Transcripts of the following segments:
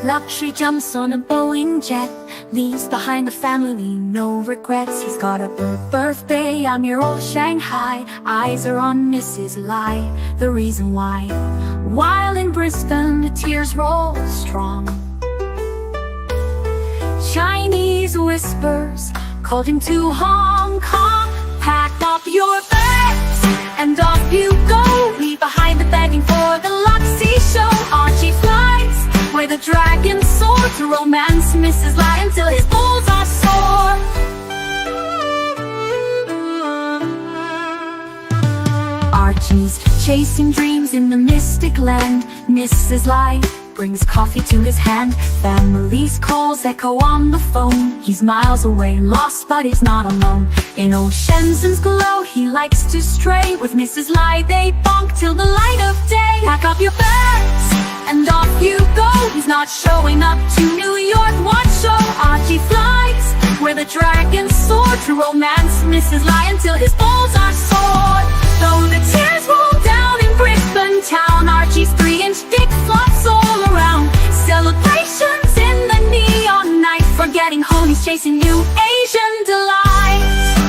Luxury jumps on a Boeing jet, leaves behind a family, no regrets. He's got a birthday, I'm your old Shanghai. Eyes are on Mrs. Lai, the reason why. While in Brisbane, the tears roll strong. Chinese whispers called him to Hong Kong. Pack up your bags and off you go. Leave behind the begging for the Luxuria show. Archie flies where the dragons soar to romance Mrs. Lai until his balls are sore. Archie's chasing dreams in the mystic land. Mrs. Lai brings coffee to his hand. Family's calls echo on the phone. He's miles away, lost but he's not alone. In old Shenzhen's glow, he likes to stray. With Mrs. Lai they bonk till the light of day. Pack up your bags and off you go. He's not showing up to New York watch show. Archie flies where the dragons soar to romance Mrs. Lai until his balls are sore. Though the tears roll down in Brisbane town, Archie's 3-inch dick flops all around. Celebrations in the neon night, forgetting home he's chasing new Asian delights.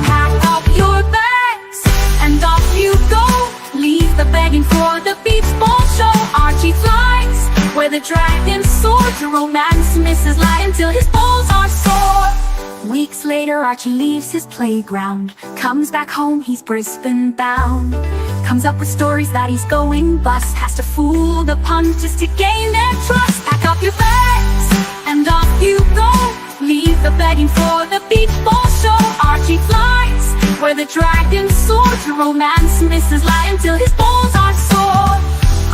Pack up your bags and off you go. Leave the begging for the beach ball show. Archie flies where the dragons soar to romance Mrs. Lai until his balls are sore. Weeks later, Archie leaves his playground. Comes back home, he's Brisbane bound. Comes up with stories that he's going bust. Has to fool the punters to gain their trust. Pack up your bags and off you go. Leave the begging for the beach ball show. Archie flies where the dragons soar to romance Mrs. Lai until his balls are sore.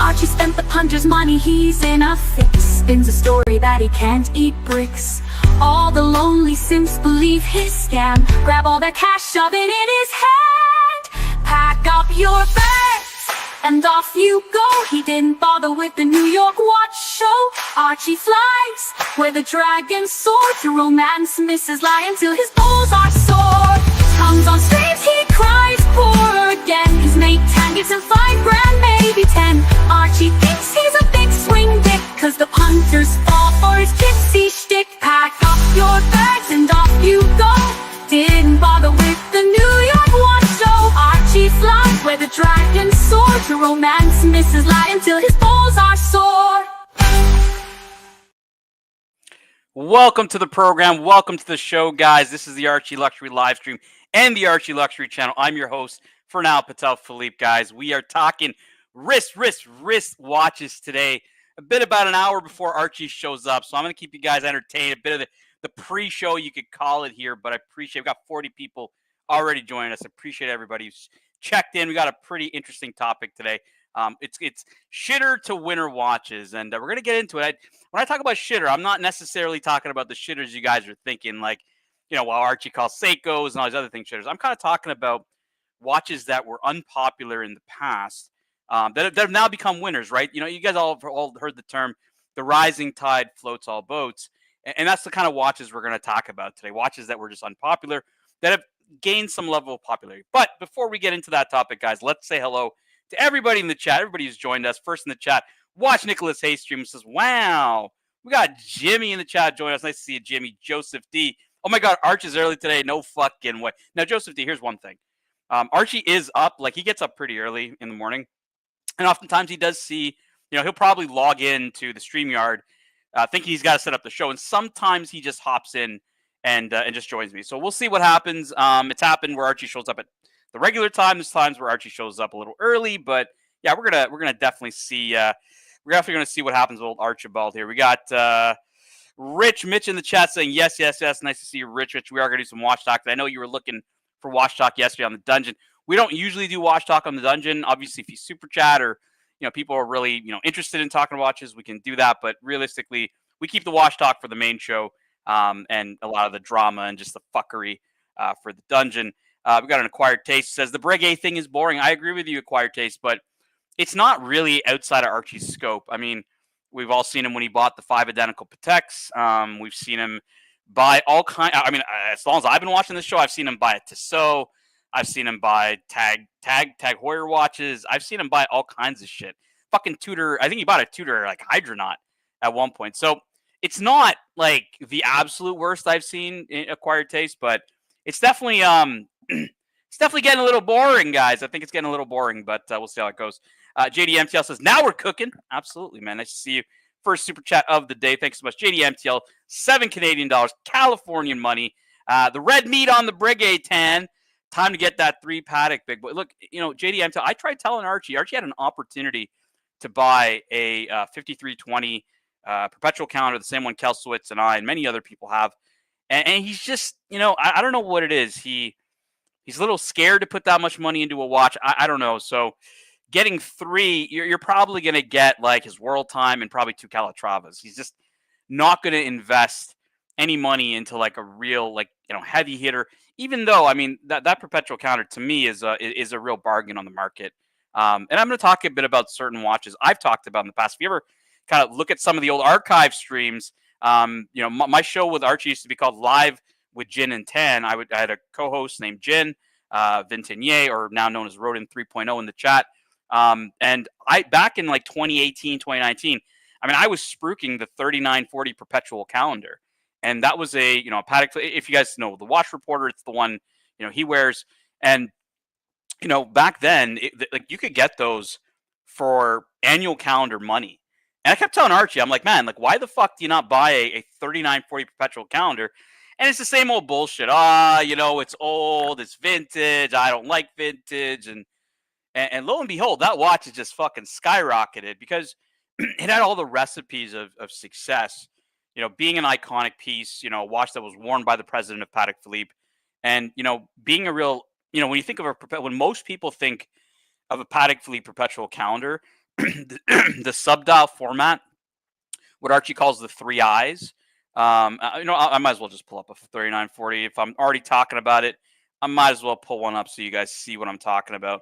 Archie spent the punter's money, he's in a fix. Spins a story that he can't eat bricks. All the lonely simps believe his scam. Grab all their cash, shove it in his hand. Pack up your bags and off you go. He didn't bother with the New York watch show. Archie flies where the dragons soar to romance Mrs. Lai until his balls are sore. Comes on stage, he cries poor again. His mate 10 gives him $5 grand, maybe 10. Archie thinks he's a big swing dick, cause the punters fall for his gypsy shtick. Pack up your bags and off you go. Didn't bother with the New York watch show. Archie flies where the dragons soar to romance Mrs. Lai until his balls are sore. Welcome to the program. Welcome to the show, guys. This is the Archie Luxury live stream and the Archie Luxury channel. I'm your host, Patel Philippe, guys. We are talking wrist watches today. A bit about an hour before Archie shows up. So I'm going to keep you guys entertained. A bit of the pre-show, you could call it here, but I appreciate, we've got 40 people already joining us. I appreciate everybody who's checked in. We got a pretty interesting topic today. It's shitter to winner watches, and we're going to get into it. When I talk about shitter, I'm not necessarily talking about the shitters you guys are thinking, like, while Archie calls Seikos and all these other things shitters. I'm kind of talking about watches that were unpopular in the past, that have now become winners, right? You guys all heard the term, the rising tide floats all boats. And that's the kind of watches we're going to talk about today. Watches that were just unpopular, that have gained some level of popularity. But before we get into that topic, guys, let's say hello to everybody in the chat. Everybody who's joined us. First in the chat, Watch Nicholas Haystream says, wow, we got Jimmy in the chat joining us. Nice to see you, Jimmy. Joseph D. Oh my God, Arch is early today. No fucking way. Now, Joseph D, here's one thing. Archie is up. Like, he gets up pretty early in the morning. And oftentimes he does see, he'll probably log in to the StreamYard thinking he's got to set up the show. And sometimes he just hops in and just joins me. So we'll see what happens. It's happened where Archie shows up at the regular time. There's times where Archie shows up a little early. But yeah, we're gonna definitely see. We're definitely gonna see what happens with old Archibald here. We got Mitch in the chat saying yes. Nice to see you, Rich. We are gonna do some watch talk. I know you were looking for watch talk yesterday on the dungeon. We don't usually do watch talk on the dungeon. Obviously, if you super chat or people are really interested in talking watches, we can do that. But realistically, we keep the watch talk for the main show and a lot of the drama and just the fuckery for the dungeon. We got an Acquired Taste. Says the Breguet thing is boring. I agree with you, Acquired Taste, but it's not really outside of Archie's scope. I mean, we've all seen him when he bought the 5 identical Pateks. We've seen him buy all kind. I mean, as long as I've been watching this show, I've seen him buy a Tissot. I've seen him buy Tag Heuer watches. I've seen him buy all kinds of shit. fucking Tudor. I think he bought a Tudor like Hydronaut at one point. So it's not like the absolute worst I've seen in acquired taste, but it's definitely it's definitely getting a little boring, guys. I think it's getting a little boring, but we'll see how it goes. JDMTL says, now we're cooking. Absolutely, man. Nice to see you. First super chat of the day. Thanks so much. JDMTL, $7 Canadian, Californian money. The red meat on the Brigade tan. Time to get that 3 paddock, big boy. Look, JDMTL, I tried telling Archie. Archie had an opportunity to buy a 5320 Perpetual calendar, the same one Kelsowitz and I and many other people have. And he's just, I don't know what it is. He's a little scared to put that much money into a watch. I don't know. So getting 3, you're probably going to get like his World Time and probably 2 Calatravas. He's just not going to invest any money into like a real, like, heavy hitter, even though, I mean, that Perpetual calendar to me is a real bargain on the market. And I'm going to talk a bit about certain watches I've talked about in the past. If you ever kind of look at some of the old archive streams, my show with Archie used to be called Live with Jin and Tan. I had a co-host named Jin Vintenier, or now known as Rodin 3.0 in the chat. And I, back in like 2018, 2019, I mean, I was spruiking the 3940 Perpetual calendar. And that was a Patek. If you guys know the Watch Reporter, it's the one, he wears. And, back then, like you could get those for annual calendar money. And I kept telling Archie, I'm like, man, like, why the fuck do you not buy a 3940 Perpetual calendar? And it's the same old bullshit. It's old, it's vintage. I don't like vintage. And lo and behold, that watch has just fucking skyrocketed because it had all the recipes of success. Being an iconic piece, a watch that was worn by the president of Patek Philippe, and being a real, when you think of when most people think of a Patek Philippe Perpetual calendar, the subdial format, what Archie calls the 3 eyes. I might as well just pull up a 3940 if I'm already talking about it. I might as well pull one up so you guys see what I'm talking about.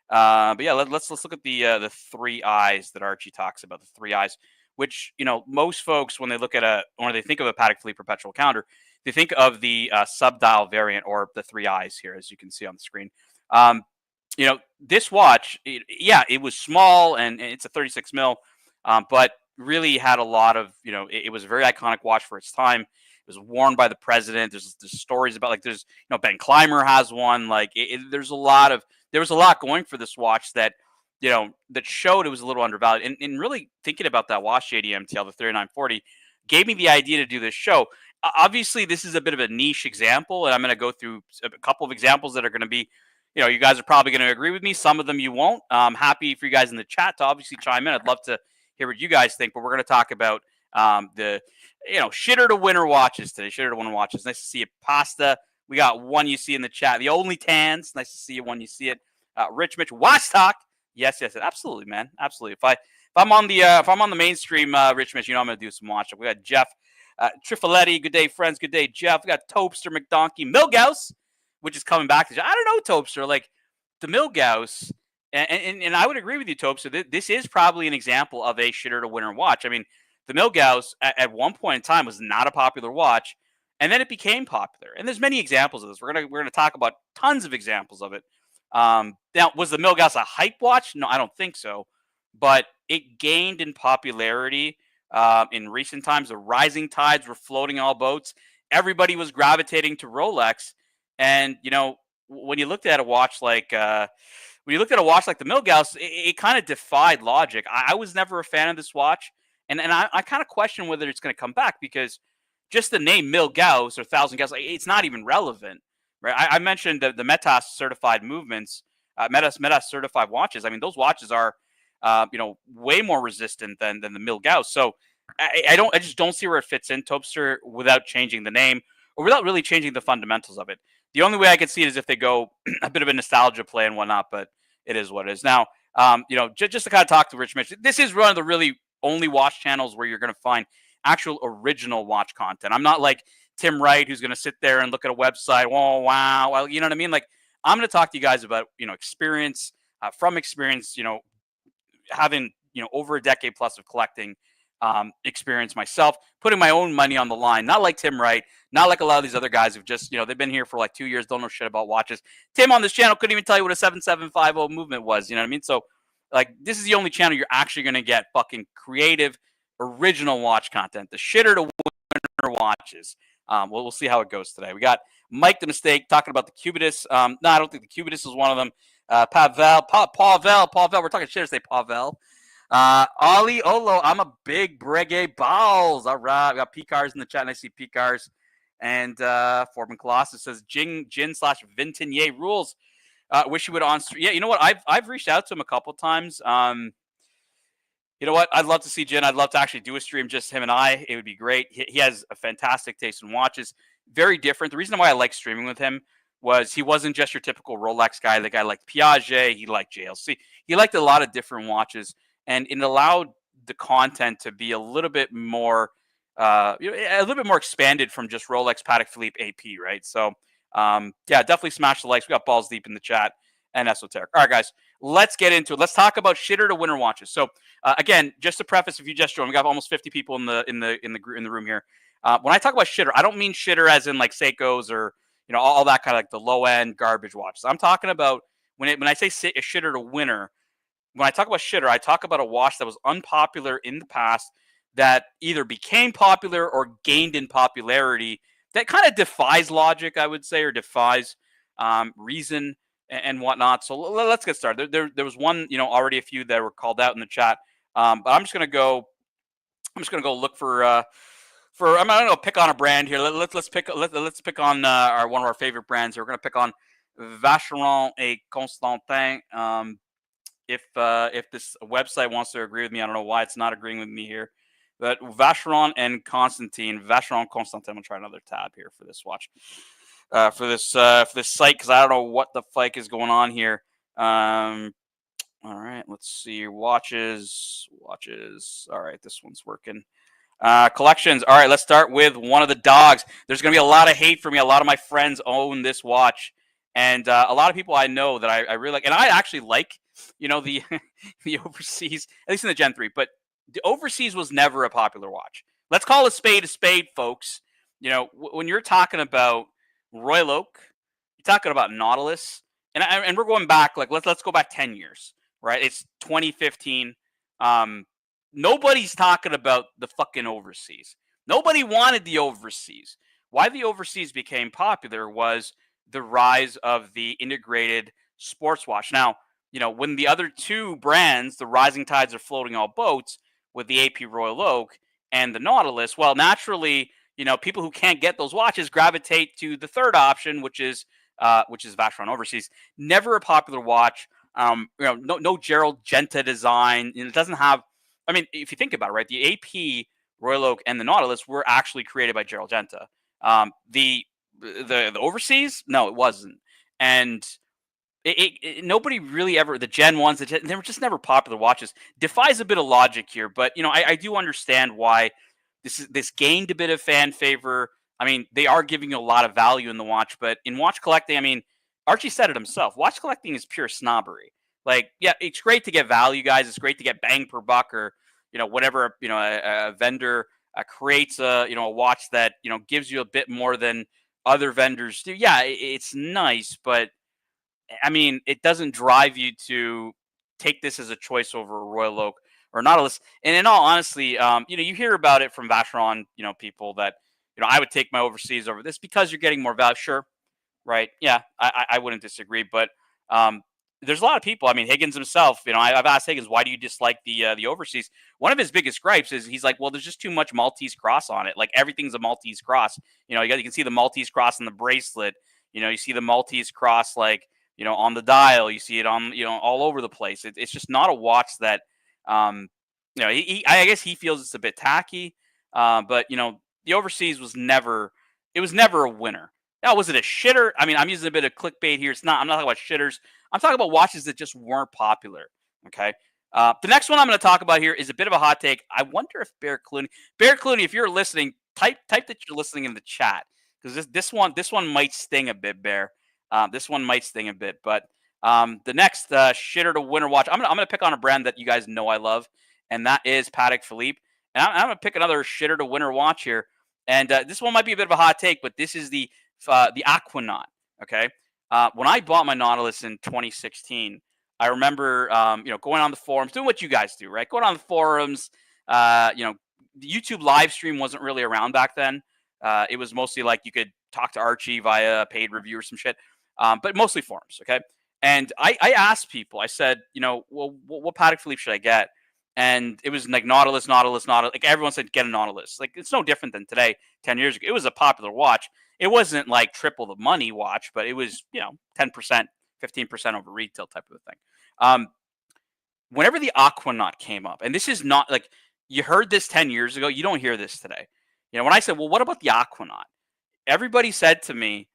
But yeah, let's look at the 3 eyes that Archie talks about. The 3 eyes. Which, most folks, when they look at when they think of a Patek Philippe Perpetual calendar, they think of the subdial variant, or the 3 eyes here, as you can see on the screen. This watch, it was small and it's a 36 mil, but really had a lot of, it was a very iconic watch for its time. It was worn by the president. There's stories about, like, there's, Ben Clymer has one. Like, there was a lot going for this watch that, that showed it was a little undervalued. And really thinking about that watch, JDMTL, the 3940, gave me the idea to do this show. Obviously, this is a bit of a niche example, and I'm going to go through a couple of examples that are going to be, you guys are probably going to agree with me. Some of them you won't. I'm happy for you guys in the chat to obviously chime in. I'd love to hear what you guys think, but we're going to talk about the, shitter to winner watches today. Shitter to winner watches. Nice to see you. Pasta. We got one you see in the chat. The Only Tans. Nice to see you when you see it. Rich Mitch. Watch Talk. Yes, absolutely, man, absolutely. If I'm on the mainstream, Rich Mitch, I'm gonna do some watching. We got Jeff Trifaletti. Good day, friends. Good day, Jeff. We got Topster, McDonkey, Milgauss, which is coming back. I don't know, Topster. Like the Milgauss, and I would agree with you, Topster. This is probably an example of a shitter to winner watch. I mean, the Milgauss at one point in time was not a popular watch, and then it became popular. And there's many examples of this. We're gonna talk about tons of examples of it. Now, was the Milgauss a hype watch? No, I don't think so. But it gained in popularity in recent times. The rising tides were floating all boats. Everybody was gravitating to Rolex. And, when you looked at a watch like the Milgauss, it kind of defied logic. I was never a fan of this watch. And I kind of question whether it's going to come back, because just the name Milgauss or 1,000 Gauss, it's not even relevant. Right, I mentioned the Metas certified movements, Metas certified watches. I mean, those watches are, way more resistant than the Milgauss. So I just don't see where it fits in, Topster, without changing the name or without really changing the fundamentals of it. The only way I could see it is if they go a bit of a nostalgia play and whatnot. But it is what it is. Now, just to kind of talk to Rich Mitch, this is one of the really only watch channels where you're going to find actual original watch content. I'm not like Tim Wright, who's going to sit there and look at a website. Oh, wow. Well, you know what I mean? Like, I'm going to talk to you guys about, experience, from experience, having, over a decade plus of collecting experience myself, putting my own money on the line, not like Tim Wright, not like a lot of these other guys who've just, they've been here for like 2 years, don't know shit about watches. Tim on this channel couldn't even tell you what a 7750 movement was. You know what I mean? So Like, this is the only channel you're actually going to get fucking creative, original watch content. The shitter to winner watches. We'll see how it goes today. We got Mike the Mistake talking about the Cubitus. No, I don't think the Cubitus is one of them. Pavel. We're talking shitters today, Pavel. Ali Olo, I'm a big Breguet balls. All right, we got P-Cars in the chat, and I see P-Cars. And Foreman Colossus says Jin / Vintinier rules. Wish you would on stream. Yeah, you know what? I've reached out to him a couple times. You know what? I'd love to see Jin. I'd love to actually do a stream, just him and I. It would be great. He has a fantastic taste in watches. Very different. The reason why I like streaming with him was he wasn't just your typical Rolex guy. The guy liked Piaget. He liked JLC. He liked a lot of different watches, and it allowed the content to be a little bit more, a little bit more expanded from just Rolex, Patek Philippe, AP, right? So, yeah, definitely smash the likes. We got balls deep in the chat and esoteric. All right, guys, let's get into it. Let's talk about shitter to winner watches. So, again, just to preface, if you just joined, we got almost 50 people in the room here. When I talk about shitter, I don't mean shitter as in like Seikos or all that kind of like the low end garbage watches. I'm talking about when I say a shitter to winner. When I talk about shitter, I talk about a watch that was unpopular in the past that either became popular or gained in popularity. That kind of defies logic, I would say, or defies reason and whatnot. So let's get started. There was one, already a few that were called out in the chat. But I'm just gonna go look for I'm gonna pick on a brand here. Let's pick on one of our favorite brands here. We're gonna pick on Vacheron et Constantin. If this website wants to agree with me, I don't know why it's not agreeing with me here. But Vacheron Constantin. I'm gonna try another tab here for this watch. For this site, because I don't know what the fuck is going on here. All right, let's see. Watches. All right, this one's working. Collections. All right, let's start with one of the dogs. There's going to be a lot of hate for me. A lot of my friends own this watch, and a lot of people I know that I really like. And I actually like, the the Overseas, at least in the Gen 3. But the Overseas was never a popular watch. Let's call a spade, folks. When you're talking about Royal Oak, you're talking about Nautilus, and we're going back, like, let's go back 10 years, right? It's 2015. Nobody's talking about the fucking Overseas. Nobody wanted the Overseas. Why the Overseas became popular was the rise of the integrated sports watch. Now, when the other two brands, the rising tides are floating all boats, with the AP Royal Oak and the Nautilus, well, naturally, people who can't get those watches gravitate to the third option, which is Vacheron Overseas. Never a popular watch. No Gerald Genta design. It doesn't have. I mean, if you think about it, right, the AP Royal Oak and the Nautilus were actually created by Gerald Genta. The Overseas, no, it wasn't. And nobody really ever, the Gen 1s, they were just never popular watches. Defies a bit of logic here, but I do understand why this gained a bit of fan favor. I mean, they are giving you a lot of value in the watch, but in watch collecting, I mean, Archie said it himself. Watch collecting is pure snobbery. Like, yeah, it's great to get value, guys. It's great to get bang per buck, or whatever a vendor creates a watch that gives you a bit more than other vendors do. Yeah, it's nice, but I mean, it doesn't drive you to take this as a choice over a Royal Oak or Nautilus. And in all honesty, you hear about it from Vacheron, people that I would take my Overseas over this because you're getting more value. Sure, right? Yeah, I wouldn't disagree, but there's a lot of people. I mean, Higgins himself. I've asked Higgins, why do you dislike the Overseas? One of his biggest gripes is he's like, well, there's just too much Maltese cross on it. Like, everything's a Maltese cross. You can see the Maltese cross in the bracelet. You see the Maltese cross on the dial. You see it on all over the place. It's just not a watch that I guess he feels it's a bit tacky. But the Overseas was never a winner. Now, was it a shitter? I mean, I'm using a bit of clickbait here. I'm not talking about shitters. I'm talking about watches that just weren't popular. Okay. The next one I'm going to talk about here is a bit of a hot take. I wonder if Bear Clooney, if you're listening, type that you're listening in the chat, because this one might sting a bit, Bear. This one might sting a bit, but the next shitter to winner watch, I'm gonna pick on a brand that you guys know I love, and that is Patek Philippe. And I'm gonna pick another shitter to winner watch here, and this one might be a bit of a hot take, but this is the Aquanaut. Okay, when I bought my Nautilus in 2016, I remember, going on the forums, doing what you guys do, right? Going on the forums. The YouTube live stream wasn't really around back then. It was mostly like you could talk to Archie via a paid review or some shit, but mostly forums. Okay. And I asked people, I said, well, what Patek Philippe should I get? And it was like Nautilus. Like everyone said, get a Nautilus. Like it's no different than today, 10 years ago. It was a popular watch. It wasn't like triple the money watch, but it was, 10%, 15% over retail type of a thing. Whenever the Aquanaut came up, and this is not like you heard this 10 years ago, you don't hear this today. When I said, well, what about the Aquanaut? Everybody said to me,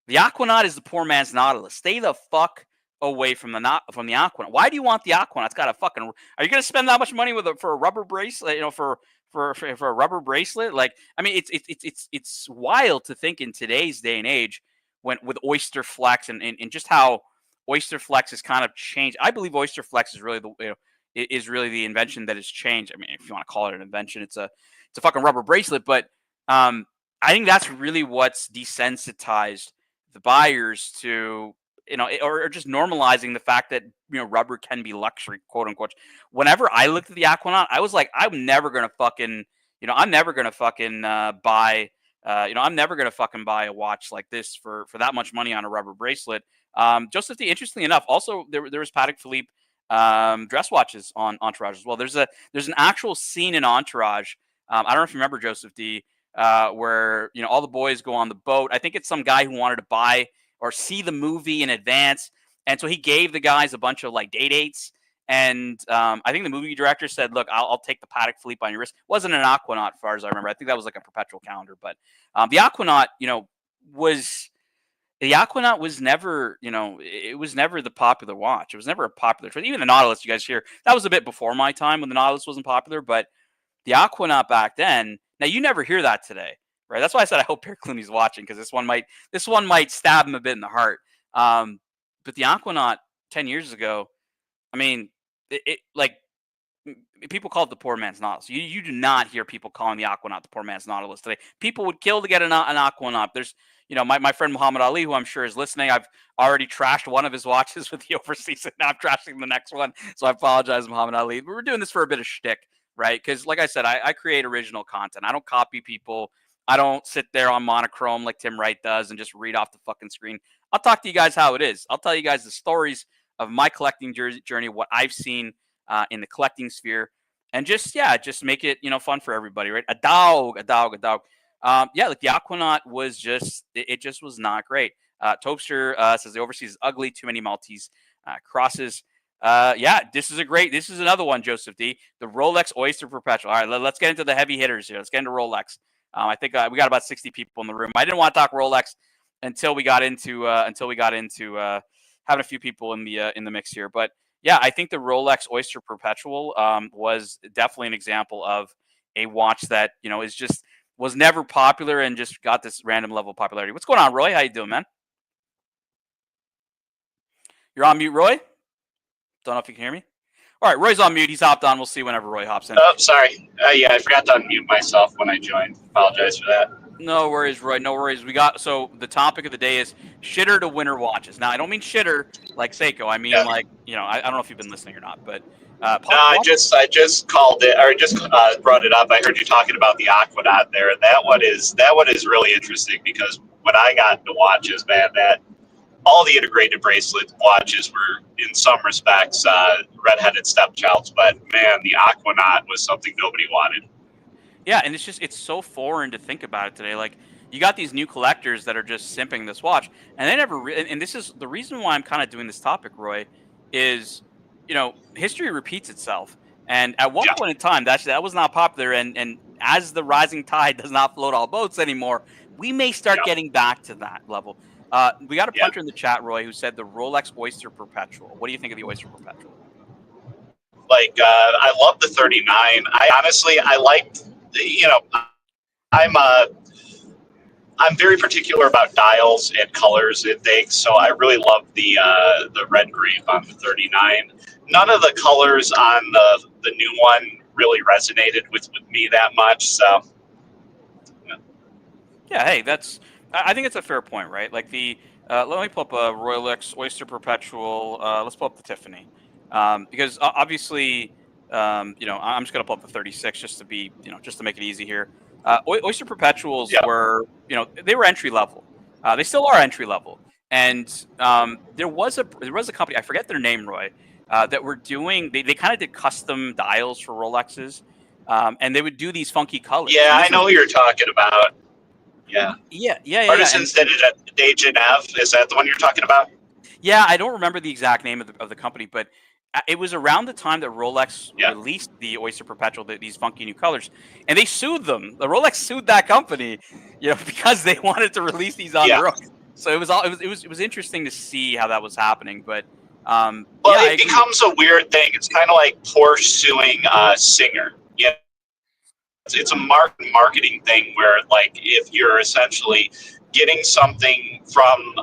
the Aquanaut is the poor man's Nautilus. Stay the fuck away from the Aquanaut. Why do you want the Aquanaut? It's got a fucking. Are you going to spend that much money for a rubber bracelet? For a rubber bracelet? Like, I mean, it's wild to think in today's day and age with Oyster Flex and just how Oyster Flex has kind of changed. I believe Oyster Flex is really the invention that has changed. I mean, if you want to call it an invention, it's a fucking rubber bracelet. But I think that's really what's desensitized the buyers to, or just normalizing the fact that, rubber can be luxury, quote unquote. Whenever I looked at the Aquanaut, I was like, I'm never going to fucking, I'm never going to fucking buy, I'm never going to fucking buy a watch like this for that much money on a rubber bracelet. Joseph D, interestingly enough, also there was Patek Philippe dress watches on Entourage as well. There's an actual scene in Entourage. I don't know if you remember, Joseph D, where all the boys go on the boat. I think it's some guy who wanted to buy or see the movie in advance, and so he gave the guys a bunch of like day dates. And I think the movie director said, "Look, I'll take the Patek Philippe on your wrist." Wasn't an Aquanaut, as far as I remember. I think that was like a Perpetual calendar. But the Aquanaut, was never, it was never the popular watch. It was never a popular choice. Even the Nautilus, you guys hear, that was a bit before my time when the Nautilus wasn't popular. But the Aquanaut back then, now you never hear that today, right? That's why I said I hope Pierre Clooney's watching, because this one might stab him a bit in the heart. But the Aquanaut 10 years ago, I mean, like people call it the poor man's Nautilus. You do not hear people calling the Aquanaut the poor man's Nautilus today. People would kill to get an Aquanaut. There's, my friend Muhammad Ali, who I'm sure is listening. I've already trashed one of his watches with the overseas, and now I'm trashing the next one. So I apologize, Muhammad Ali. But we're doing this for a bit of shtick, right? Because like I said, I create original content. I don't copy people. I don't sit there on monochrome like Tim Wright does and just read off the fucking screen. I'll talk to you guys how it is. I'll tell you guys the stories of my collecting journey, what I've seen in the collecting sphere, and just make it fun for everybody, right? A dog. Like the Aquanaut was just was not great. Topster says the overseas is ugly, too many Maltese crosses. This is another one, Joseph D. The Rolex Oyster Perpetual. All right, let's get into the heavy hitters here. Let's get into Rolex. I think we got about 60 people in the room. I didn't want to talk Rolex until we got into having a few people in the mix here. But yeah, I think the Rolex Oyster Perpetual was definitely an example of a watch that was never popular and just got this random level of popularity. What's going on, Roy? How you doing, man? You're on mute, Roy. Don't know if you can hear me. All right, Roy's on mute. He's hopped on. We'll see whenever Roy hops in. Oh, sorry. I forgot to unmute myself when I joined. Apologize for that. No worries, Roy. No worries. So the topic of the day is shitter to winter watches. Now, I don't mean shitter like Seiko. I mean I don't know if you've been listening or not, but no, I just called it, or just brought it up. I heard you talking about the Aquanaut there, and that one is really interesting, because when I got into watches, man, that all the integrated bracelet watches were in some respects redheaded stepchilds, but man, the Aquanaut was something nobody wanted. Yeah, and it's so foreign to think about it today. Like, you got these new collectors that are just simping this watch, and they never. And this is the reason why I'm kind of doing this topic, Roy, is history repeats itself. And at one point in time, that was not popular. And as the rising tide does not float all boats anymore, we may start getting back to that level. We got a puncher in the chat, Roy, who said the Rolex Oyster Perpetual. What do you think of the Oyster Perpetual? Like, I love the 39. I liked. I'm very particular about dials and colors and things, so I really love the red grape on the 39. None of the colors on the new one really resonated with me that much. So yeah, hey, I think it's a fair point, right? Like the Let me pull up a Rolex Oyster Perpetual. Let's pull up the Tiffany, because obviously, I'm just gonna pull up the 36 just to be, just to make it easy here. Oyster Perpetuals Yeah. were, they were entry level. They still are entry level, and there was a company, I forget their name, Roy, that were doing. They kind of did custom dials for Rolexes, and they would do these funky colors. Yeah, And I this know is, who you're talking about. Yeah. yeah. And Artisans did it at Dejanev. Is that the one you're talking about? yeah, I don't remember the exact name of the company, but it was around the time that Rolex Yeah. released the Oyster Perpetual, these funky new colors, and they sued them. The Rolex sued that company, because they wanted to release these on Yeah. their own. So it was interesting to see how that was happening. But Well, yeah, it becomes a weird thing. It's kind of like Porsche suing Singer. Yeah. It's a marketing thing where, like, if you're essentially getting something from,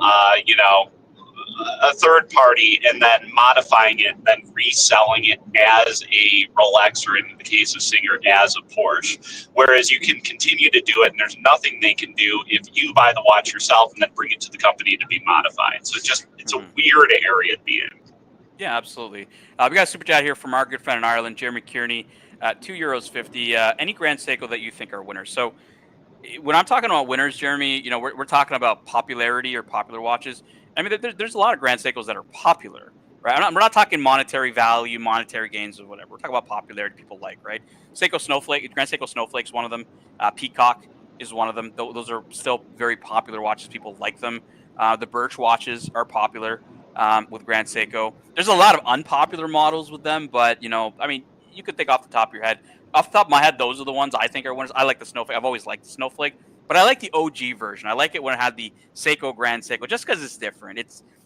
a third party and then modifying it, then reselling it as a Rolex, or in the case of Singer, as a Porsche. Whereas you can continue to do it, and there's nothing they can do if you buy the watch yourself and then bring it to the company to be modified. So it's a weird area to be in. Yeah, absolutely. We got a super chat here from our good friend in Ireland, Jeremy Kearney, €2.50. Any Grand Seiko that you think are winners? So when I'm talking about winners, Jeremy, we're talking about popularity or popular watches. I mean, there's a lot of Grand Seikos that are popular, right? We're not talking monetary value, monetary gains, or whatever. We're talking about popularity people like, right? Seiko Snowflake, Grand Seiko Snowflake is one of them. Peacock is one of them. Those are still very popular watches. People like them. The Birch watches are popular with Grand Seiko. There's a lot of unpopular models with them, but, I mean, you could think off the top of your head. Off the top of my head, those are the ones I think are winners. I like the Snowflake. I've always liked the Snowflake, but I like the OG version. I like it when it had the Seiko Grand Seiko, just because it's different.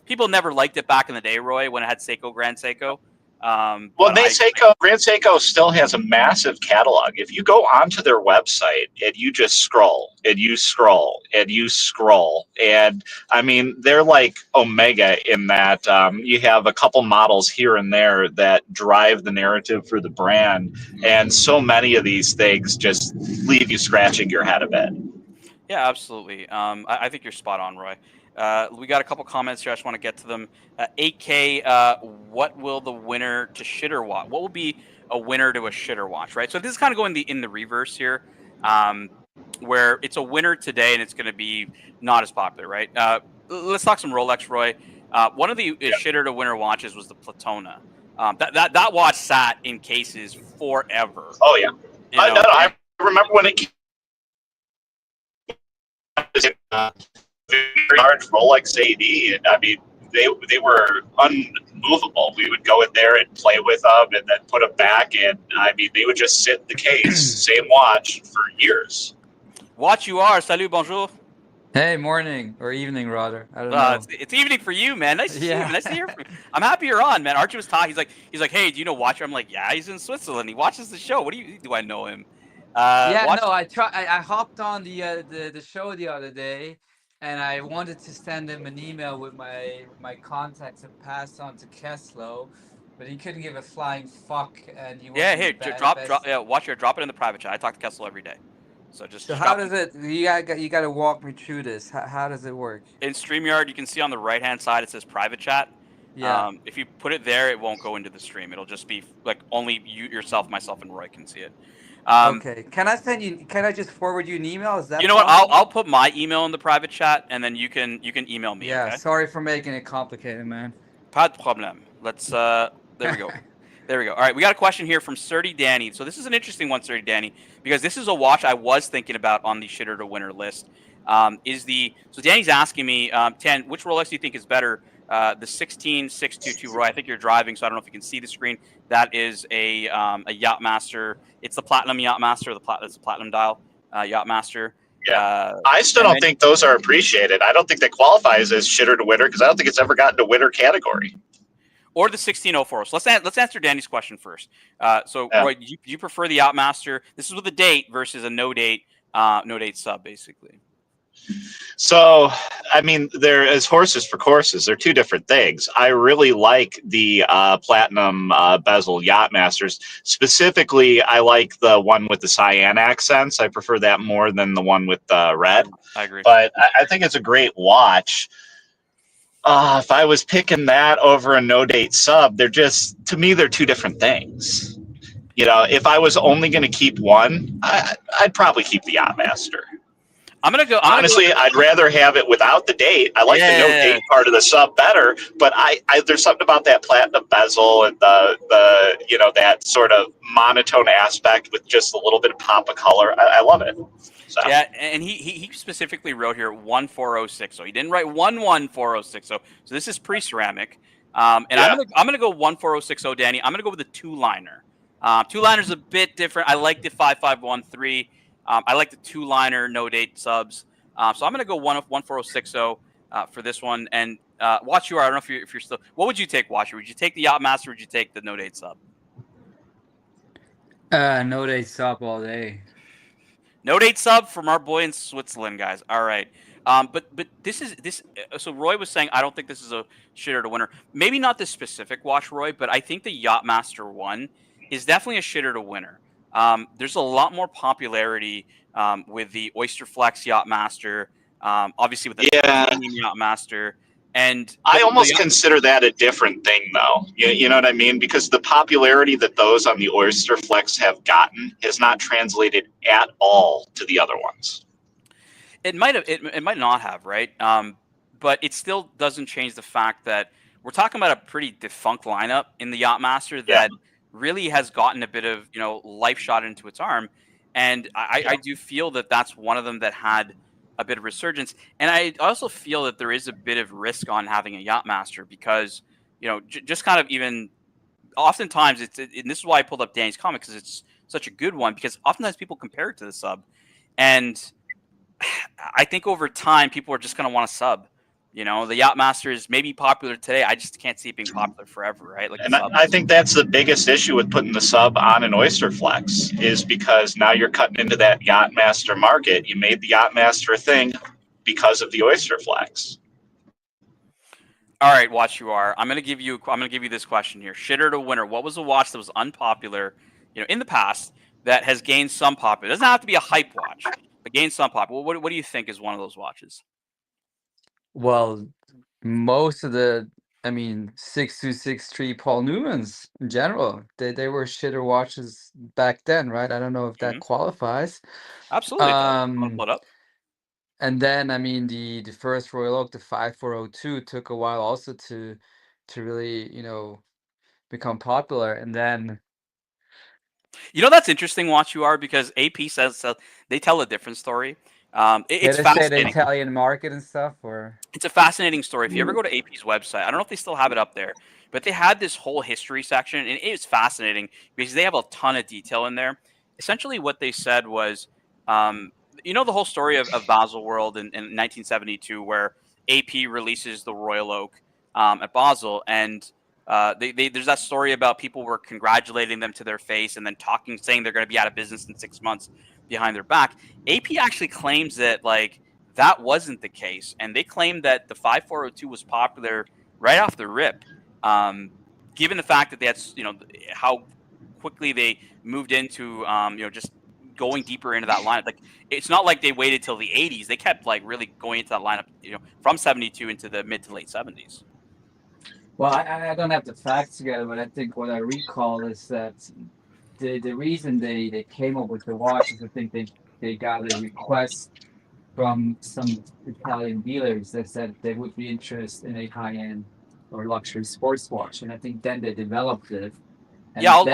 People never liked it back in the day, Roy, when it had Seiko Grand Seiko. Well, Grand Seiko still has a massive catalog. If you go onto their website and you just scroll and you scroll and you scroll, and I mean, they're like Omega in that you have a couple models here and there that drive the narrative for the brand, and so many of these things just leave you scratching your head a bit. Yeah, absolutely. I think you're spot on, Roy. We got a couple comments here. I just want to get to them. 8K, what will the winner to shitter watch? What will be a winner to a shitter watch, right? So this is kind of going in the reverse here, where it's a winner today and it's going to be not as popular, right? Let's talk some Rolex, Roy. One of the shitter to winner watches was the Platona. That watch sat in cases forever. Oh yeah, I remember when it came. Large Rolex AD, and I mean, they were unmovable. We would go in there and play with them, and then put them back, and I mean, they would just sit in the case, same watch for years. Watch you are. Salut, bonjour. Hey, morning or evening, rather. I don't know. It's evening for you, man. Nice to see you. Nice to hear from you. I'm happy you're on, man. Archie was talking. He's like, hey, do you know Watcher? I'm like, yeah, he's in Switzerland. He watches the show. Do I know him? I hopped on the show the other day, and I wanted to send him an email with my contacts and pass on to Keslow, but he couldn't give a flying fuck. And he drop Watcher, drop it in the private chat. I talk to Keslow every day. So how does it? You got to walk me through this. How does it work? In StreamYard, you can see on the right hand side it says private chat. Yeah. If you put it there, it won't go into the stream. It'll just be like only you, yourself, myself, and Roy can see it. Okay. Can I just forward you an email? Is that? You know what? I'll put my email in the private chat, and then you can email me. Yeah. Okay? Sorry for making it complicated, man. Pas de problème. Let's. There we go. There we go. All right, we got a question here from Sturdy Danny. So this is an interesting one, Sturdy Danny, because this is a watch I was thinking about on the shitter to winner list. So Danny's asking me, Tan, which Rolex do you think is better? The 16622, Roy. I think you're driving, so I don't know if you can see the screen. That is a Yachtmaster. It's the Platinum Yachtmaster. It's a Platinum dial Yachtmaster. Yeah, I still don't think those are appreciated. I don't think that qualifies as shitter to winner because I don't think it's ever gotten to winner category. Or the 1604. So let's answer Danny's question first. Roy, do you prefer the Yachtmaster? This is with a date versus a no date sub, basically. So, I mean, they're as horses for courses. They're two different things. I really like the platinum bezel Yachtmasters. Specifically, I like the one with the cyan accents. I prefer that more than the one with the red. I agree. But I think it's a great watch. If I was picking that over a no date sub, to me, they're two different things. You know, if I was only going to keep one, I'd probably keep the Yachtmaster. Honestly, I'd rather have it without the date. I like the no date part of the sub better, but there's something about that platinum bezel and the that sort of monotone aspect with just a little bit of pop of color. I love it. So. Yeah, and he specifically wrote here 14060. He didn't write 114060. So this is pre-ceramic. I'm gonna go 14060, Danny. I'm gonna go with the two-liner. Two-liner's a bit different. I like the 5513. I like the two-liner no date subs. So I'm gonna go 14060 for this one. And Watch You Are. I don't know if you're still. What would you take, Watcher? Would you take the Yachtmaster? Or would you take the no date sub? No date sub all day. No date sub from our boy in Switzerland, guys. All right. But this. So Roy was saying, I don't think this is a shitter to winner. Maybe not this specific watch, Roy, but I think the Yachtmaster 1 is definitely a shitter to winner. There's a lot more popularity with the Oyster Flex Yachtmaster, obviously with the Yachtmaster. And I almost consider that a different thing, though. You know what I mean? Because the popularity that those on the Oyster Flex have gotten has not translated at all to the other ones. It might have. It might not have, right? But it still doesn't change the fact that we're talking about a pretty defunct lineup in the Yachtmaster that really has gotten a bit of life shot into its arm, and I do feel that that's one of them that had a bit of resurgence. And I also feel that there is a bit of risk on having a Yachtmaster because, just kind of even oftentimes and this is why I pulled up Danny's comment, because it's such a good one, because oftentimes people compare it to the sub. And I think over time, people are just going to want to sub. The Yachtmaster is maybe popular today. I just can't see it being popular forever, right? Like, and I think that's the biggest issue with putting the sub on an Oyster Flex is because now you're cutting into that Yachtmaster market. You made the Yachtmaster a thing because of the Oyster Flex. All right, Watch You Are. I'm gonna give you this question here. Shitter to winner. What was a watch that was unpopular, in the past that has gained some popularity? It doesn't have to be a hype watch, but gained some popularity. What do you think is one of those watches? Well, most of the, 6263 Paul Newmans in general, they were shitter watches back then, right? I don't know if that qualifies. Absolutely. Pull it up. And then, the first Royal Oak, the 5402, took a while also to really, become popular. And then, that's interesting, Watch You Are, because AP says they tell a different story. It's they say the Italian market and stuff, or it's a fascinating story. If you ever go to AP's website, I don't know if they still have it up there, but they had this whole history section, and it was fascinating because they have a ton of detail in there. Essentially, what they said was, the whole story of Baselworld in 1972, where AP releases the Royal Oak at Basel, and there's that story about people were congratulating them to their face and then saying they're going to be out of business in 6 months behind their back. AP actually claims that that wasn't the case, and they claim that the 5402 was popular right off the rip, given the fact that that's how quickly they moved into just going deeper into that lineup. Like, it's not like they waited till the 80s. They kept really going into that lineup from 72 into the mid to late 70s. Well, I don't have the facts together, but I think what I recall is that the reason they came up with the watch is I think they got a request from some Italian dealers that said they would be interested in a high-end or luxury sports watch, and I think then they developed it. And I'll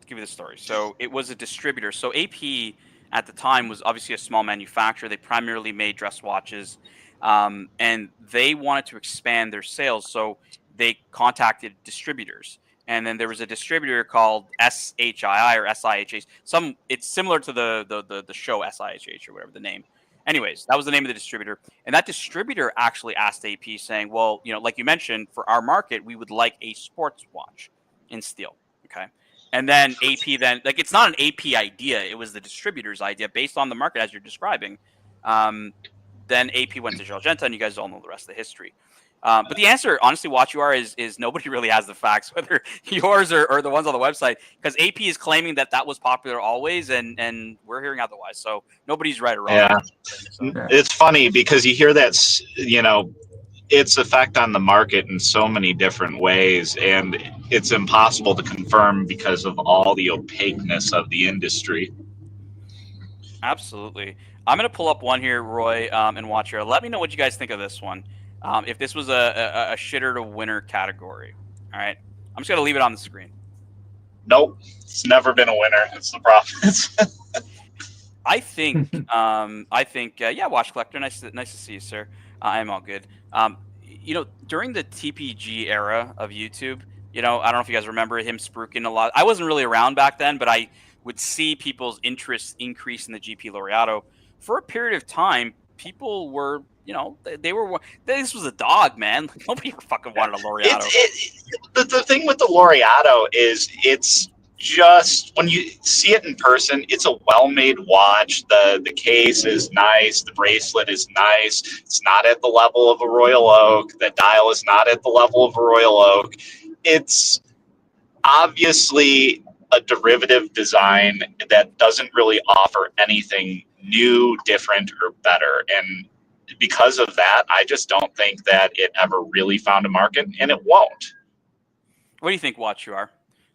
give you the story. So it was a distributor. So AP at the time was obviously a small manufacturer. They primarily made dress watches, and they wanted to expand their sales. So they contacted distributors. And then there was a distributor called SHII or SIHH. It's similar to the show SIHH or whatever the name. Anyways, that was the name of the distributor. And that distributor actually asked AP saying, well, like you mentioned, for our market, we would like a sports watch in steel. Okay. And then AP it's not an AP idea. It was the distributor's idea based on the market as you're describing. Then AP went to Giorgenta, and you guys all know the rest of the history. But the answer, honestly, Watch You Are is nobody really has the facts, whether yours or the ones on the website, because AP is claiming that was popular always, and we're hearing otherwise. So nobody's right or wrong. Yeah. So. It's funny because you hear that, its effect on the market in so many different ways, and it's impossible to confirm because of all the opaqueness of the industry. Absolutely. I'm going to pull up one here, Roy, and Watch Here. Let me know what you guys think of this one. If this was a shitter to winner category. All right. I'm just going to leave it on the screen. Nope. It's never been a winner. It's the profits. I think, yeah, Watch Collector. Nice to see you, sir. I am all good. During the TPG era of YouTube, I don't know if you guys remember him spruiking a lot. I wasn't really around back then, but I would see people's interest increase in the GP Laureato. For a period of time, people were, they were. This was a dog, man. Nobody ever fucking wanted a Laureato. The thing with the Laureato is it's just, when you see it in person, it's a well-made watch. The case is nice. The bracelet is nice. It's not at the level of a Royal Oak. The dial is not at the level of a Royal Oak. It's obviously a derivative design that doesn't really offer anything new, different, or better. And because of that, I just don't think that it ever really found a market, and it won't. What do you think, Watch You Are?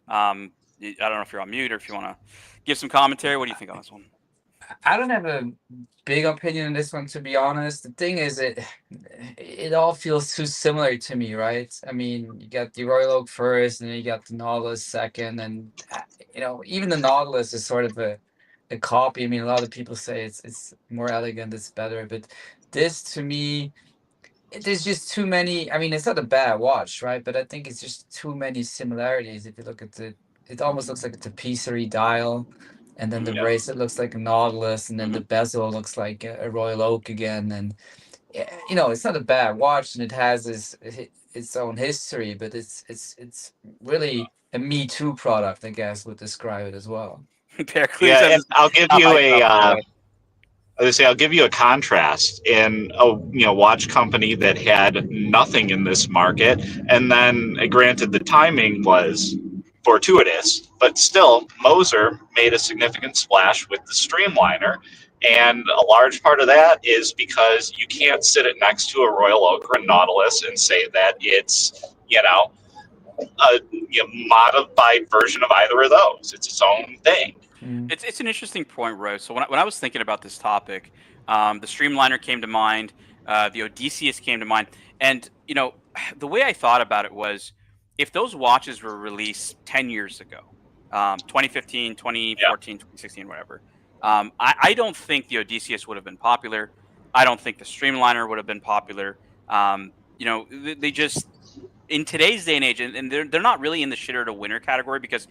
I don't know if you're on mute or if you want to give some commentary. What do you think on this one? I don't have a big opinion on this one, to be honest. The thing is, it all feels too similar to me, right? I mean, you got the Royal Oak first, and then you got the Nautilus second, and even the Nautilus is sort of a copy. I mean, a lot of people say it's more elegant, it's better, but this, to me, there's just too many. I mean, it's not a bad watch, right? But I think it's just too many similarities. If you look at it almost looks like a tapisserie dial. And then the bracelet looks like a Nautilus, and then the bezel looks like a Royal Oak again. And it's not a bad watch, and it has its own history, but it's really a Me Too product, I guess, would describe it as well. Yeah, and I'll give you a contrast in a watch company that had nothing in this market, and then granted the timing was fortuitous, but still Moser made a significant splash with the Streamliner, and a large part of that is because you can't sit it next to a Royal Oak or a Nautilus and say that it's a modified version of either of those. It's its own thing. It's an interesting point, Roy. So when I was thinking about this topic, the Streamliner came to mind, the Odysseus came to mind, and the way I thought about it was, if those watches were released 10 years ago, 2015, 2014, 2016, whatever, I don't think the Odysseus would have been popular. I don't think the Streamliner would have been popular. They just, in today's day and age, and they're not really in the shitter to winner category because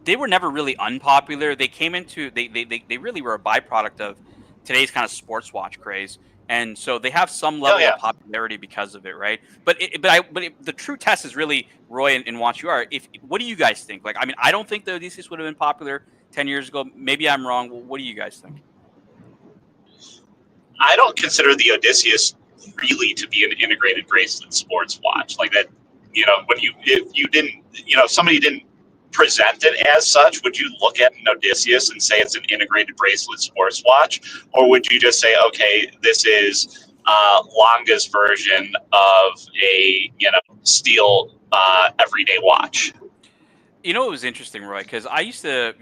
they were never really unpopular. They came into, they really were a byproduct of today's kind of sports watch craze. And so they have some level of popularity because of it, right? But the true test is really, Roy and Watch You Are. What do you guys think? Like, I mean, I don't think the Odysseus would have been popular 10 years ago. Maybe I'm wrong. What do you guys think? I don't consider the Odysseus really to be an integrated bracelet sports watch. Like that, if somebody didn't present it as such, would you look at an Odysseus and say it's an integrated bracelet sports watch, or would you just say, okay, this is longest version of a steel everyday watch? It was interesting, Roy, because I used to,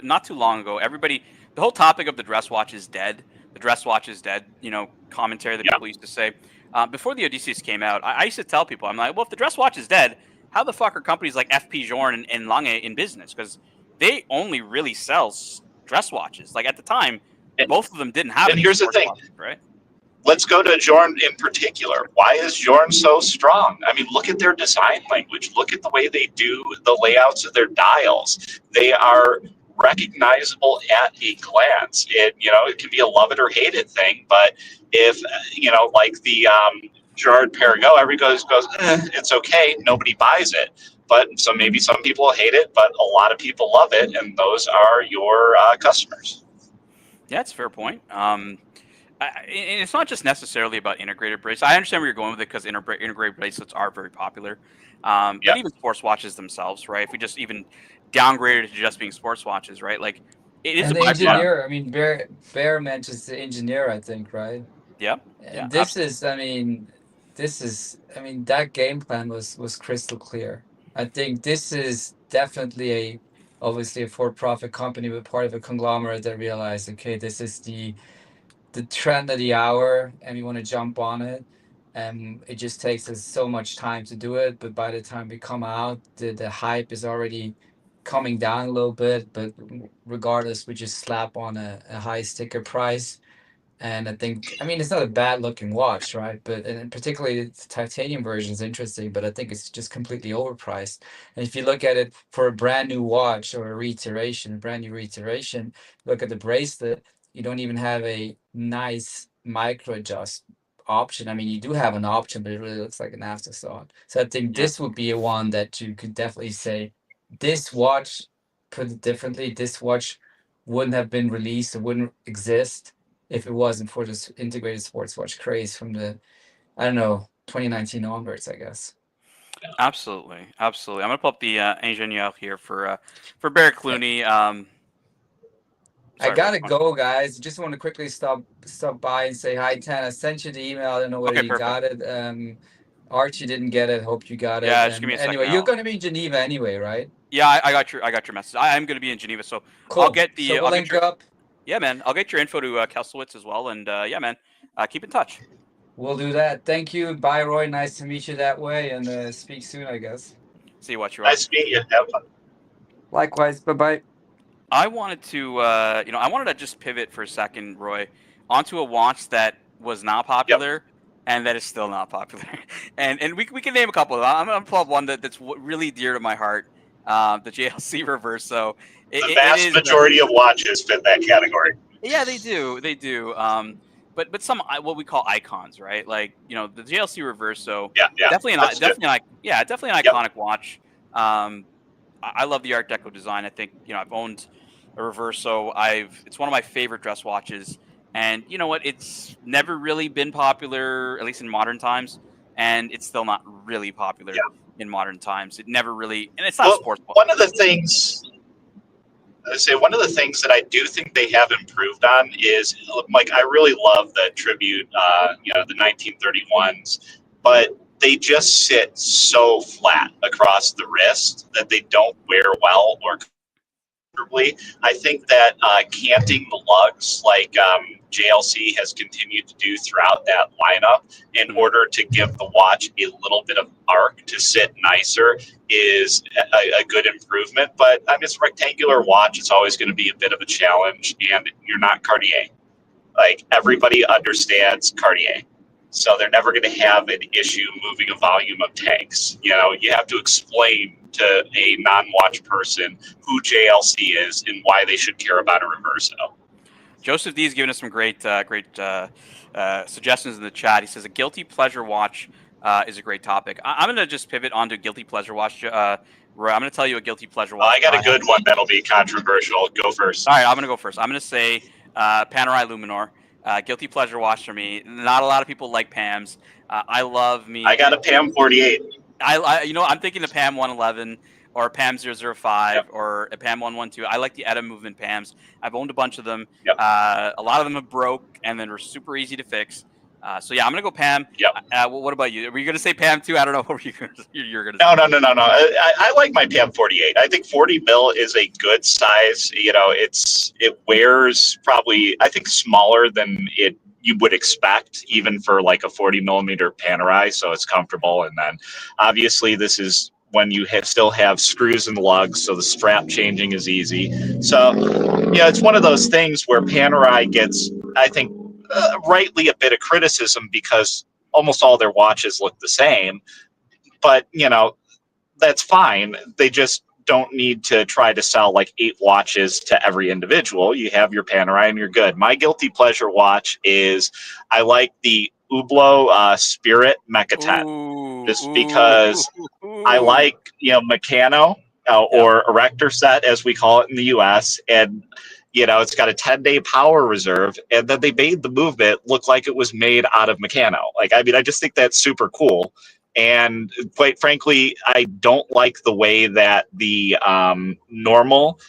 not too long ago, the whole topic of the dress watch is dead. The dress watch is dead. Commentary that people used to say before the Odysseus came out. I used to tell people, I'm like, well, if the dress watch is dead, how the fuck are companies like FP Journe and Lange in business? Because they only really sell dress watches. Like at the time, both of them didn't have. And here's the thing, watches, right? Let's go to Journe in particular. Why is Journe so strong? I mean, look at their design language. Look at the way they do the layouts of their dials. They are recognizable at a glance. It can be a love it or hate it thing, but if like the Gerard Perregaux, everybody goes, it's okay, nobody buys it. But so maybe some people hate it, but a lot of people love it, and those are your customers. Yeah, it's a fair point. And it's not just necessarily about integrated bracelets. I understand where you're going with it because integrated bracelets are very popular. But even sports watches themselves, right? If we just even downgraded it to just being sports watches, right? Like it is And a the byproduct. engineer, I mean, Bear mentions the engineer, I think, right? Yeah, And this is, I mean, that game plan was crystal clear. I think this is definitely obviously a for-profit company, but part of a conglomerate that realized, okay, this is the trend of the hour, and we want to jump on it. And it just takes us so much time to do it, but by the time we come out, the hype is already coming down a little bit. But regardless, we just slap on a high sticker price. And I think, I mean, it's not a bad looking watch, right? But and particularly the titanium version is interesting, but I think it's just completely overpriced. And if you look at it for a brand new watch or a brand new reiteration, look at the bracelet, you don't even have a nice micro adjust option. I mean, you do have an option, but it really looks like an afterthought. So I think yeah. this would be a one that you could definitely say, this watch, put it differently, this watch wouldn't have been released, it wouldn't exist if it wasn't for this integrated sports watch craze from the, I don't know, 2019 onwards, I guess. Absolutely, absolutely. I'm gonna pull up the ingénieur here for Bear Clooney. I Sorry, Roy. gotta go, guys. Just want to quickly stop by and say hi, Tan. I sent you the email. I don't know whether Okay, you perfect. got it. Archie didn't get it. Hope you got it. Yeah, just give me And a second. anyway, you're going to be in Geneva anyway, right? Yeah, I got your message. I'm gonna be in Geneva, so I'll Cool. get So the we'll link up. yeah, man. I'll get your info to Kesselwitz as well, and yeah, man. Keep in touch. We'll do that. Thank you. Bye, Roy. Nice to meet you that way, and speak soon, I guess. See you what you are. Nice to meet you. Have fun. Likewise. Bye-bye. I wanted to, I wanted to just pivot for a second, Roy, onto a watch that was not popular and that is still not popular. And we can name a couple of them. I'm going to pull up one that's really dear to my heart, the JLC Reverso. The vast majority of watches fit that category. Yeah, they do. They do. But some what we call icons, right? Like the JLC Reverso. Definitely an iconic watch. I love the Art Deco design. I think I've owned a Reverso. It's one of my favorite dress watches, and you know what? It's never really been popular, at least in modern times, and it's still not really popular in modern times. It never really, and it's not a sports watch. One of the things that I do think they have improved on is, like, I really love the tribute, the 1931s, but they just sit so flat across the wrist that they don't wear well or comfortably. I think that canting the lugs, like JLC has continued to do throughout that lineup, in order to give the watch a little bit of arc to sit nicer, is a good improvement. But I mean, it's a rectangular watch. It's always going to be a bit of a challenge, and you're not Cartier. Like, everybody understands Cartier. So they're never going to have an issue moving a volume of tanks. You have to explain to a non-watch person who JLC is and why they should care about a Reverso. Joseph D has given us some great suggestions in the chat. He says a guilty pleasure watch is a great topic. I'm going to just pivot onto guilty pleasure watch. I'm going to tell you a guilty pleasure watch. I got a good one that'll be controversial. Go first. All right, I'm going to go first. I'm going to say Panerai Luminor. Guilty pleasure watch for me. Not a lot of people like Pams. I love me. I got a Pam 48. I'm thinking the Pam 111 or Pam 005 or a Pam 112. I like the Etta movement Pams. I've owned a bunch of them. A lot of them have broke and then were super easy to fix. So yeah, I'm gonna go Pam. What about you? Were you gonna say Pam too? I don't know what you're gonna say. No. I like my Pam 48. I think 40 mil is a good size. It wears probably, I think, smaller than you would expect, even for like a 40 millimeter Panerai. So it's comfortable. And then obviously this is when you still have screws and lugs, so the strap changing is easy. So it's one of those things where Panerai gets, I think, rightly a bit of criticism because almost all their watches look the same. But that's fine. They just don't need to try to sell like 8 watches to every individual. You have your Panerai and you're good. My guilty pleasure watch is, I like the Hublot Spirit Mecha 10, just because I like Meccano or Erector set, as we call it in the US, and You know, it's got a 10-day power reserve, and then they made the movement look like it was made out of Meccano. Like, I mean, I just think that's super cool. And quite frankly, I don't like the way that the normal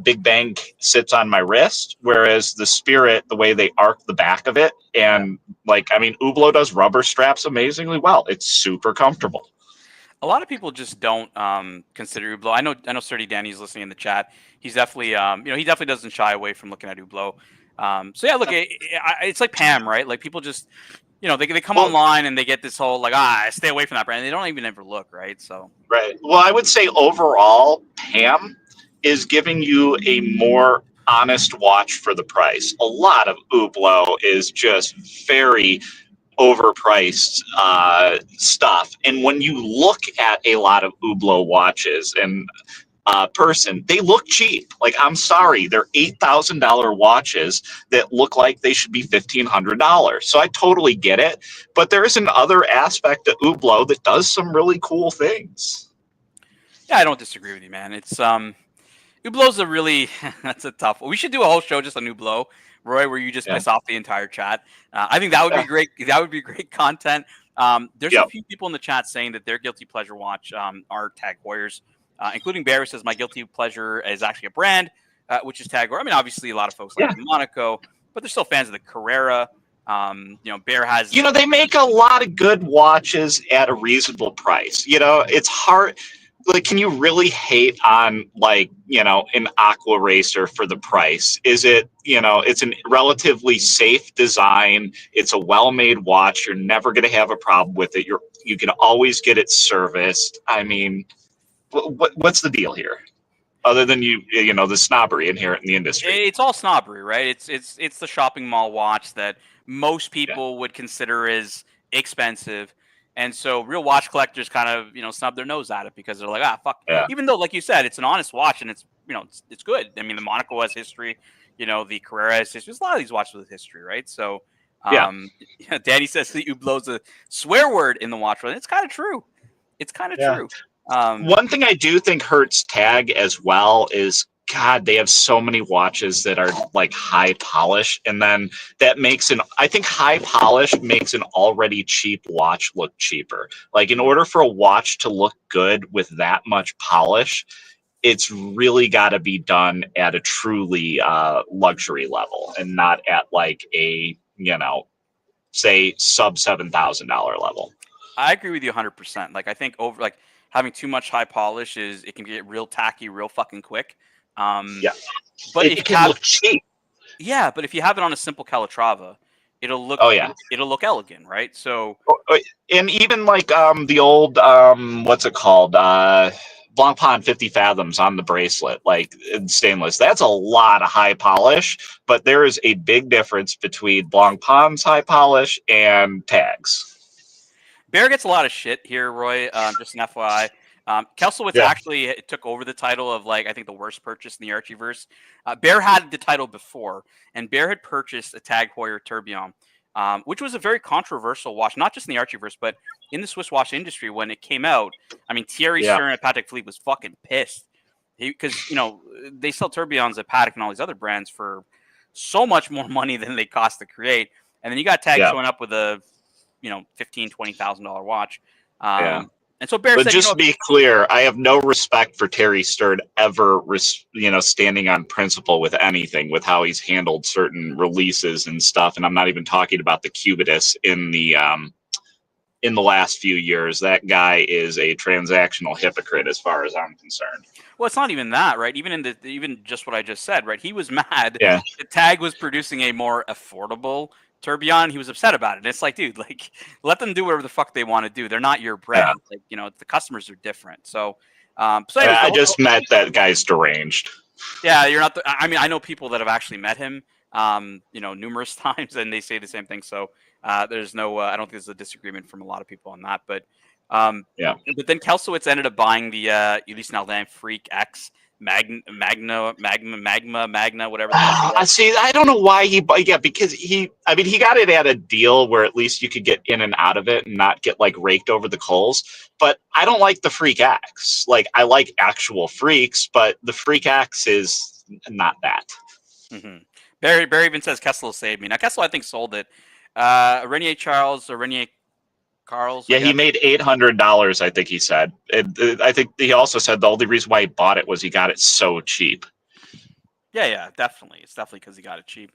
Big Bang sits on my wrist, whereas the Spirit, the way they arc the back of it, and like, I mean, Hublot does rubber straps amazingly well. It's super comfortable. A lot of people just don't consider Hublot. I know Sturdy Danny's listening in the chat. He's definitely he definitely doesn't shy away from looking at Hublot. So yeah, look, it's like Pam, right? Like people just they come online and they get this whole like stay away from that brand. They don't even ever look, right? So right. Well, I would say overall, Pam is giving you a more honest watch for the price. A lot of Hublot is just very overpriced stuff. And when you look at a lot of Hublot watches and person, they look cheap. Like, I'm sorry, they're $8,000 watches that look like they should be $1,500. So I totally get it. But there is another aspect of Hublot that does some really cool things. Yeah, I don't disagree with you, man. It's Hublot's a really that's a tough one. We should do a whole show just on Hublot, Roy, where you just piss off the entire chat. I think that would be great. That would be great content. There's a few people in the chat saying that their guilty pleasure watch are Tag Heuers, including Barry says my guilty pleasure is actually a brand, which is Tag Heuer. I mean, obviously a lot of folks like Monaco, but they're still fans of the Carrera. Bear has. They make a lot of good watches at a reasonable price. It's hard. Like, can you really hate on an Aqua Racer for the price? Is it, it's a relatively safe design. It's a well-made watch. You're never going to have a problem with it. You can always get it serviced. I mean, what's the deal here? Other than the snobbery inherent in the industry. It's all snobbery, right? It's the shopping mall watch that most people would consider as expensive. And so real watch collectors kind of, snub their nose at it because they're like, fuck. Yeah. Even though, like you said, it's an honest watch and it's good. I mean, the Monaco has history, the Carrera has history. There's a lot of these watches with history, right? So, Danny says that Hublot's a swear word in the watch world. It's kind of true. It's kind of true. One thing I do think hurts Tag as well is, God, they have so many watches that are like high polish, and then that makes I think high polish makes an already cheap watch look cheaper. Like, in order for a watch to look good with that much polish, it's really got to be done at a truly luxury level and not at like a, say sub $7,000 level. I agree with you 100%. Like, I think having too much high polish it can get real tacky real fucking quick. But it can look cheap. Yeah, but if you have it on a simple Calatrava, it'll look it'll look elegant, right? So, and even like the old what's it called? Blancpain 50 Fathoms on the bracelet, like in stainless. That's a lot of high polish, but there is a big difference between Blancpain's high polish and Tag's. Bear gets a lot of shit here, Roy. Just an FYI. Kelselwitz actually took over the title of, I think the worst purchase in the Archieverse. Bear had the title before, and Bear had purchased a Tag Heuer Tourbillon, which was a very controversial watch, not just in the Archieverse, but in the Swiss watch industry when it came out. I mean, Thierry Stern at Patek Philippe was fucking pissed because, they sell tourbillons at Patek and all these other brands for so much more money than they cost to create. And then you got Tag showing up with a, $15,000, $20,000 watch. And so Bear said, just to be clear, I have no respect for Terry Stern ever, standing on principle with anything, with how he's handled certain releases and stuff. And I'm not even talking about the Cubitus in the last few years. That guy is a transactional hypocrite as far as I'm concerned. Well, it's not even that, right? Even just what I just said, right? He was mad that Tag was producing a more affordable tourbillon. He was upset about it. And it's like, dude, let them do whatever the fuck they want to do. They're not your brand. The customers are different. So, anyways, I just met that guy's deranged. Yeah, you're not. I know people that have actually met him, numerous times, and they say the same thing. So, there's no. I don't think there's a disagreement from a lot of people on that. But, But then Kelselwitz ended up buying the Ulysse Nardin Freak X. Magna, whatever. See, I don't know why because he got it at a deal where at least you could get in and out of it and not get raked over the coals. But I don't like the Freak X. I like actual freaks, but the Freak X is not that. Barry even says Kessel saved me. Now Kessel, I think, sold it. Renier Charles or Renier Carls. Yeah, he made $800. I think he said. I think he also said the only reason why he bought it was he got it so cheap. Yeah, definitely. It's definitely because he got it cheap.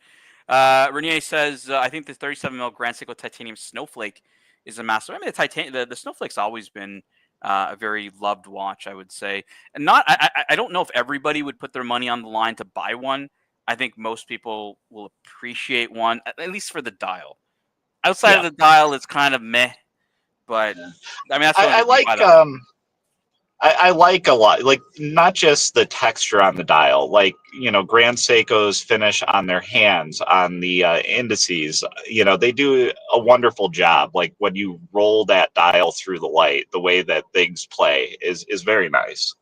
Renier says, I think the 37 mil Grand Seiko titanium snowflake is a master. I mean, the snowflake's always been a very loved watch, I would say. And I don't know if everybody would put their money on the line to buy one. I think most people will appreciate one, at least for the dial. Outside of the dial, it's kind of meh. But I mean, that's I like. I like a lot, like not just the texture on the dial, like, you know, Grand Seiko's finish on their hands, on the indices, you know, they do a wonderful job. Like when you roll that dial through the light, the way that things play is very nice.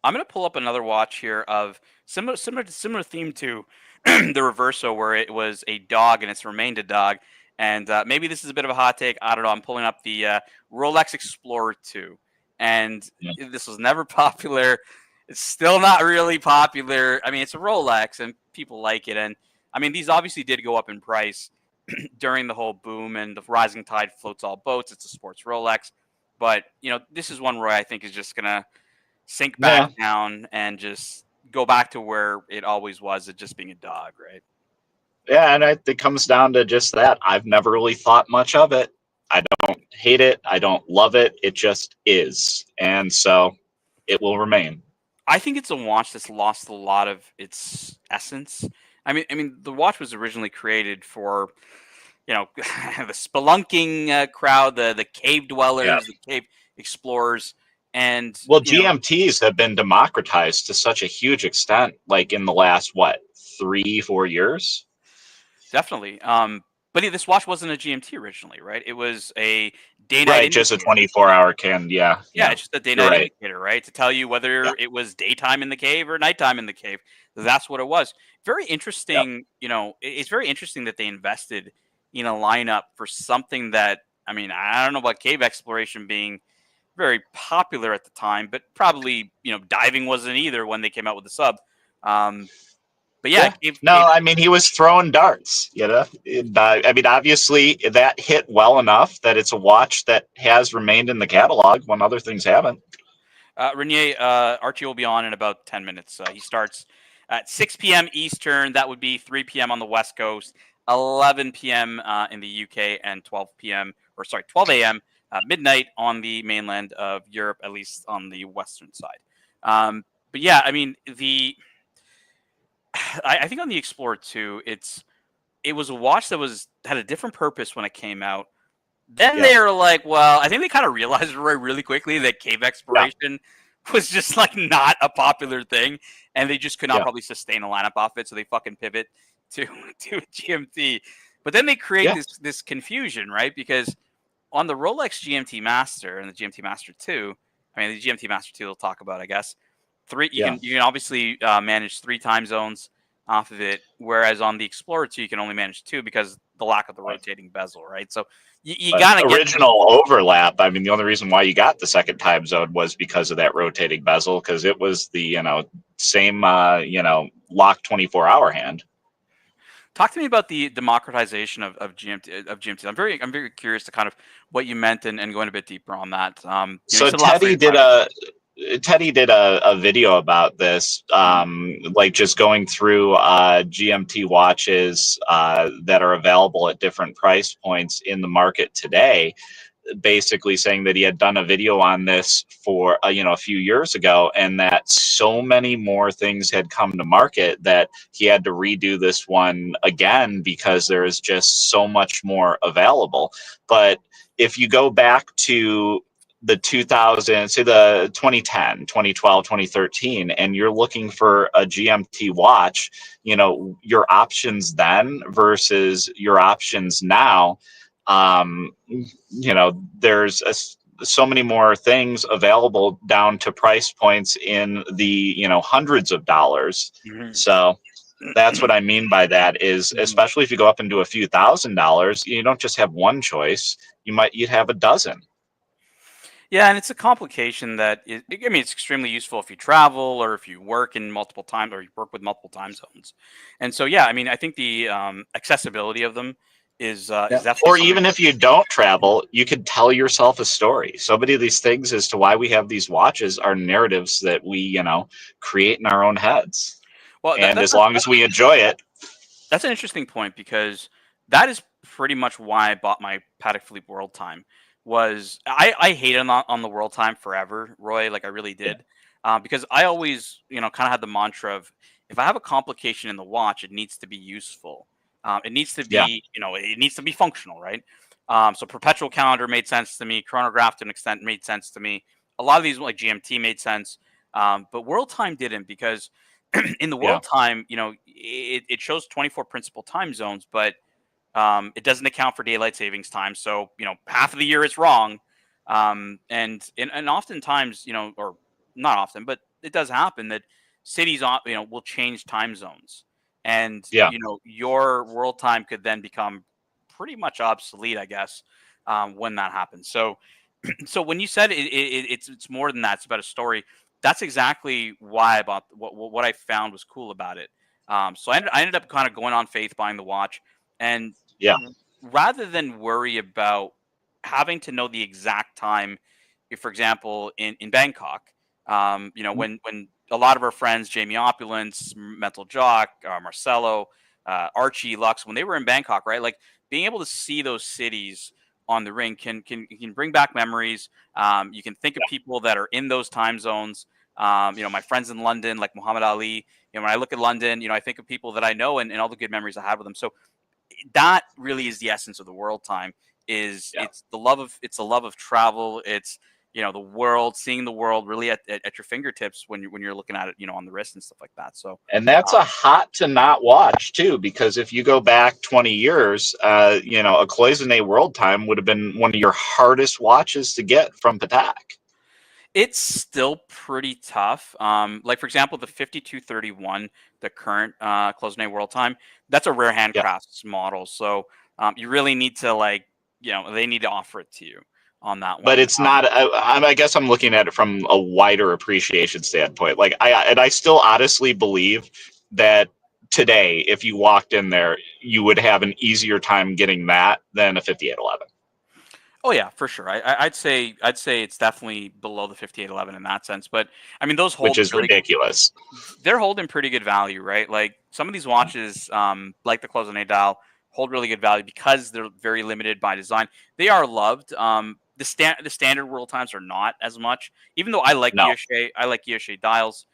I'm going to pull up another watch here of similar theme to the Reverso, where it was a dog and it's remained a dog. And maybe this is a bit of a hot take. I don't know. I'm pulling up the Rolex Explorer 2. And this was never popular. It's still not really popular. I mean, it's a Rolex and people like it. And I mean, these obviously did go up in price during the whole boom, and the rising tide floats all boats. It's a sports Rolex. But, you know, this is one where I think is just going to sink back down and just go back to where it always was, it just being a dog, right? Yeah, and it comes down to just that. I've never really thought much of it. I don't hate it. I don't love it. It just is. And so it will remain. I think it's a watch that's lost a lot of its essence. I mean, the watch was originally created for, you know, the spelunking crowd, the cave dwellers, the cave explorers. And well, GMTs have been democratized to such a huge extent, like in the last, 3-4 years? Definitely. But this watch wasn't a GMT originally, right? It was a day-night indicator. Just a 24-hour can, Yeah, it's just a day-night indicator, right? To tell you whether it was daytime in the cave or nighttime in the cave. That's what it was. Very interesting, you know, it's very interesting that they invested in a lineup for something that, I mean, I don't know about cave exploration being very popular at the time, but probably, you know, diving wasn't either when they came out with the sub. But I mean, he was throwing darts, you know. I mean, obviously that hit well enough that it's a watch that has remained in the catalog when other things haven't. Renier, Archie will be on in about 10 minutes. He starts at 6 p.m. Eastern. That would be 3 p.m. on the West Coast, 11 p.m. In the UK, and 12 a.m. Midnight on the mainland of Europe, at least on the western side. But yeah, I mean, I think on the Explorer 2, it was a watch that had a different purpose when it came out. Then they were like, well, I think they kind of realized really quickly that cave exploration was just like not a popular thing, and they just could not probably sustain a lineup off it, so they fucking pivot to GMT. But then they create this confusion, right? Because on the Rolex GMT Master and the GMT Master 2, I mean the GMT Master 2 we'll talk about, I guess. You can obviously manage 3 time zones off of it, whereas on the Explorer 2 you can only manage 2 because the lack of the rotating bezel, right? So you gotta get original overlap. I mean, the only reason why you got the second time zone was because of that rotating bezel, because it was the same lock 24-hour hand. Talk to me about the democratization of GMT. I'm very curious to kind of what you meant and going a bit deeper on that. So Teddy did a video about this, like just going through GMT watches that are available at different price points in the market today, basically saying that he had done a video on this for a few years ago, and that so many more things had come to market that he had to redo this one again because there is just so much more available. But if you go back to the 2010, 2012, 2013, and you're looking for a GMT watch, your options then versus your options now, there's so many more things available down to price points in the hundreds of dollars. So that's what I mean by that is, especially if you go up into a few $1,000s, you don't just have one choice, you'd have a dozen. Yeah, and it's a complication that I mean, it's extremely useful if you travel or if you work in multiple time or you work with multiple time zones. And so, yeah, I mean, I think the accessibility of them Yeah. is definitely Or something. even if you don't travel, you could tell yourself a story. So many of these things as to why we have these watches are narratives that we, create in our own heads. Well, And as long as we enjoy it, that's an interesting point because that is pretty much why I bought my Patek Philippe World Time. Was I hated on the World Time forever, Roy? Like I really did, because I always kind of had the mantra of if I have a complication in the watch, it needs to be useful. It needs to yeah, be it needs to be functional, right? So perpetual calendar made sense to me. Chronograph to an extent made sense to me. A lot of these like GMT made sense, but World Time didn't because in the yeah, world time, it shows 24 principal time zones, but it doesn't account for daylight savings time. So, half of the year it's wrong. And oftentimes, or not often, but it does happen that cities, will change time zones. And, yeah. your world time could then become pretty much obsolete, I guess, when that happens. So when you said it's more than that, it's about a story. That's exactly why I bought what I found was cool about it. So I ended up kind of going on faith buying the watch, and Yeah. rather than worry about having to know the exact time, if, for example, in Bangkok, when a lot of our friends, Jamie Opulence, Mental Jock, Marcelo, Archie, Lux, when they were in Bangkok, right, like being able to see those cities on the ring can bring back memories. You can think of people that are in those time zones. My friends in London, like Muhammad Ali. When I look at London, I think of people that I know and all the good memories I had with them. So that really is the essence of the world time. Is Yeah. it's the love of travel. It's the world, seeing the world really at your fingertips when you're looking at it, on the wrist and stuff like that. So And that's a hot to not watch too, because if you go back 20 years, a Cloisonne World Time would have been one of your hardest watches to get from Patek. it's still pretty tough. Like for example, the 5231, the current Cloisonne World Time, that's a rare Yeah. handcrafts model. So you really need to they need to offer it to you on that But one. it's not. I guess I'm looking at it from a wider appreciation standpoint. Like I still honestly believe that today, if you walked in there, you would have an easier time getting that than a 5811, Oh yeah, for sure. I'd say it's definitely below the 5811 in that sense. But I mean, those which hold is really ridiculous. they're holding pretty good value, right? Like some of these watches, like the Cloisonne dial, hold really good value because they're very limited by design. They are loved. The standard world times are not as much. Even though I like No, Guilloche dials.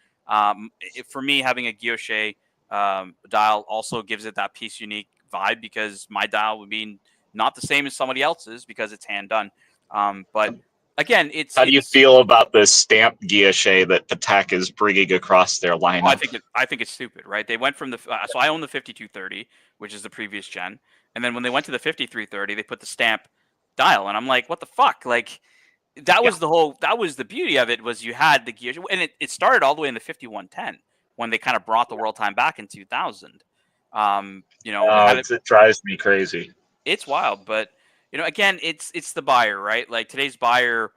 For me, having a Guilloche dial also gives it that piece unique vibe because my dial would be not the same as somebody else's because it's hand done. But again, how do you it's feel about this stamped guilloche that Patek is bringing across their Oh, lineup? I think it's stupid, right? They went from so I own the 5230, which is the previous gen, and then when they went to the 5330, they put the stamp dial, and I'm like, what the fuck? Like Yeah, that was the beauty of it was you had the gear, and it started all the way in the 5110 when they kind of brought the world time back in 2000. It had it drives me crazy. it's wild, but again, it's the buyer, right? Like today's buyer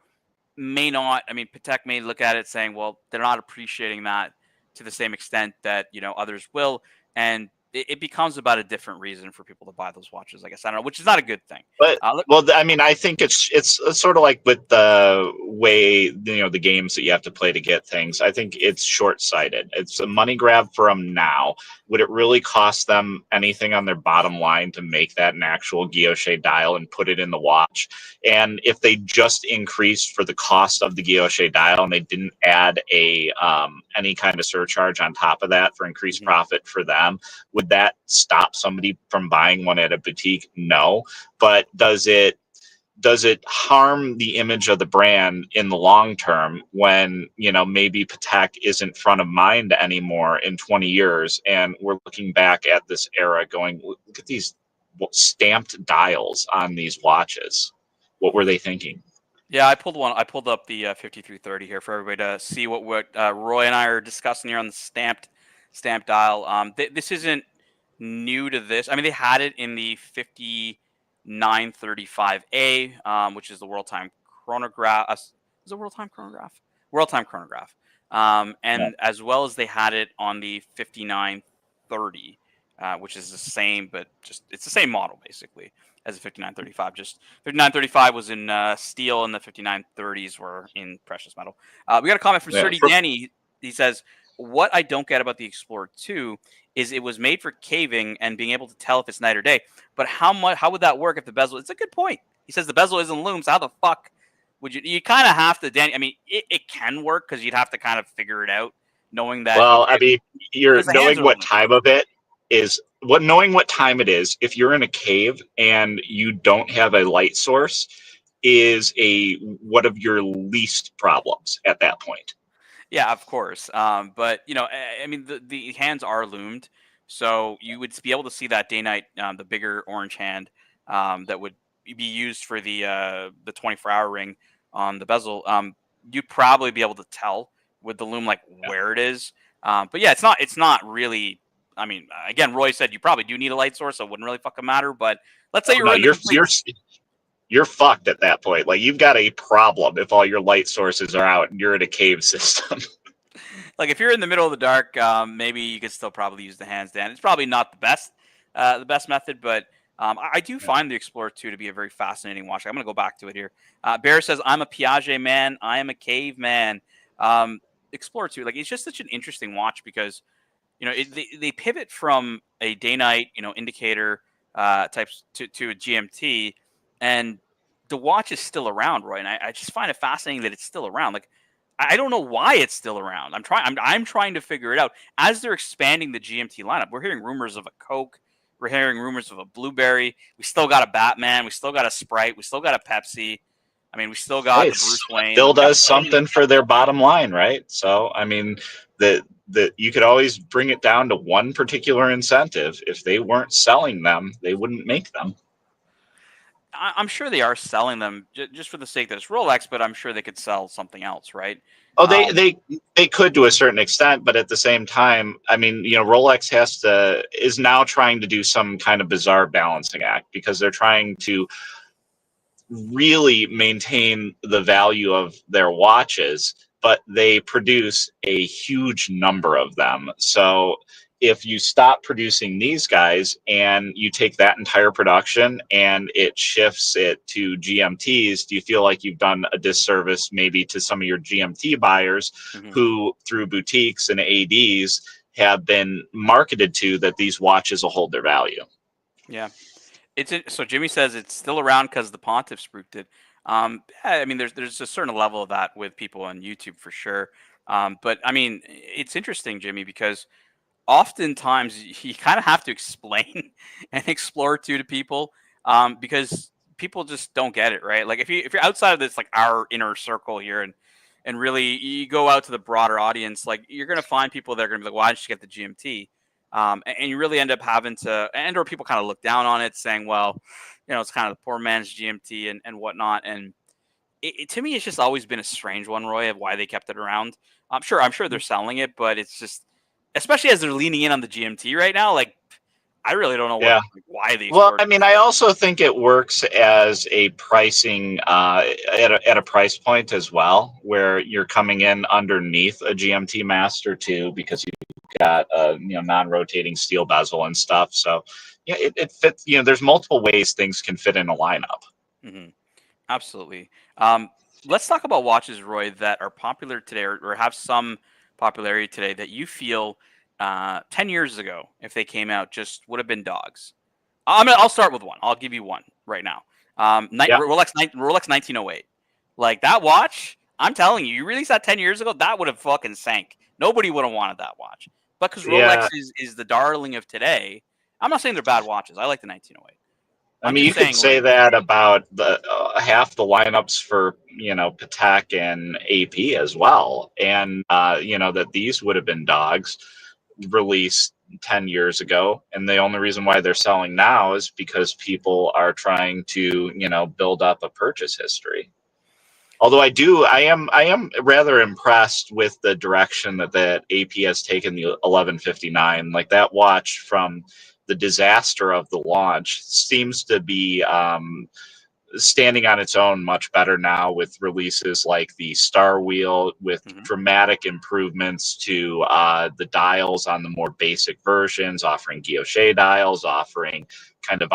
may not. I mean, Patek may look at it saying, "Well, they're not appreciating that to the same extent that others will," and it becomes about a different reason for people to buy those watches. I guess I don't know, which is not a good thing. But Look, well, I mean, I think it's sort of like with the way the games that you have to play to get things. I think it's short sighted. It's a money grab for them now. Would it really cost them anything on their bottom line to make that an actual guilloche dial and put it in the watch? And if they just increased for the cost of the guilloche dial and they didn't add a any kind of surcharge on top of that for increased mhm. profit for them, would that stop somebody from buying one at a boutique? No. But does it harm the image of the brand in the long term when maybe Patek isn't front of mind anymore in 20 years and we're looking back at this era going, look at these stamped dials on these watches, what were they thinking? Yeah, I pulled up the 5330 here for everybody to see what Roy and I are discussing here on the stamped dial. This isn't new to this. I mean, they had it in the 5935A, which is the world time chronograph. Was it World Time Chronograph? World Time Chronograph. And as well as they had it on the 5930, which is the same, but just it's the same model basically as the 5935. Just 5935 was in steel, and the 5930s were in precious metal. We got a comment from Sturdy Danny. He says, "What I don't get about the Explorer 2 is it was made for caving and being able to tell if it's night or day. But how would that work if the bezel?" It's a good point. He says the bezel isn't lume, so how the fuck would you? You kind of have to, Danny. I mean, it can work because you'd have to kind of figure it out, knowing that. Well, I mean, you're knowing what time of it is. Knowing what time it is, if you're in a cave and you don't have a light source, is one of your least problems at that point. Yeah, of course. But you know, I mean, the hands are loomed, so you would be able to see that day night, the bigger orange hand that would be used for the 24-hour ring on the bezel. You'd probably be able to tell with the loom like where it is. But yeah, it's not really. I mean, again, Roy said you probably do need a light source, so it wouldn't really fucking matter. But let's say you're fucked at that point. Like, you've got a problem if all your light sources are out and you're in a cave system. Like, if you're in the middle of the dark, maybe you could still probably use the hands, Dan. It's probably not the best method, but I do find the Explorer 2 to be a very fascinating watch. I'm going to go back to it here. Bear says, "I'm a Piaget man. I am a cave man." Explorer 2, like, it's just such an interesting watch because, you know, they pivot from a day-night, you know, indicator types to a GMT, and the watch is still around, Roy. And I just find it fascinating that it's still around. Like, I don't know why it's still around. I'm trying to figure it out as they're expanding the GMT lineup. We're hearing rumors of a Coke. We're hearing rumors of a Blueberry. We still got a Batman. We still got a Sprite. We still got a Pepsi. I mean, we still got the Bruce Wayne. Still does something for their bottom line, right? So, I mean, you could always bring it down to one particular incentive. If they weren't selling them, they wouldn't make them. I'm sure they are selling them just for the sake that it's Rolex, but I'm sure they could sell something else, right? Oh, they could to a certain extent, but at the same time, I mean, you know, Rolex is now trying to do some kind of bizarre balancing act because they're trying to really maintain the value of their watches, but they produce a huge number of them. So if you stop producing these guys and you take that entire production and it shifts it to GMTs, do you feel like you've done a disservice maybe to some of your GMT buyers who, through boutiques and ADs, have been marketed to that these watches will hold their value? Yeah. So Jimmy says it's still around because the Pontiff spooked it. I mean, there's a certain level of that with people on YouTube for sure. But I mean, it's interesting, Jimmy, because oftentimes you kind of have to explain an Explorer 2 to people because people just don't get it, right? Like if you're outside of this, like our inner circle here, and really you go out to the broader audience, like you're gonna find people that are gonna be like, "Why didn't you get the GMT?" And you really end up having to, or people kind of look down on it, saying, "Well, you know, it's kind of the poor man's GMT and whatnot." And to me, it's just always been a strange one, Roy, of why they kept it around. I'm sure they're selling it, but it's just, especially as they're leaning in on the GMT right now, like I really don't know why they. Well, I mean, I also think it works as a pricing at a price point as well, where you're coming in underneath a GMT Master 2 because you've got a non-rotating steel bezel and stuff. So yeah, it fits. You know, there's multiple ways things can fit in a lineup. Absolutely. Let's talk about watches, Roy, that are popular today or have some popularity today that you feel 10 years ago, if they came out, just would have been dogs. I'll start with one. I'll give you one right now. Rolex 1908. Like that watch, I'm telling you, you released that 10 years ago, that would have fucking sank. Nobody would have wanted that watch. But because Rolex is the darling of today, I'm not saying they're bad watches. I like the 1908. I mean, you could say that about the half the lineups for Patek and AP as well, and that these would have been dogs released 10 years ago, and the only reason why they're selling now is because people are trying to build up a purchase history. Although I am rather impressed with the direction that AP has taken the 1159. Like that watch from the disaster of the launch seems to be standing on its own much better now with releases like the Star Wheel with dramatic improvements to the dials on the more basic versions, offering guilloche dials, offering kind of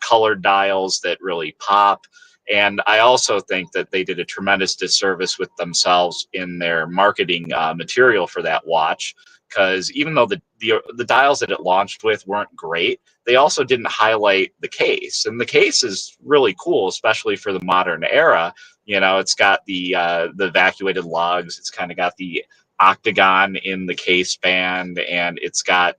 colored dials that really pop. And I also think that they did a tremendous disservice with themselves in their marketing material for that watch, because even though the dials that it launched with weren't great, they also didn't highlight the case. And the case is really cool, especially for the modern era. It's got the evacuated lugs. It's kind of got the octagon in the case band, and it's got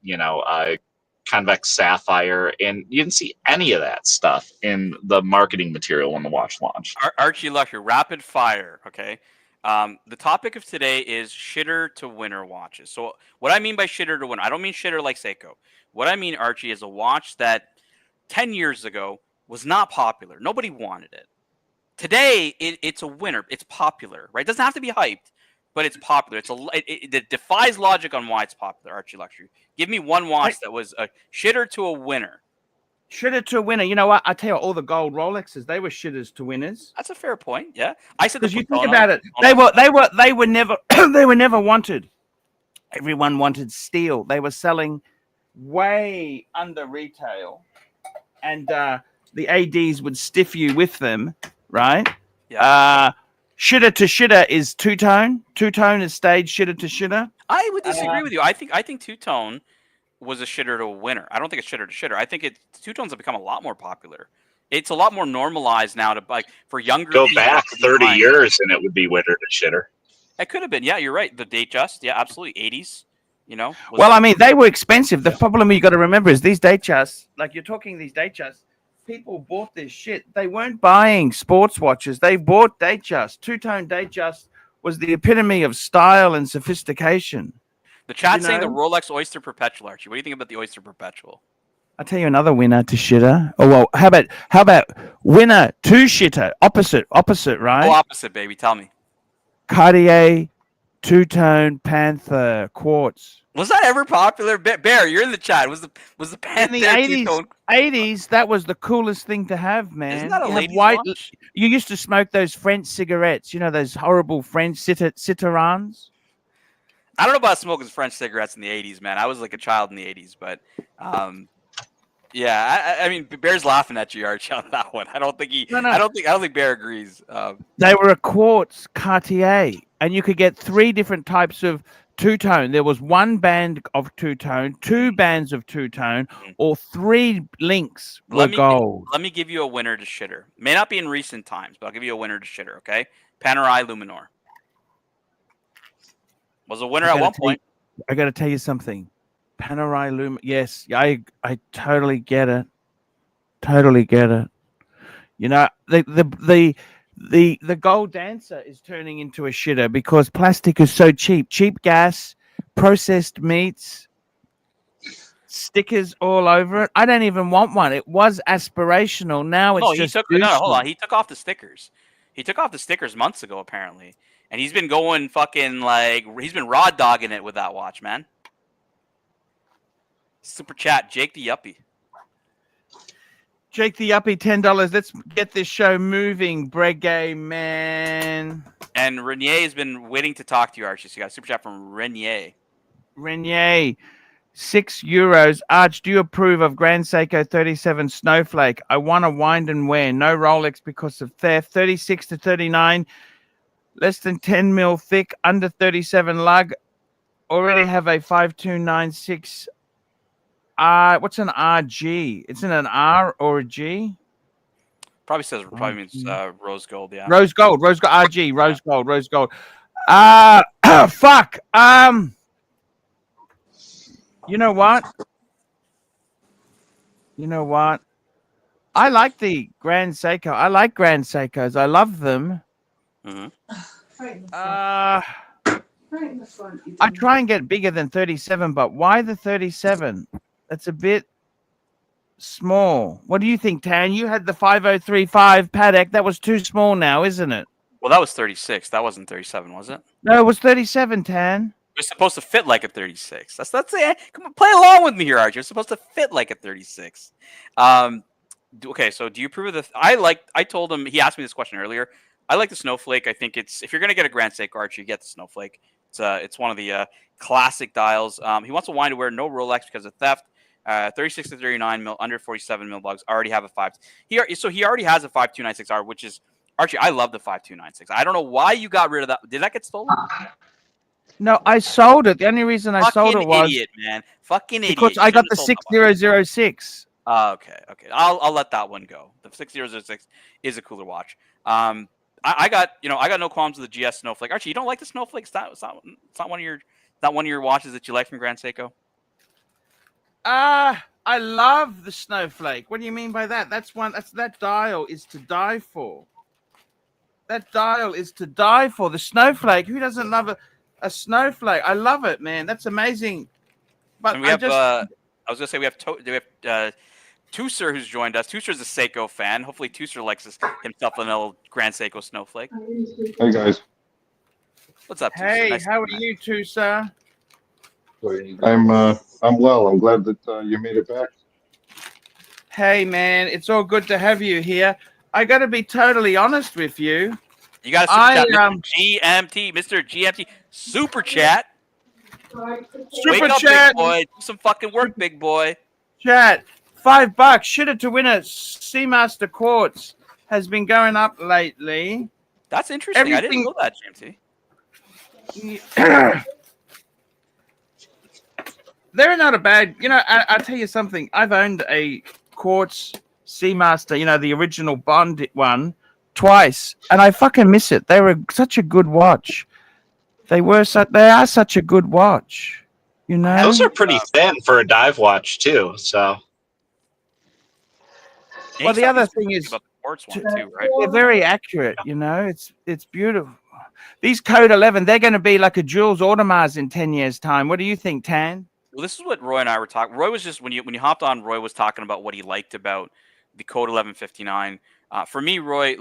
convex sapphire, and you didn't see any of that stuff in the marketing material when the watch launched. Archie Luxury, rapid fire. Okay. The topic of today is shitter to winner watches. So what I mean by shitter to winner, I don't mean shitter like Seiko. What I mean, Archie, is a watch that 10 years ago was not popular. Nobody wanted it. Today, it's a winner. It's popular, right? It doesn't have to be hyped, but it's popular. It defies logic on why it's popular, Archie Luxury. Give me one watch that was a shitter to a winner. Shitter to a winner. You know what? I tell you, all the gold Rolexes, they were shitters to winners. That's a fair point. Yeah, I said because you think about it, they were never they were never wanted. Everyone wanted steel. They were selling way under retail, and the ADs would stiff you with them, right? Yeah. Shitter to shitter is two-tone. Two-tone is stage shitter to shitter. I would disagree with you. I think two-tone was a shitter to a winner. I don't think it's shitter to shitter. I think two-tones have become a lot more popular. It's a lot more normalized now to for younger people. Go back 30 years and it would be winner to shitter. It could have been. Yeah, you're right. The Datejust. Yeah, absolutely. 80s. Well, I mean, they were expensive. The problem you got to remember is these Datejusts, like you're talking these Datejusts, people bought this shit. They weren't buying sports watches. They bought Datejust. Two-tone Datejust was the epitome of style and sophistication. The chat's saying the Rolex Oyster Perpetual, Archie. What do you think about the Oyster Perpetual? I'll tell you another winner to shitter. Oh, well, how about winner to shitter? Opposite, right? Oh, opposite, baby. Tell me. Cartier two-tone Panther quartz. Was that ever popular? Bear, you're in the chat. Was the Panther in the 80s, that was the coolest thing to have, man. Isn't that a ladies' watch? You used to smoke those French cigarettes, those horrible French citarans. I don't know about smoking French cigarettes in the 80s, man. I was like a child in the 80s, but yeah, I mean, Bear's laughing at you, Archie, on that one. I don't think I don't think Bear agrees. They were a quartz Cartier, and you could get 3 different types of two-tone. There was 1 band of two-tone, 2 bands of two-tone, or 3 links were gold. Let me give you a winner to shitter. May not be in recent times, but I'll give you a winner to shitter. Okay, Panerai Luminor was a winner at one point. I got to tell you something. Panerai Luminor. Yes, I totally get it. Totally get it. The gold dancer is turning into a shitter because plastic is so cheap. Cheap gas, processed meats, stickers all over it. I don't even want one. It was aspirational. Now it's just hold on. He took off the stickers. He took off the stickers months ago, apparently. And he's been going fucking he's been raw dogging it with that watch, man. Super chat, Jake the Yuppie. Jake the Yuppie, $10. Let's get this show moving, Breguet, man. And Renier has been waiting to talk to you, Archie. So you got a super chat from Renier. Renier, €6. Arch, do you approve of Grand Seiko 37 Snowflake? I want to wind and wear. No Rolex because of theft. 36 to 39. Less than 10 mil thick. Under 37 lug. Already have a 5296. What's an RG? It's in an R or a G? Probably means rose gold, yeah. Rose gold, RG, rose gold. Fuck. You know what? I like the Grand Seiko. I like Grand Seikos. I love them. I try and get bigger than 37, but why the 37? That's a bit small. What do you think, Tan? You had the 5035 Paddock. That was too small now, isn't it? Well, that was 36. That wasn't 37, was it? No, it was 37, Tan. It was supposed to fit like a 36. That's it. Come on, play along with me here, Archie. It's supposed to fit like a 36. Okay, so do you approve of the? I told him, he asked me this question earlier. I like the Snowflake. I think it's, if you're gonna get a Grand Seiko Archie, get the Snowflake. It's one of the classic dials. He wants a wine to wear, no Rolex because of theft. 36 to 39 mil, under 47 mil bugs. Already have a 5. He already has a 5296R, which is, Archie, I love the 5296. I don't know why you got rid of that. Did that get stolen? No, I sold it. The only reason I sold it was idiot, man. Fucking idiot. because I got the 6006. Okay. I'll let that one go. The 6006 is a cooler watch. I got no qualms with the GS Snowflake. Archie, you don't like the Snowflake? It's not one of your watches that you like from Grand Seiko? I love the Snowflake. What do you mean by that? That dial is to die for. That dial is to die for. The Snowflake. Who doesn't love a Snowflake? I love it, man. That's amazing. But and we have I was gonna say we have Tusser, who's joined us. Tusser's a Seiko fan. Hopefully Tusser likes himself an old Grand Seiko Snowflake. Hey guys. What's up, Tusser? Hey, nice how are you, Tusser? I'm well. I'm glad that you made it back. Hey, man, it's all good to have you here. I got to be totally honest with you. You got a super chat, Mr. GMT super chat. Super Wake up, chat, big boy. Do some fucking work, big boy. Chat. $5. Should to win a Seamaster Quartz has been going up lately. That's interesting. I didn't know that, GMT. They're not a bad. I'll tell you something. I've owned a Quartz Seamaster, the original Bond one, twice, and I fucking miss it. They were such a good watch. They are such a good watch. Those are pretty thin for a dive watch too. So. Well, the other thing is, about the Quartz one too, right? They're very accurate. It's beautiful. These Code 11, they're going to be like a Jules Audemars in 10 years' time. What do you think, Tan? Well, this is what Roy and I were talking. Roy was just when you hopped on. Roy was talking about what he liked about the Code 1159. For me, Roy,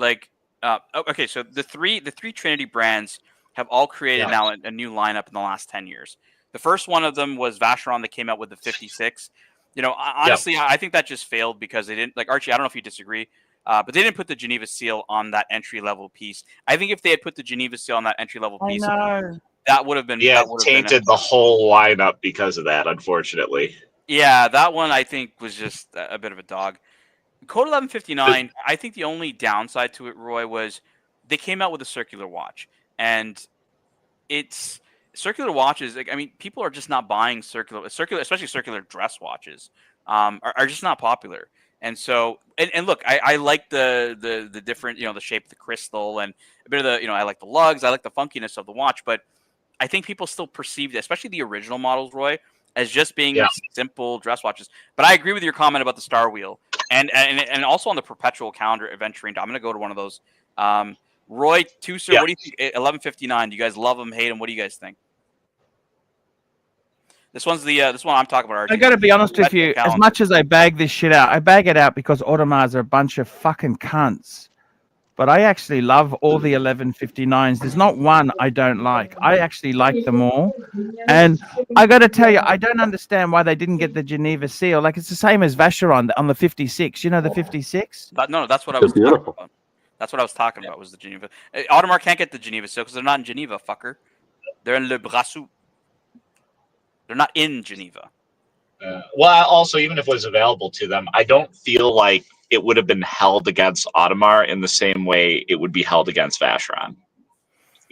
okay, so the three Trinity brands have all created now a new lineup in the last 10 years. The first one of them was Vacheron that came out with the 56. Honestly, I think that just failed because they didn't, like, Archie, I don't know if you disagree, but they didn't put the Geneva seal on that entry level piece. I think if they had put the Geneva seal on that entry level piece, that would have been tainted the whole lineup because of that, unfortunately. Yeah, that one I think was just a bit of a dog. Code 1159, I think the only downside to it, Roy, was they came out with a circular watch, and it's circular watches. Like, I mean, people are just not buying circular, especially circular dress watches, are just not popular. And so, and look, I like the different, the shape of the crystal and a bit of the, I like the lugs, I like the funkiness of the watch, but I think people still perceived, especially the original models, Roy, as just being simple dress watches. But I agree with your comment about the Star Wheel and also on the Perpetual calendar venturing. I'm going to go to one of those. Roy, Tusser, what do you think? 1159. Do you guys love them, hate them? What do you guys think? This one I'm talking about. I got to be honest with you. As much as I bag this shit out, I bag it out because Audemars are a bunch of fucking cunts. But I actually love all the 1159s. There's not one I don't like. I actually like them all. And I got to tell you, I don't understand why they didn't get the Geneva seal. Like, it's the same as Vacheron on the 56. You know the 56? No, that's what I was talking about. That's what I was talking about, was the Geneva. Audemars can't get the Geneva seal because they're not in Geneva, fucker. They're in Le Brassou. They're not in Geneva. Well, also, even if it was available to them, I don't feel like it would have been held against Audemars in the same way it would be held against Vacheron.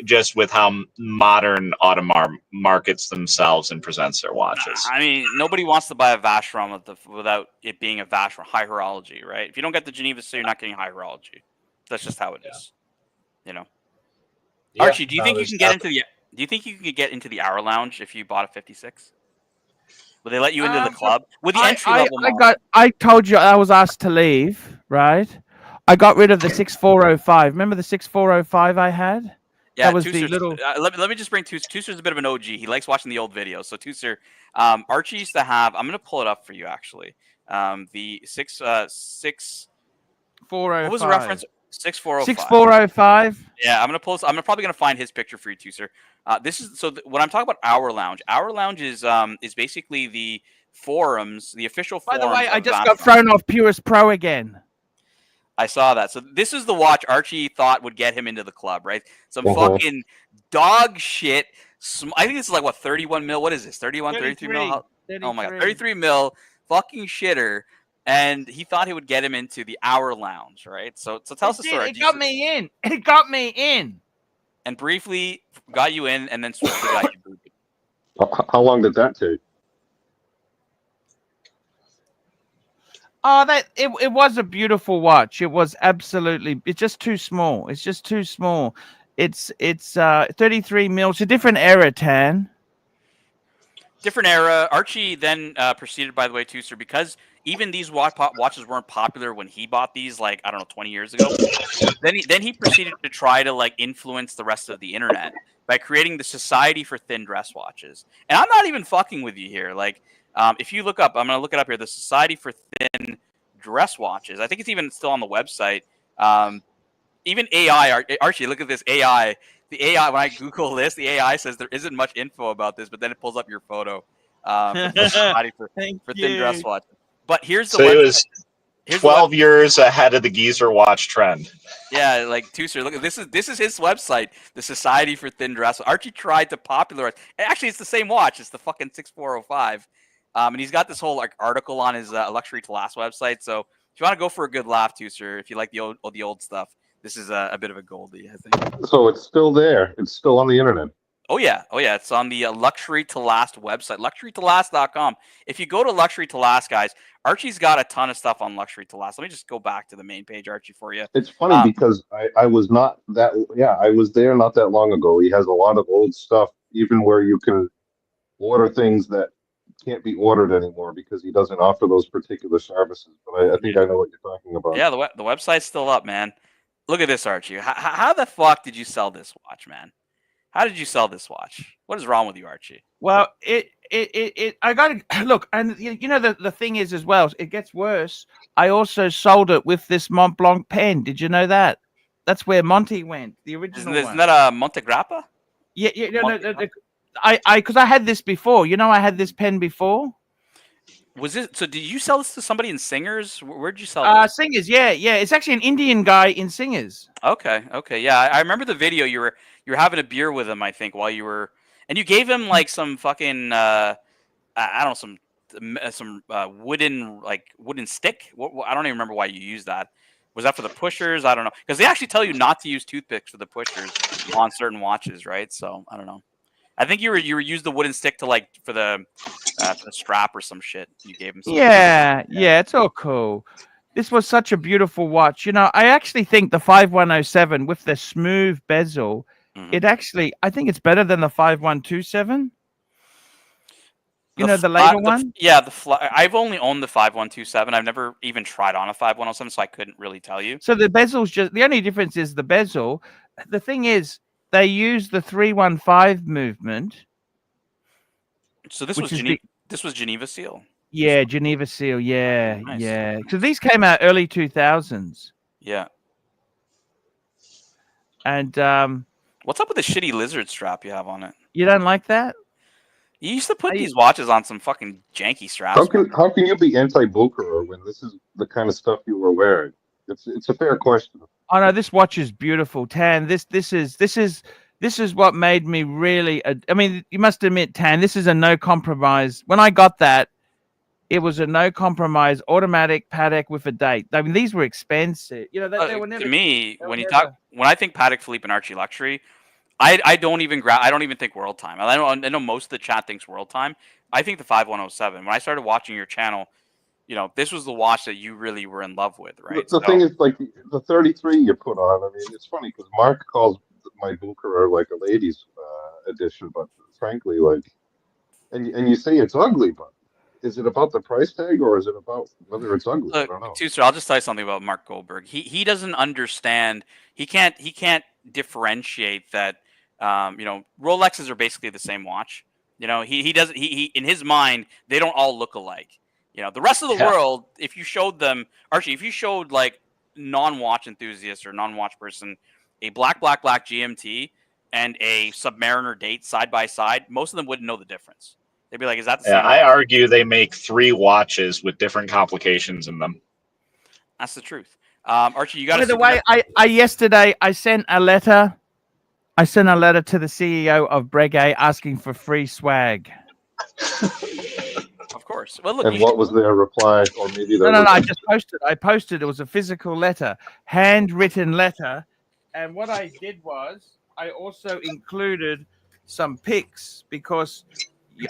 Just with how modern Audemars markets themselves and presents their watches. I mean, nobody wants to buy a Vacheron without it being a Vacheron high horology, right? If you don't get the Geneva seal, you're not getting high horology. That's just how it is. Archie, do you think you can get into the? Do you think you could get into the Hour Lounge if you bought a 56? Will they let you into the club with the entry level? I told you I was asked to leave, right? I got rid of the 6405. Remember the 6405 I had? Yeah, that was Tusser's, the little. Let me just bring Tusser. Tusser's a bit of an OG. He likes watching the old videos. So Tusser, Archie used to have. I'm gonna pull it up for you actually. The 6405. What was the reference? 6405. 6405. Yeah, I'm probably gonna find his picture for you, Tusser. This is when I'm talking about Hour Lounge. Hour Lounge is basically the forums, the official forums. By the way, I just got thrown off Purist Pro again. I saw that. So this is the watch Archie thought would get him into the club, right? Some fucking dog shit. I think this is like what 31 mil. What is this? 31, 33 mil? Oh my god, 33 mil. Fucking shitter. And he thought he would get him into the Hour Lounge, right? So tell us the story. It got me in. It got me in. And briefly got you in, and then swiftly got you booted. How long did that take? Oh, it was a beautiful watch. It was absolutely. It's just too small. It's just too small. It's 33 mil. It's a different era, Tan. Different era. Archie then proceeded, by the way, too, sir, because even these watches weren't popular when he bought these, like, I don't know, 20 years ago. Then he proceeded to try to like influence the rest of the internet by creating the Society for Thin Dress Watches. And I'm not even fucking with you here. Like, if you look up, I'm gonna look it up here. The Society for Thin Dress Watches. I think it's even still on the website. Even AI, Archie, look at this AI. The AI, when I Google this, the AI says there isn't much info about this, but then it pulls up your photo. For Society for Thin Dress Watches. But here's the So website. it was 12 years ahead of the geezer watch trend. Yeah, like Tusser, look, this is his website, the Society for Thin Dress. Archie tried to popularize. Actually, it's the same watch. It's the fucking 6405. And he's got this whole like article on his Luxury to Last website. So if you want to go for a good laugh, Tusser, if you like the old stuff, this is a bit of a goldie, I think. So it's still there. It's still on the internet. Oh yeah, it's on the Luxury to Last website, luxurytolast.com. If you go to Luxury to Last, guys, Archie's got a ton of stuff on Luxury to Last. Let me just go back to the main page, Archie, for you. It's funny because I was not that. Yeah, I was there not that long ago. He has a lot of old stuff, even where you can order things that can't be ordered anymore because he doesn't offer those particular services. But I think I know what you're talking about. Yeah, the website's still up, man. Look at this, Archie. How the fuck did you sell this watch, man? How did you sell this watch? What is wrong with you, Archie? Well, I got to look, and you know the thing is as well. It gets worse. I also sold it with this Mont Blanc pen. Did you know that? That's where Monty went. The original. Isn't that a Monte Grappa? Yeah. Because I had this before. You know, I had this pen before. Was it? So did you sell this to somebody in Singers? Where'd you sell this? Singers. Yeah. It's actually an Indian guy in Singers. Okay. Yeah, I remember the video. You were having a beer with him, I think, while you were, and you gave him like some fucking I don't know, some wooden stick. I don't even remember why you used that. Was that for the pushers? I don't know, because they actually tell you not to use toothpicks for the pushers on certain watches, right? So I don't know. I think you were used the wooden stick to like for the strap or some shit. You gave him. Yeah, it's all cool. This was such a beautiful watch. You know, I actually think the 5107 with the smooth bezel, I think it's better than the 5127. You know, the later one? Yeah, I've only owned the 5127. I've never even tried on a 5107, so I couldn't really tell you. So the bezel's just, the only difference is the bezel. The thing is, they use the 315 movement. So this was Geneva Seal. Yeah, Geneva Seal. Yeah, nice. Yeah. So these came out early 2000s. Yeah. And what's up with the shitty lizard strap you have on it? You don't like that? You used to put these watches on some fucking janky straps. How can you be anti-Bukara when this is the kind of stuff you were wearing? It's a fair question. Oh no, this watch is beautiful, Tan. This is what made me really. I mean, you must admit, Tan, this is a no compromise. When I got that, it was a no compromise automatic Patek with a date. I mean, these were expensive. You know, they were never. To me, when I think Patek Philippe and Archie Luxury, I don't even think World Time. I know most of the chat thinks World Time. I think the 5107. When I started watching your channel, you know, this was the watch that you really were in love with, right? The thing is, like the 33 you put on. I mean, it's funny because Mark calls my Bukara like a ladies' edition, but frankly, like, and you say it's ugly, but is it about the price tag or is it about whether it's ugly? Look, I don't know. Tuser, I'll just tell you something about Mark Goldberg. He doesn't understand. He can't differentiate that. You know, Rolexes are basically the same watch. You know, he doesn't. He in his mind, they don't all look alike. You know, the rest of the world, if you showed them, Archie, if you showed like non-watch enthusiast or non-watch person a black GMT and a Submariner date side by side, most of them wouldn't know the difference. They'd be like, "Is that the same?" I argue they make 3 watches with different complications in them. That's the truth. Archie, you got. By the way, yesterday I sent a letter. I sent a letter to the CEO of Breguet asking for free swag. Of course. Well, look. And what was their reply? Or maybe there No. was. I just posted. I posted. It was a physical letter, handwritten letter, and what I did was I also included some pics because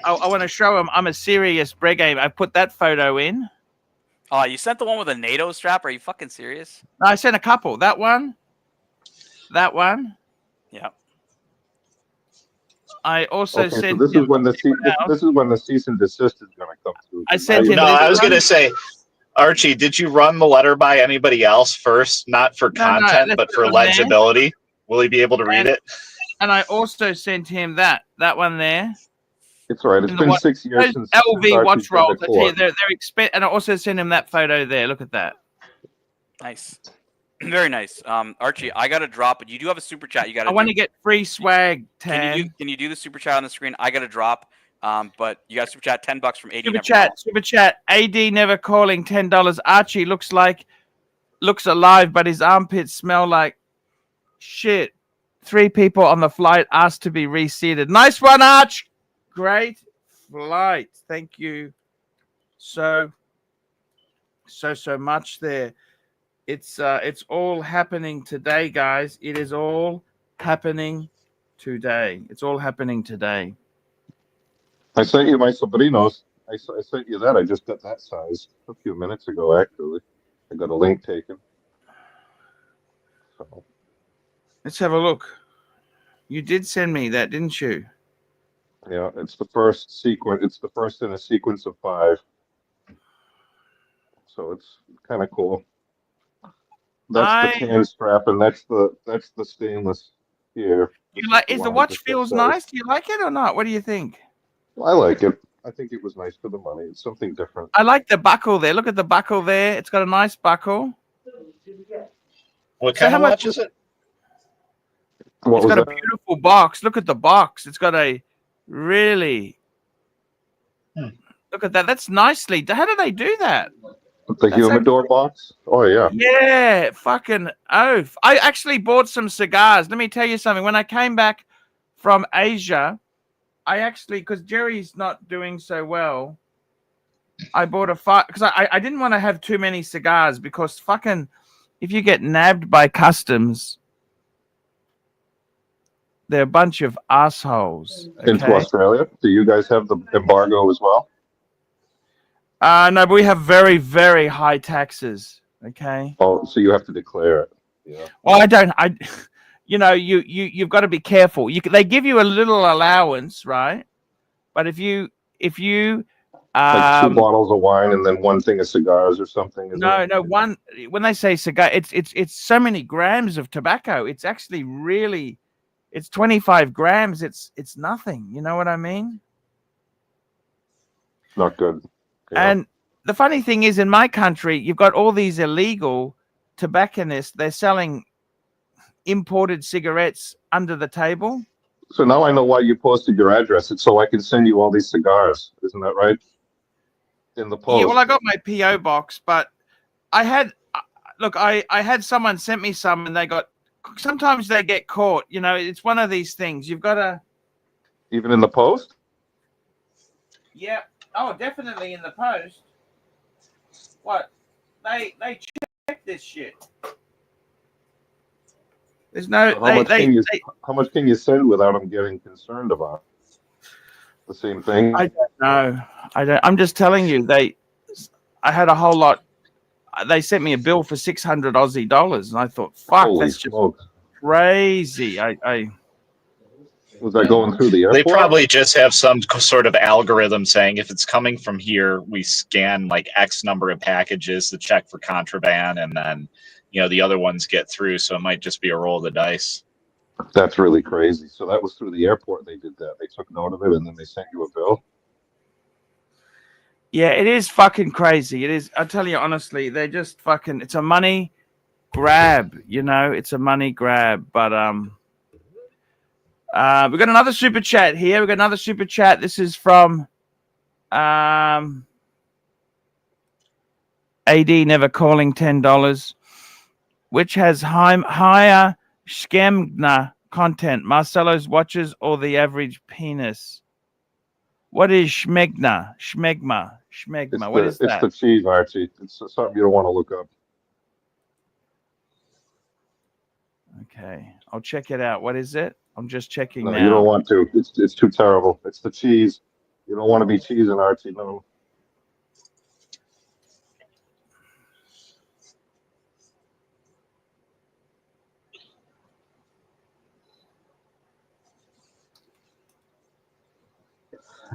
I want to show them I'm a serious Breguet. I put that photo in. Oh, you sent the one with a NATO strap? Are you fucking serious? No, I sent a couple. That one. Yeah. I also Okay, sent. so this is when the cease and desist is going to come through. I sent him. No, this I was one. going to say, Archie, did you run the letter by anybody else first? Not for content, but for legibility? Will he be able to read it? And I also sent him that one there. It's all right. It's been 6 years since LV watch Archie's been rolls. to court. They're and I also sent him that photo there. Look at that. Nice. Very nice. Archie, I got to drop, but you do have a super chat. You got. I want to get free swag. Can you do the super chat on the screen? I got to drop. But you got super chat $10 from AD. Super chat. AD never calling $10. Archie looks alive, but his armpits smell like shit. 3 people on the flight asked to be reseated. Nice one, Arch. Great flight. Thank you so much there. It's all happening today, guys. It is all happening today. It's all happening today. I sent you my sobrinos. I sent you that. I just got that size a few minutes ago, actually. I got a link taken. So. Let's have a look. You did send me that, didn't you? Yeah, it's the first sequence. It's the first in a sequence of 5. So it's kind of cool. That's the tan strap, and that's the stainless here. You like? Is the watch feels nice? Do you like it or not? What do you think? I like it. I think it was nice for the money. It's something different. I like the buckle there. Look at the buckle there. It's got a nice buckle. What kind of watch is it? It's got a beautiful box. Look at the box. It's got a really. Look at that. That's nicely. How do they do that? The humidor box? Oh, yeah. Yeah, fucking oath. I actually bought some cigars. Let me tell you something. When I came back from Asia, I actually, because Jerry's not doing so well, I bought because I didn't want to have too many cigars because fucking, if you get nabbed by customs, they're a bunch of assholes. Okay? Into Australia? Do you guys have the embargo as well? No, but we have very, very high taxes. Okay. Oh, so you have to declare it. Yeah. Well, I don't. You've got to be careful. They give you a little allowance, right? But if you like 2 bottles of wine and then 1 thing of cigars or something. No. One, when they say cigar, it's so many grams of tobacco. It's actually really, it's 25 grams. It's nothing. You know what I mean? Not good. Yeah. And the funny thing is, in my country, you've got all these illegal tobacconists. They're selling imported cigarettes under the table. So now I know why you posted your address. It's so I can send you all these cigars. Isn't that right? In the post. Yeah, well, I got my P.O. box, but I had someone sent me some, and sometimes they get caught. You know, it's one of these things. You've got to. Even in the post? Yeah. Oh, definitely in the post. What? They check this shit. There's no. How much can you send without them getting concerned about the same thing? I don't know. I'm just telling you. I had a whole lot. They sent me a bill for 600 Aussie dollars, and I thought, fuck, Holy that's smokes. Just crazy. Was I going through the airport? They probably just have some sort of algorithm saying if it's coming from here, we scan like X number of packages to check for contraband, and then the other ones get through. So it might just be a roll of the dice. That's really crazy. So that was through the airport they did that. They took note of it and then they sent you a bill. Yeah, it is fucking crazy. It is. I tell you honestly, they just fucking. It's a money grab. It's a money grab. But we've got another super chat here. This is from AD never calling $10. which has higher Schemgna content, Marcello's watches or the average penis? What is Schmegma? What is It's that? the cheese, Archie. It's something you don't want to look up. Okay, I'll check it out. What is it? I'm just checking No, now. you don't want to. It's too terrible. It's the cheese. You don't want to be cheesing, Archie. No.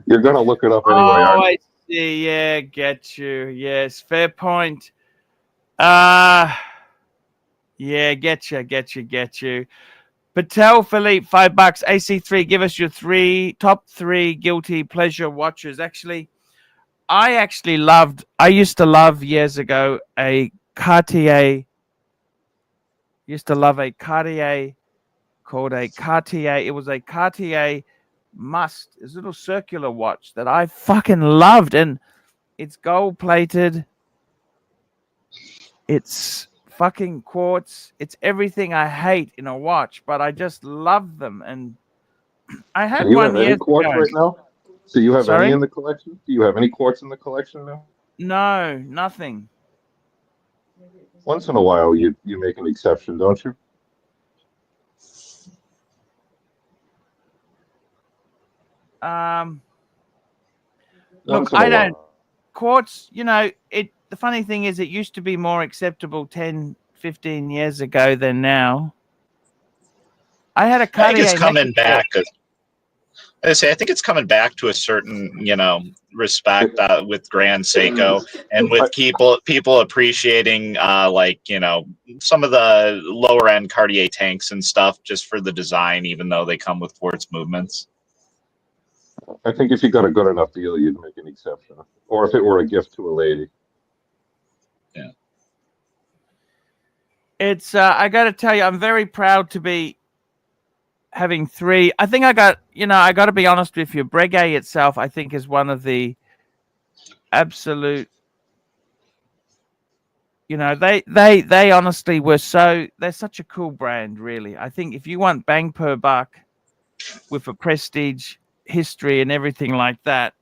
You're gonna look it up anyway, Oh, Archie. I see. Yeah, get you. Yes, fair point. Yeah, get you. Patel Philippe, $5. AC3, give us your top three guilty pleasure watches. Actually, I used to love years ago a Cartier. Used to love a Cartier called a Cartier. It was a Cartier Must. It's a little circular watch that I fucking loved, and it's gold plated. It's fucking quartz. It's everything I hate in a watch, but I just love them. And I had Do you one have any years quartz ago. right now? Do you have Sorry? any in the collection? Do you have any quartz in the collection now? No, nothing. Once in a while, you make an exception, don't you? Look, Once in a I don't. while. Quartz, the funny thing is it used to be more acceptable 10, 15 years ago than now. I had a I think Cartier it's coming necklace. back. I think it's coming back to a certain, respect with Grand Seiko and with people appreciating, some of the lower end Cartier tanks and stuff just for the design, even though they come with quartz movements. I think if you got a good enough deal, you'd make an exception. Or if it were a gift to a lady. Yeah. It's, I got to tell you, I'm very proud to be having three. I think I got to be honest with you. Breguet itself, I think, is one of the absolute, they honestly were they're such a cool brand, really. I think if you want bang per buck with a prestige history and everything like that,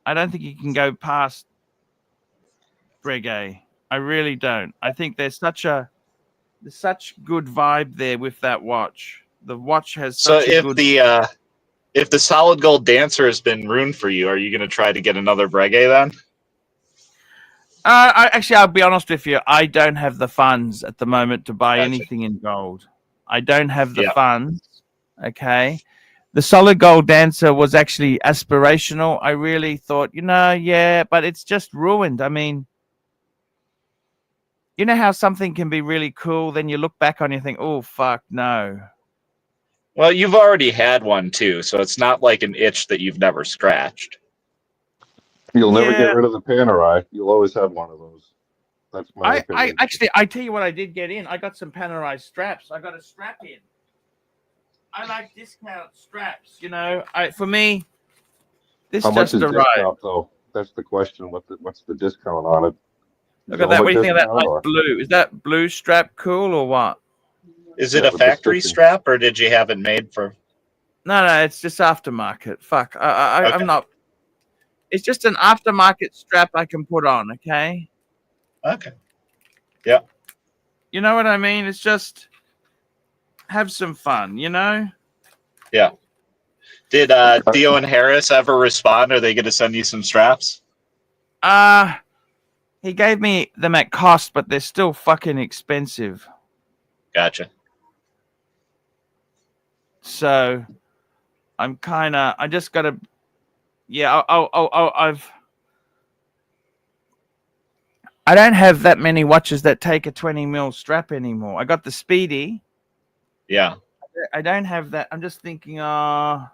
I don't think you can go past Breguet. I really don't. I think there's such good vibe there with that watch. The watch has such a good. If the solid gold dancer has been ruined for you, are you going to try to get another Breguet then? I'll be honest with you. I don't have the funds at the moment to buy anything in gold. I don't have the funds. Okay. The solid gold dancer was actually aspirational. I really thought, but it's just ruined. I mean, you know how something can be really cool, then you look back on it and think, oh, fuck, no. Well, you've already had one too, so it's not like an itch that you've never scratched. You'll never get rid of the Panerai. You'll always have one of those. That's my opinion. I tell you what I did get in. I got some Panerai straps. I got a strap in. I like discount straps. For me, this How much just is arrived. discount, though? That's the question. What's the discount on it? Look at that. What do you think of that nice blue? Is that blue strap cool or what? Is it a factory strap or did you have it made for? No, it's just aftermarket. Fuck. I'm not. It's just an aftermarket strap I can put on, okay? Okay. Yeah. You know what I mean? It's just have some fun, Yeah. Did Theo and Harris ever respond? Are they going to send you some straps? He gave me them at cost, but they're still fucking expensive. Gotcha. So I'm I just got to, I don't have that many watches that take a 20 mil strap anymore. I got the Speedy. Yeah. I don't have that. I'm just thinking, not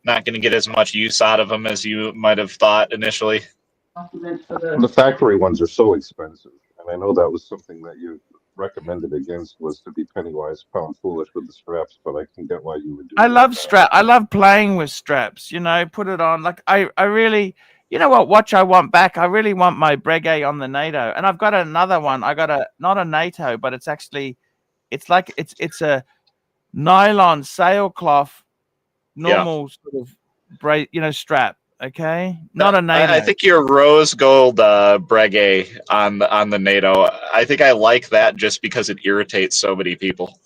going to get as much use out of them as you might have thought initially. The factory ones are so expensive, and I know that was something that you recommended against, was to be penny wise, pound foolish with the straps. But I can get why you would do. I love strap. I love playing with straps. Put it on. Like I really, You know what watch I want back? I really want my Breguet on the NATO, and I've got another one. I got not a NATO, but it's actually it's a nylon sailcloth, normal sort of strap. Okay, not a NATO. I think your rose gold Breguet on the NATO. I think I like that just because it irritates so many people.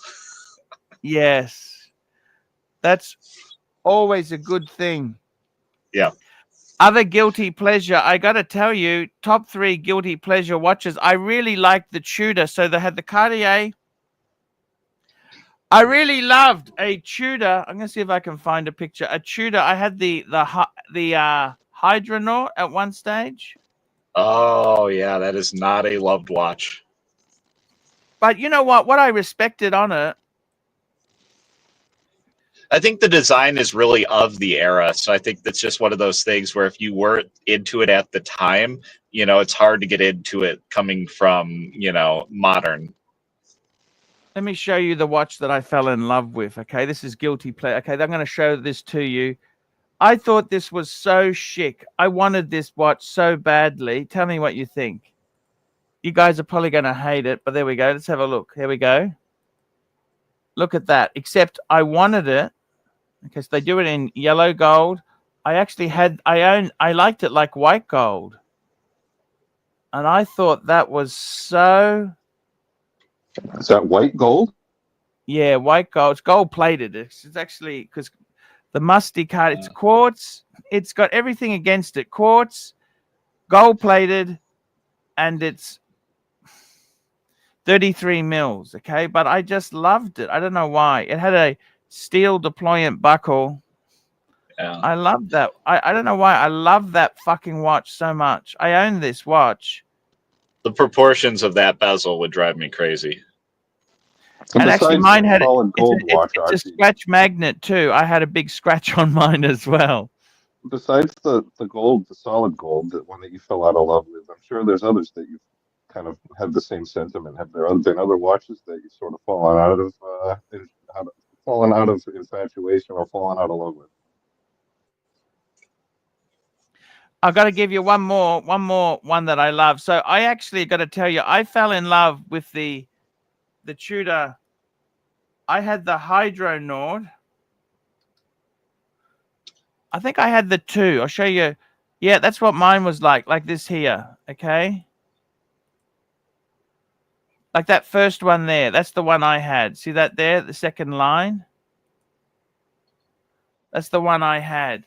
Yes, that's always a good thing. Yeah. Other guilty pleasure, I got to tell you, top 3 guilty pleasure watches. I really liked the Tudor. So they had the Cartier. I really loved a Tudor. I'm going to see if I can find a picture. A Tudor. I had the Hydronaut at one stage. Oh, yeah, that is not a loved watch. But you know what? What I respected on it, I think the design is really of the era. So I think that's just one of those things where if you weren't into it at the time, it's hard to get into it coming from, modern. let me show you the watch that I fell in love with. Okay, this is guilty pleasure. Okay, I'm going to show this to you. I thought this was so chic. I wanted this watch so badly. Tell me what you think. You guys are probably going to hate it, but there we go. Let's have a look. Here we go. Look at that. Except I wanted it. Okay, so they do it in yellow gold. I liked it like white gold. And I thought that was so... Is that white gold? Yeah, white gold. It's gold plated. It's actually, because the musty card, it's quartz. It's got everything against it. Quartz, gold plated, and it's 33 mils. Okay, but I just loved it. I don't know why. It had a steel deployant buckle. Yeah. I love that. I don't know why. I love that fucking watch so much. I own this watch. The proportions of that bezel would drive me crazy. And actually, mine had it's a scratch magnet too. I had a big scratch on mine as well. Besides the gold, the solid gold, the one that you fell out of love with, I'm sure there's others that you've kind of had the same sentiment. Have there been other watches that you've sort of fallen out of infatuation or fallen out of love with? I've got to give you one more one that I love. So I actually got to tell you, I fell in love with the Tudor. I had the Hydronaut. I think I had the 2. I'll show you. Yeah, that's what mine was like this here. Okay. Like that first one there. That's the one I had. See that there? The second line? That's the one I had.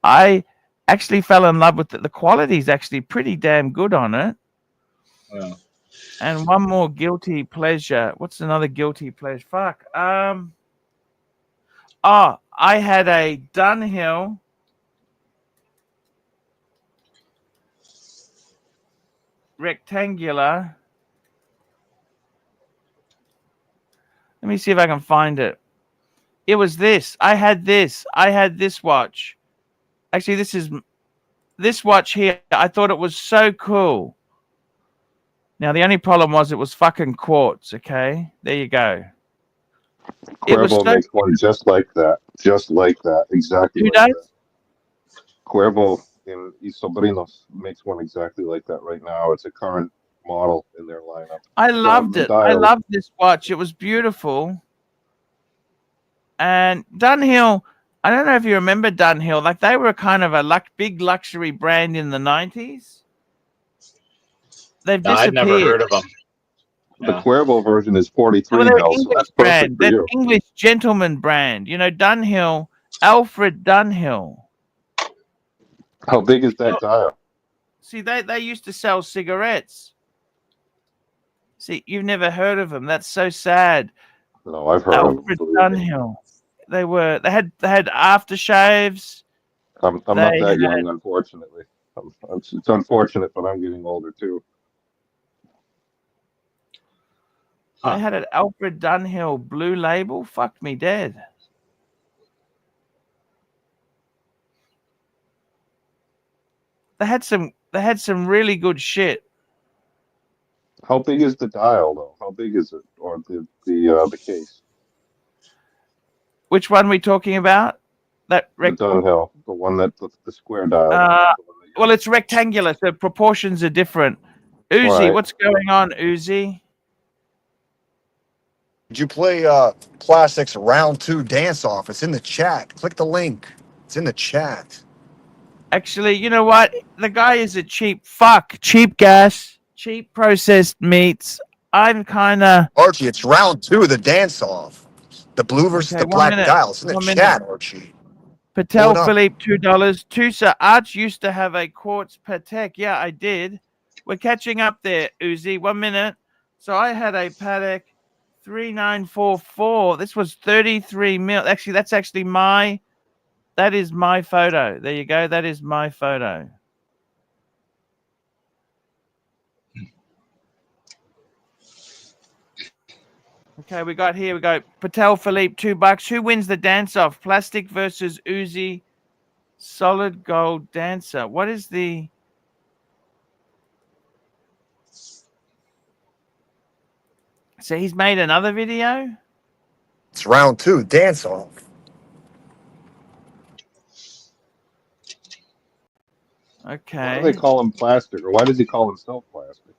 I actually fell in love with it. The quality is actually pretty damn good on it. Yeah. And one more guilty pleasure. What's another guilty pleasure? Fuck. I had a Dunhill rectangular. Let me see if I can find it. It was this. I had this watch. Actually, this watch here. I thought it was so cool. Now, the only problem was it was fucking quartz, okay? There you go. Cuervo makes one just like that. Just like that. Exactly. Who like does? That. Cuervo in Isobrinos makes one exactly like that right now. It's a current model in their lineup. I loved it. I loved this watch. It was beautiful. And Dunhill, I don't know if you remember Dunhill. Like, they were kind of a big luxury brand in the 90s. They've disappeared. I'd never heard of them. The Cuervo version is 43 mils, so that's perfect for you. English gentleman brand. You know, Dunhill, Alfred Dunhill. How big is that dial? See, they used to sell cigarettes. See, you've never heard of them. That's so sad. No, I've heard Alfred of them. Dunhill. They had aftershaves. I'm not that young, unfortunately. It's unfortunate, but I'm getting older too. They had an Alfred Dunhill blue label. Fuck me dead. They had some really good shit. How big is the dial, though? How big is it, or the case? Which one are we talking about? The Dunhill, the one that the square dial. Well, it's rectangular, so proportions are different. Uzi, Right. what's going on, Uzi? Did you play Plastic's Round 2 Dance Off? It's in the chat. Click the link. It's in the chat. Actually, you know what? The guy is a cheap fuck. Cheap gas, cheap processed meats. I'm kind of... Archie, it's Round 2, the Dance Off. The blue versus Okay, the 1 black minute. dial. It's in the 1 minute. chat, Archie. Patel Pull it up. Philippe, $2. Tusa Arch used to have a quartz Patek. Yeah, I did. We're catching up there, Uzi. 1 minute. So I had a Patek 3944. This was 33 mil. Actually, that's actually my... That is my photo. There you go. That is my photo. Okay, we got Patel Philippe, $2. Who wins the dance off? Plastic versus Uzi solid gold dancer. What is the... So he's made another video? It's Round 2, Dance Off. Okay. Why do they call him plastic, or why does he call himself plastic?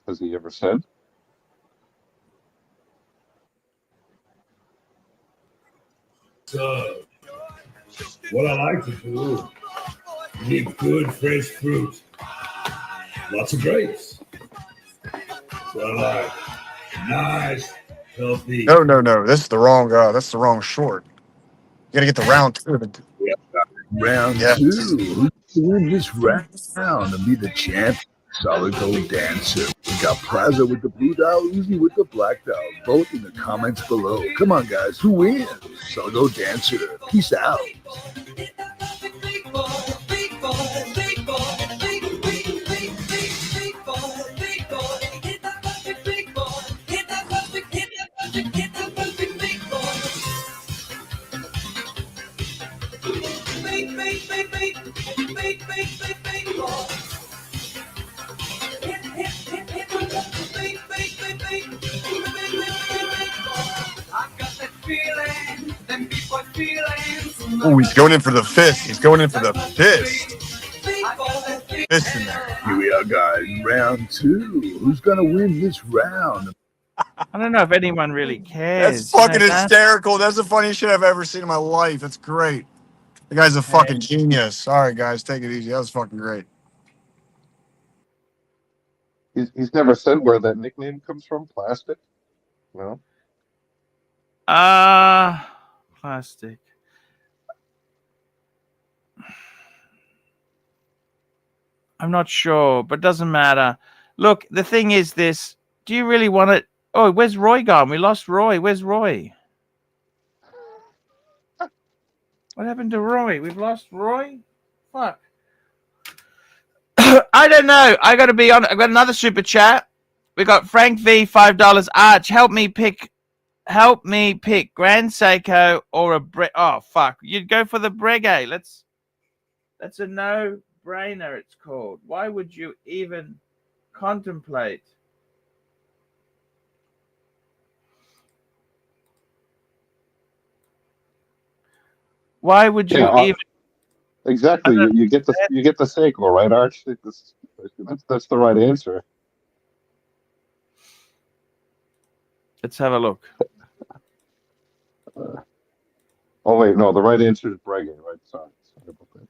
Has he ever said? So, what I like to do, eat good fresh fruit, lots of grapes. What I like, nice, healthy. No. This is the wrong. That's the wrong short. You gotta get the Round 2. Round Yeah. 2. Who's to win this round and be the champ? Solid gold dancer. We got Plaza with the blue dial, Uzi with the black dial. Vote in the comments below. Come on, guys. Who wins? Solid gold dancer. Peace out. Oh, he's going in for the fist. He's going in for the fist. Fist in there. Here we are, guys. Round 2. Who's going to win this round? I don't know if anyone really cares. That's fucking You know, hysterical. That's the funniest shit I've ever seen in my life. That's great. The guy's a fucking genius. Sorry, guys. Take it easy. That was fucking great. He's never said where that nickname comes from, plastic? No? Plastic. I'm not sure, but doesn't matter. Look, the thing is this. Do you really want it? Oh, where's Roy gone? We lost Roy. Where's Roy? What happened to Roy? We've lost Roy? Fuck. I don't know. I got to be on. I've got another super chat. We got Frank V, $5. Arch, help me pick Grand Seiko or a oh fuck. You'd go for the Breguet. That's a no-brainer, it's called. Why would you even contemplate? Why would you even? Exactly. You get the Seiko, right, Arch? That's the right answer. Let's have a look. Oh wait, no, the right answer is Breguet, right? Sorry about that.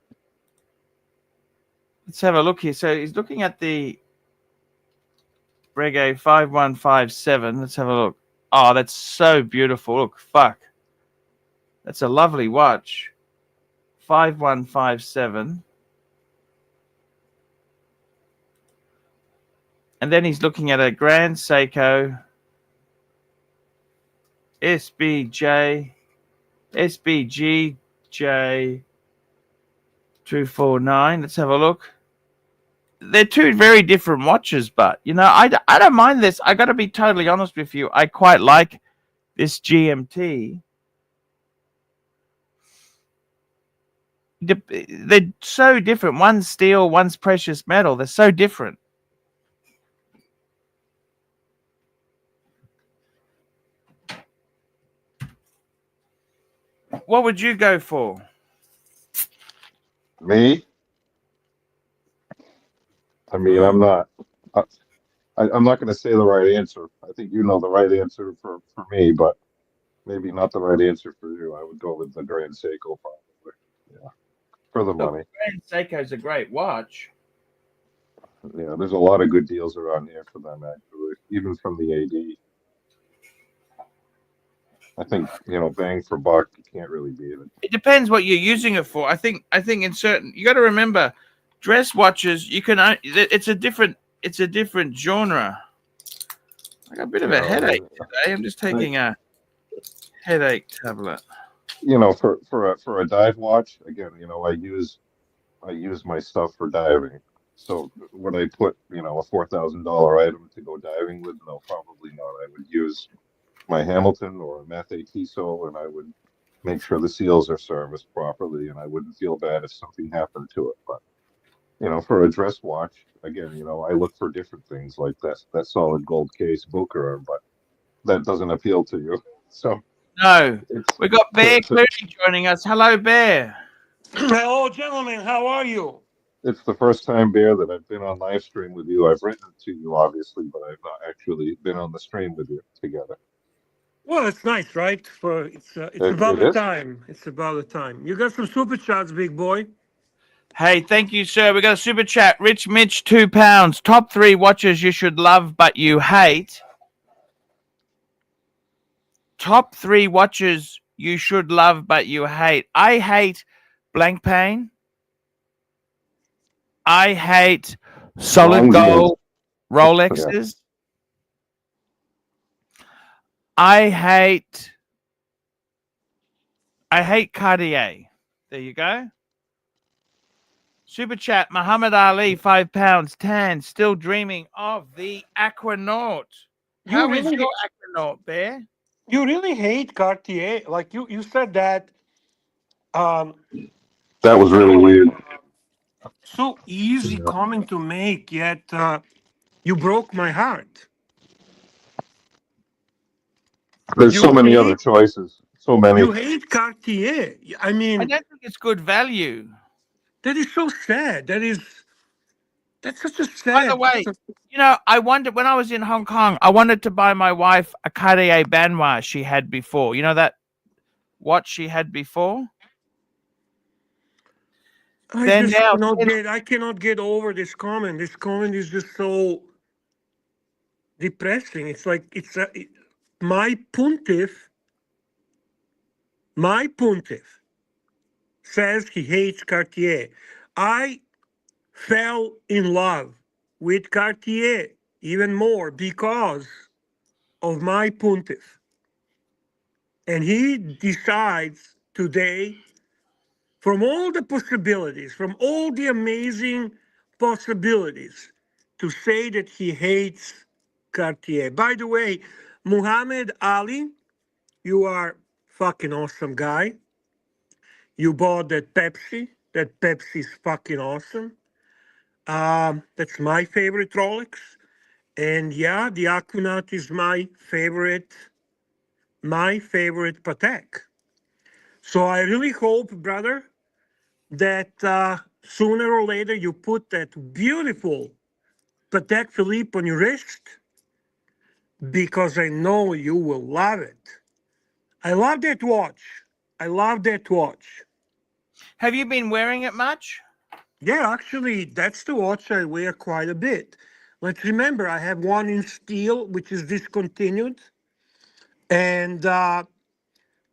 Let's have a look here. So he's looking at the Breguet 5157. Let's have a look. Oh, that's so beautiful. Look, fuck. That's a lovely watch. 5157. And then he's looking at a Grand Seiko SBGJ 249. Let's have a look. They're two very different watches, but you know, I don't mind this. I got to be totally honest with you. I quite like this GMT. They're so different. One's steel, one's precious metal. They're so different. What would you go for? Me? I mean, I'm not. I'm not going to say the right answer. I think you know the right answer for me, but maybe not the right answer for you. I would go with the Grand Seiko probably. Yeah, for the money. Grand Seiko's a great watch. Yeah, there's a lot of good deals around here for them actually, even from the AD. I think bang for buck, you can't really beat it. It depends what you're using it for. I think in certain, you got to remember, dress watches. You can. It's a different genre. I got a bit of a headache today. I'm just taking a headache tablet. For a dive watch, again, I use my stuff for diving. So would I put a $4,000 item to go diving with? No, probably not. I would use my Hamilton or a Mathé Tissot, and I would make sure the seals are serviced properly, and I wouldn't feel bad if something happened to it. But for a dress watch, again, I look for different things like that solid gold case Booker, but that doesn't appeal to you. So no, we got Bear Clooney joining us. Hello, Bear. Hello, gentlemen. How are you? It's the first time, Bear, that I've been on live stream with you. I've written to you, obviously, but I've not actually been on the stream with you together. Well, it's nice, right? It's about the time. It's about the time. You got some super chats, big boy. Hey, thank you, sir. We got a super chat. Rich Mitch, £2. Top 3 watches you should love but you hate. Top 3 watches you should love but you hate. I hate blank pane. I hate solid gold Rolexes. I hate Cartier. There you go. Super chat, Muhammad Ali, £5. Tan, still dreaming of the Aquanaut. How is your Aquanaut, Bear? You really hate Cartier? Like you said that. That was really weird. So easy comment to make, yet you broke my heart. There's so many other choices. So many. You hate Cartier. I mean, I don't think it's good value. That is so sad. That's such a sad. By the way, I wanted, when I was in Hong Kong, I wanted to buy my wife a Cartier Banois she had before. You know that watch she had before? I cannot get over this comment. This comment is just so depressing. It's like my pontiff says he hates Cartier. I fell in love with Cartier even more because of my pontiff. And he decides today, from all the possibilities, from all the amazing possibilities, to say that he hates Cartier. By the way, Muhammad Ali, you are fucking awesome guy. You bought that Pepsi. That Pepsi's fucking awesome. That's my favorite Rolex. And yeah, the Aquanaut is my favorite Patek. So I really hope, brother, that sooner or later you put that beautiful Patek Philippe on your wrist, because I know you will love it. I love that watch. Have you been wearing it much? Yeah, actually, that's the watch I wear quite a bit. Let's remember, I have one in steel, which is discontinued. And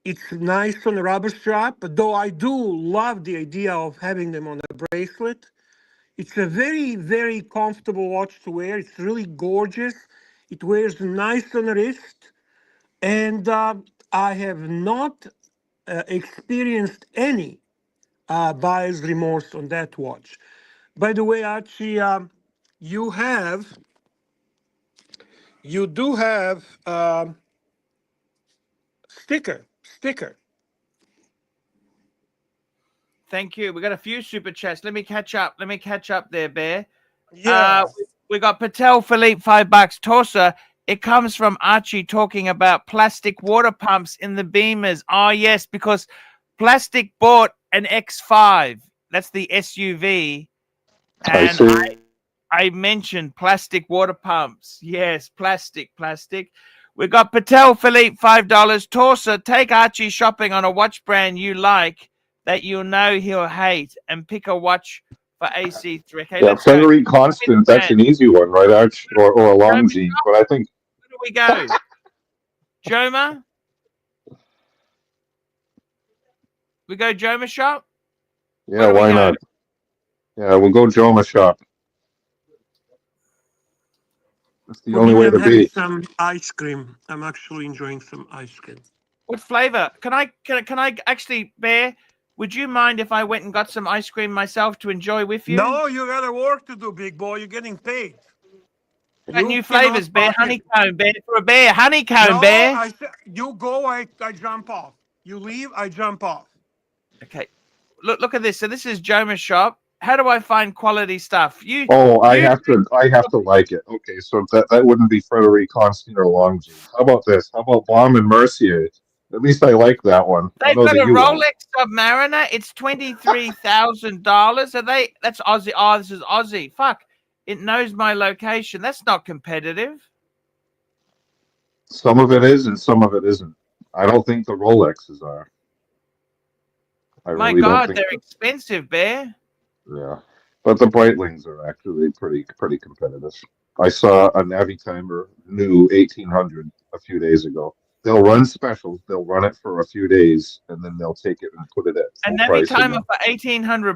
it's nice on a rubber strap, though I do love the idea of having them on a bracelet. It's a very, very comfortable watch to wear. It's really gorgeous. It wears nice on the wrist. And I have not experienced any buyer's remorse on that watch. By the way, Archie, you do have sticker. Thank you. We got a few super chats. Let me catch up there, Bear. Yeah. We got Patel Philippe, $5. Torsa. It comes from Archie talking about plastic water pumps in the Beamers. Oh, yes, because Plastic bought an X5. That's the SUV. I And see. I mentioned plastic water pumps. Yes, plastic. We got Patel Philippe, $5. Torsa, take Archie shopping on a watch brand you like that you know he'll hate and pick a watch for AC3. Okay, Yeah, let's go. Frederic Constant, that's an easy one, right, Arch? Or a long jean. But I think Where do we go? Joma? We go Joma shop? yeah, why not? Yeah, we'll go Joma shop. That's the For only me, way I'm to having be. some ice cream. I'm actually enjoying some ice cream. What flavor? Can I actually, Bear? Would you mind if I went and got some ice cream myself to enjoy with you? No, you got a work to do, big boy. You're getting paid. Got You new cannot flavors, Bear. pocket. Honeycomb, Bear. For a bear, honeycomb, No, Bear. I said you go. I jump off. You leave. I jump off. Okay. Look at this. So this is Joma's shop. How do I find quality stuff? Oh, I have to like it. Okay, so that wouldn't be Frederic Constant or long jeans. How about this? How about Bomb and Mercier? At least I like that one. I They've know got that a you will. Rolex Submariner. It's $23,000. Are they? That's Aussie. Oh, this is Aussie. Fuck. It knows my location. That's not competitive. Some of it is and some of it isn't. I don't think the Rolexes are. I My really don't God, think they're expensive, Bear. yeah. But the Breitlings are actually pretty competitive. I saw a Navitimer new 1800 a few days ago. They'll run specials. They'll run it for a few days, and then they'll take it and put it at A full price Navitimer again. for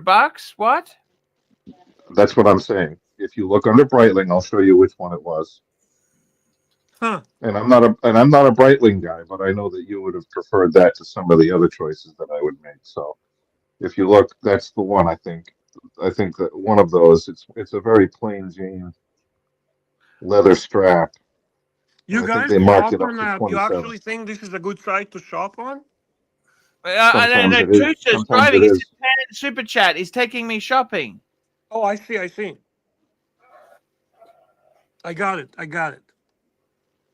$1,800. What? That's what I'm saying. If you look under Breitling, I'll show you which one it was. Huh. And I'm not a Breitling guy, but I know that you would have preferred that to some of the other choices that I would make. So if you look, that's the one I think. I think that one of those. It's a very plain Jane leather strap. You I think guys they marked shop it up on to you 27. actually think this is a good site to shop on? I don't know. Sometimes it is. Tusa's Sometimes driving. it He's is. in super chat. He's taking me shopping. Oh, I see. I got it.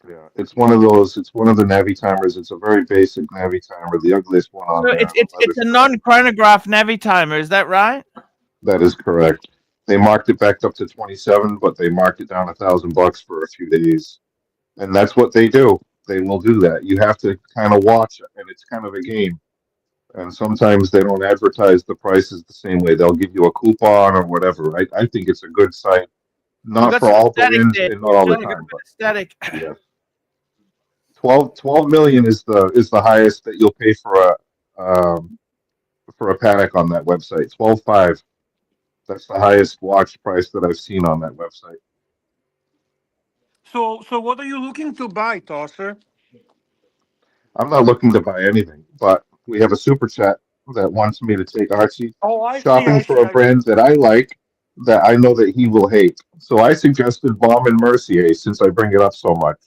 Yeah, it's one of those. It's one of the Navitimers. It's a very basic Navitimer, the ugliest one on So there. it's a non-chronograph Navitimer. Is that right? That is correct. They marked it back up to 27, but they marked it down $1,000 for a few days, and that's what they do. They will do that. You have to kind of watch it, and it's kind of a game. And sometimes they don't advertise the prices the same way. They'll give you a coupon or whatever. I think it's a good site, not for all the wins and not all the time, but Static. yeah. 12 million is the highest that you'll pay for a Patek on that website. 12.5. That's the highest watch price that I've seen on that website. So what are you looking to buy, Tosser? I'm not looking to buy anything, but we have a super chat that wants me to take Archie shopping for a brand that I like, that I know that he will hate. So I suggested Bomb and Mercier since I bring it up so much.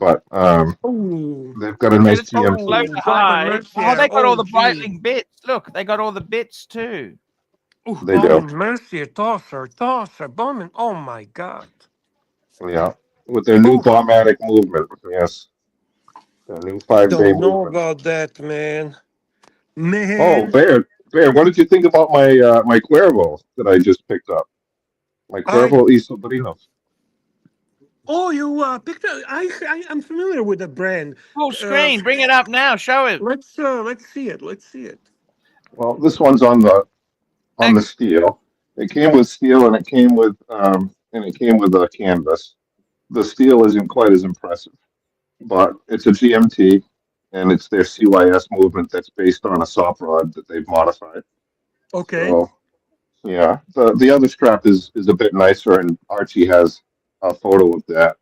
But they've got a nice GMT. Oh, they got all the Breitling bits. Look, they got all the bits too. They do. Mercier, Tosser, Bomb. Oh my God. Yeah, with their new Bombatic movement. Yes. The new 5-day Don't know movement. about that, man. Oh, Bear, what did you think about my my Cuervo that I just picked up? My Cuervo Isobrino. Oh, you picked up. I'm familiar with the brand. Full screen. Bring it up now. Show it. Let's see it. Well, this one's on the steel. It came with steel and it came with a canvas. The steel isn't quite as impressive, but it's a GMT and it's their CYS movement that's based on a soft rod that they've modified. Okay. So, yeah, the other strap is a bit nicer, and Archie has a photo of that.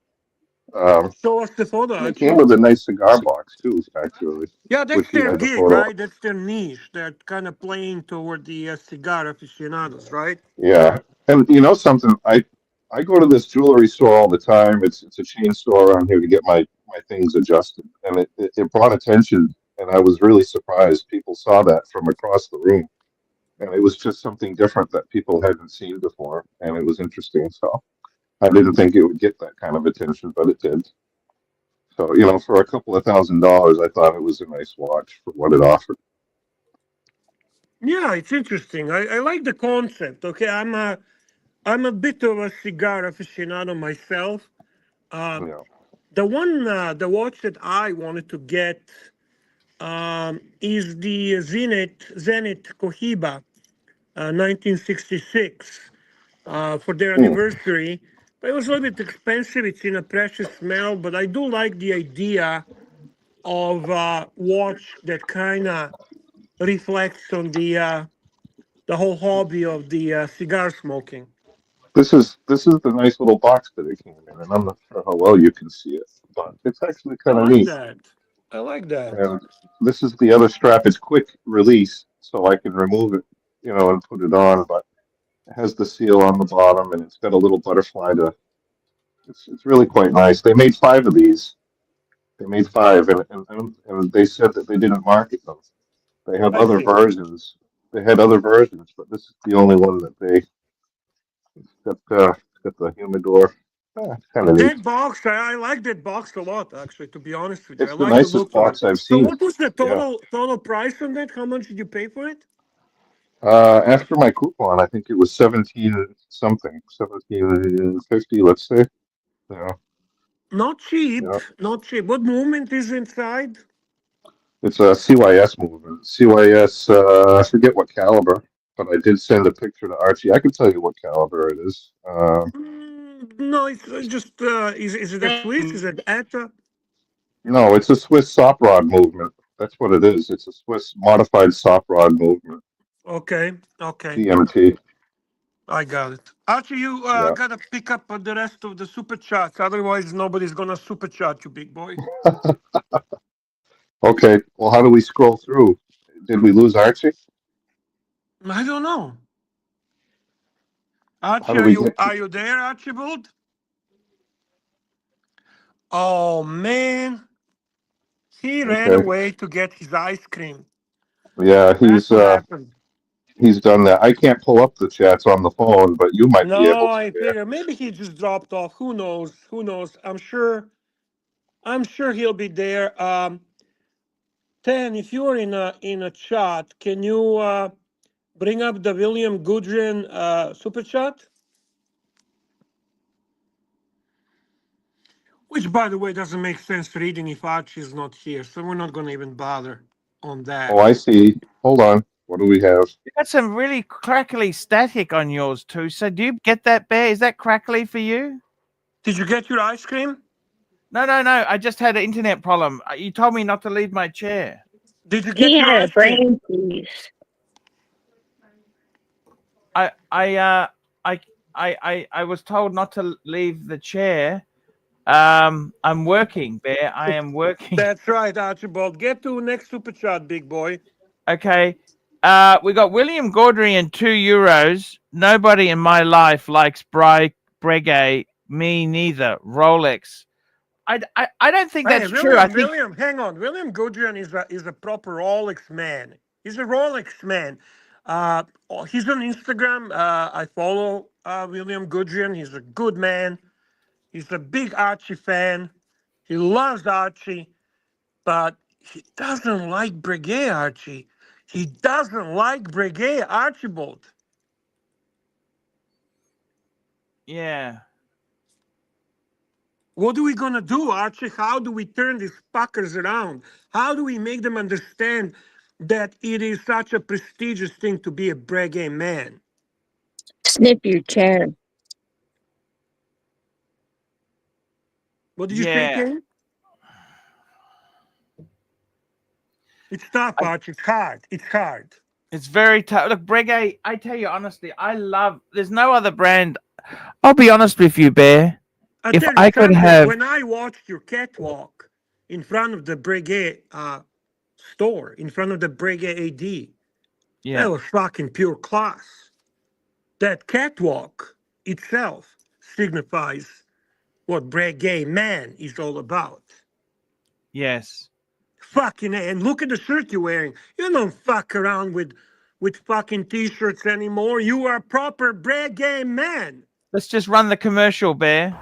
Show us the photo. It came with a nice cigar box too, actually. Yeah, that's which he their has a gig, photo. right? That's their niche. They're kind of playing toward the cigar aficionados, right? Yeah, and you know something, I go to this jewelry store all the time. It's a chain store around here to get my things adjusted, and it brought attention, and I was really surprised. People saw that from across the room, and it was just something different that people hadn't seen before, and it was interesting. So I didn't think it would get that kind of attention, but it did. So, for a couple of $1,000s, I thought it was a nice watch for what it offered. Yeah, it's interesting. I like the concept. Okay, I'm a bit of a cigar aficionado myself. Uh, Yeah. the watch that I wanted to get is the Zenith Cohiba 1966 for their Hmm. anniversary. But it was a little bit expensive. It's in a precious metal, but I do like the idea of watch that kind of reflects on the whole hobby of the cigar smoking. This is the nice little box that it came in, and I'm not sure how well you can see it, but it's actually I kind of like neat. that. I like that. And this is the other strap. It's quick release, so I can remove it, and put it on. But it has the seal on the bottom, and it's got a little butterfly to. It's really quite nice. They made 5 of these. They made 5, and they said that they didn't market them. They have I other see. versions. They had other versions, but this is the only one that they got the humidor. Kind of neat. That box, I like that box a lot, actually, to be honest with you. I It's the like the nicest look of it. box I've So seen. what was the Yeah. total price on that? How much did you pay for it? After my coupon, I think it was 17 something, 17.50, let's say. Yeah, Not cheap, yeah. not cheap. What movement is inside? It's a CYS movement. CYS, I forget what caliber, but I did send a picture to Archie. I can tell you what caliber it is. No, it's just, is it a Swiss? Is it ETA? No, it's a Swiss soft rod movement. That's what it is. It's a Swiss modified soft rod movement, Okay, okay. CMT. I got it. Archie, you Yeah. gotta pick up the rest of the super chats. Otherwise, nobody's gonna super chat you, big boy. Okay. Well, how do we scroll through? Did we lose Archie? I don't know. How Archie, do we get? are you there, Archibald? Oh man, he ran Okay. away to get his ice cream. Yeah, That's what happened. he's done that. I can't pull up the chats on the phone, but you might be No, able to. I Yeah. figure maybe he just dropped off. Who knows? Who knows? I'm sure he'll be there. Tan, if you're in a chat, can you bring up the William Gudrian super chat? Which, by the way, doesn't make sense reading if Archie's not here, so we're not going to even bother on that. Oh, I see. Hold on. What do we have? You got some really crackly static on yours too. So do you get that, Bear? Is that crackly for you? Did you get your ice cream? No, no, no. I just had an internet problem. You told me not to leave my chair. Did you get He your had a ice cream? brain freeze. I was told not to leave the chair. I'm working, Bear. I am working. That's right, Archibald. Get to next super chat, big boy. Okay. We got William Gaudry and €2. Nobody in my life likes Breguet. Me neither. Rolex. I don't think Hey, that's William, true. I think William, hang on. William Gudrian is a proper Rolex man. He's a Rolex man. He's on Instagram. I follow William Gudrian. He's a good man. He's a big Archie fan. He loves Archie, but he doesn't like Breguet, Archie. He doesn't like Breguet, Archibald. yeah. What are we going to do, Archie? How do we turn these fuckers around? How do we make them understand that it is such a prestigious thing to be a Breguet man? Snip your chair. What did you say, Yeah. Ken? It's tough, Archie. It's hard. It's hard. It's very tough. Look, Breguet, I tell you honestly, there's no other brand. I'll be honest with you, Bear. I If tell you I could something, have, when I watched your catwalk in front of the Breguet store, in front of the Breguet AD, yeah, that was fucking pure class. That catwalk itself signifies what Breguet man is all about. yes. Fucking A. And look at the shirt you're wearing. You don't fuck around with fucking t-shirts anymore. You are a proper Breguet man. Let's just run the commercial, Bear.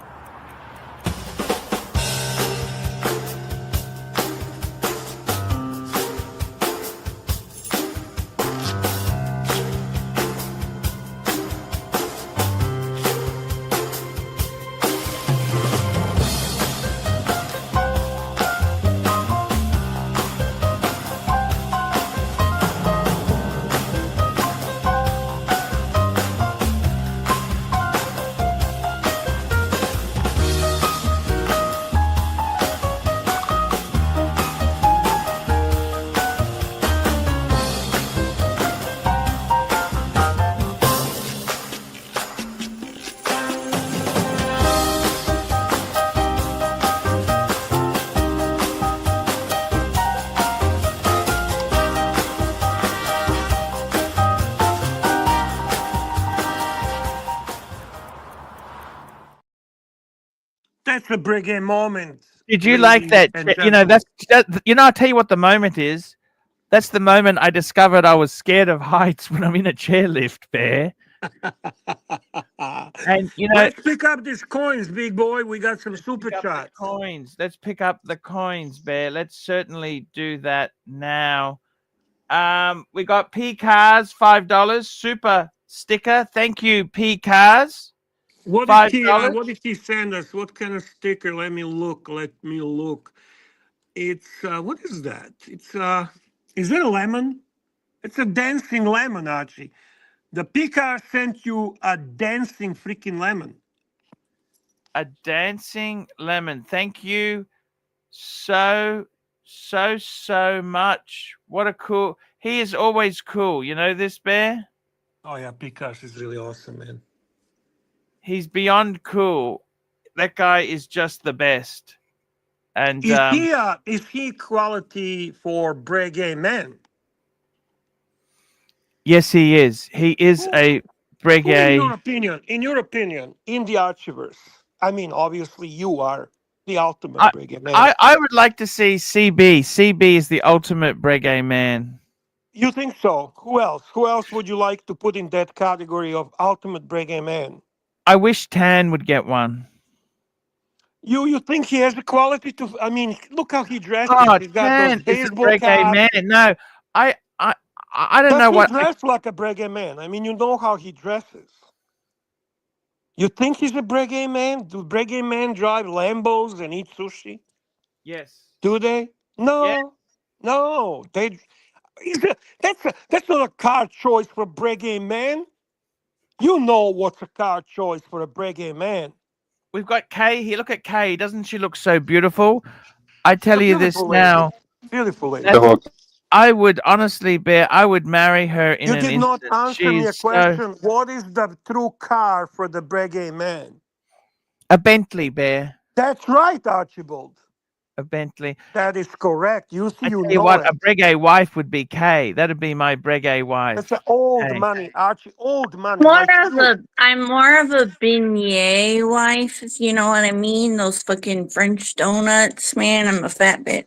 that's a Brigade moment. Did you like ladies that? and You know, gentlemen. I'll tell you what the moment is. That's the moment I discovered I was scared of heights when I'm in a chairlift, Bear. And you know, Let's pick up these coins, big boy. We got some super pick up the chats. coins. Let's pick up the coins, Bear. Let's certainly do that now. We got P Cars, $5 super sticker. Thank you, P Cars. What did he send us? What kind of sticker? Let me look. It's what is that? It's is it a lemon? It's a dancing lemon, Archie. The Picard sent you a dancing freaking lemon. A dancing lemon. Thank you so much. What a cool. He is always cool. You know this, Bear? Oh yeah, Picard is really awesome, man. He's beyond cool. That guy is just the best. And is he quality for Brigade man? Yes, he is. He is a Brigade. In your opinion, in the Archiverse, I mean, obviously you are the ultimate Brigade man. I would like to see CB. CB is the ultimate Brigade man. You think so? Who else? Who else would you like to put in that category of ultimate Brigade man? I wish Tan would get one. You think he has the quality to? I mean, look how he dresses. Oh, He's got Tan those baseball is a Brigade caps. man. No, I don't know what. He dress like a Brigade man. I mean, you know how he dresses. You think he's a Brigade man? Do Brigade men drive Lambos and eat sushi? Yes. Do they? No. Yeah. No. That's not a car choice for a Brigade man. You know what's a car choice for a Brigade man. We've got Kay here. Look at Kay. Doesn't she look so beautiful? I tell you this now. Beautiful lady. I would honestly, Bear, I would marry her in an instant. You did not answer me a question. What is the true car for the Brigade man? A Bentley, Bear. That's right, Archibald. A Bentley. That is correct. You see, you know what, it. a Brigade wife would be Kay. That'd be my Brigade wife. That's an old money, Archie. Old money. I'm more of a beignet wife, if you know what I mean. Those fucking French donuts, man. I'm a fat bitch.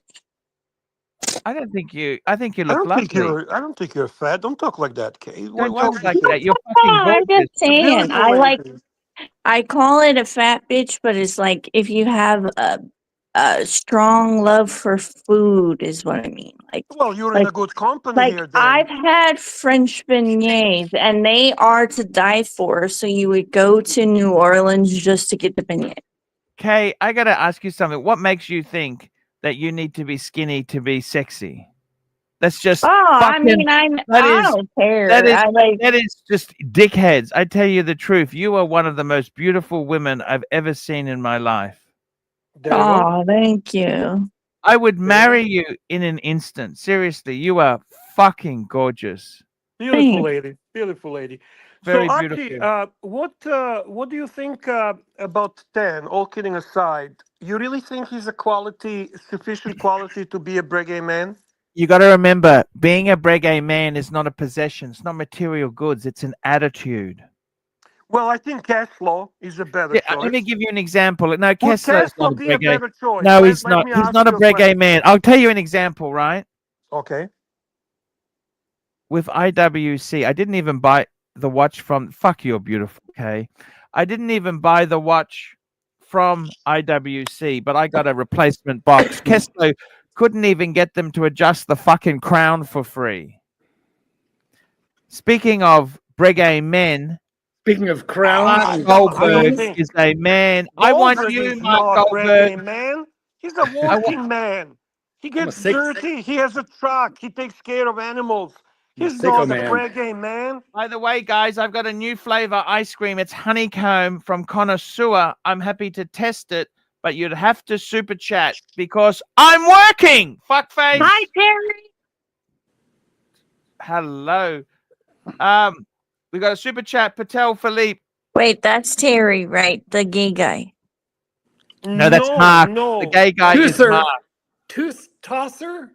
I think you look lovely. I don't think you're fat. Don't talk like that, Kay. Don't talk like that. You're fucking gorgeous. I'm just saying. I call it a fat bitch, but it's like if you have a strong love for food is what I mean. Like, well, you're in a good company here. Then. I've had French beignets, and they are to die for. So you would go to New Orleans just to get the beignet. Kay, I gotta ask you something. What makes you think that you need to be skinny to be sexy? That's just. I don't care. That is just dickheads. I tell you the truth. You are one of the most beautiful women I've ever seen in my life. Oh, thank you. I would marry you in an instant. Seriously, you are fucking gorgeous. Beautiful lady. Beautiful lady. Very so, beautiful. Archie, what do you think about Tan? All kidding aside, you really think he's sufficient quality to be a Brigade man? You got to remember, being a Brigade man is not a possession. It's not material goods. It's an attitude. Well, I think Kessler is a better choice. Let me give you an example. No, Kessler is not a Brigade. better choice? No, he's not. He's not a Brigade man. I'll tell you an example, right? Okay. With IWC, I didn't even buy the watch from. Fuck, you're beautiful, okay? I didn't even buy the watch from IWC, but I got a replacement box. Kessler couldn't even get them to adjust the fucking crown for free. Speaking of Brigade men. Speaking of crown, Mark Goldberg is a man. I want you, Mark Goldberg. Man. He's a working man. He gets dirty. He has a truck. He takes care of animals. He's not a Brigade man. By the way, guys, I've got a new flavor ice cream. It's honeycomb from Connoisseur. I'm happy to test it, but you'd have to super chat because I'm working. Fuckface. Hi, Terry. Hello. We got a super chat, Patel Philippe. Wait, that's Terry, right? The gay guy. No, that's Mark. The gay guy is Mark. Tooth tosser?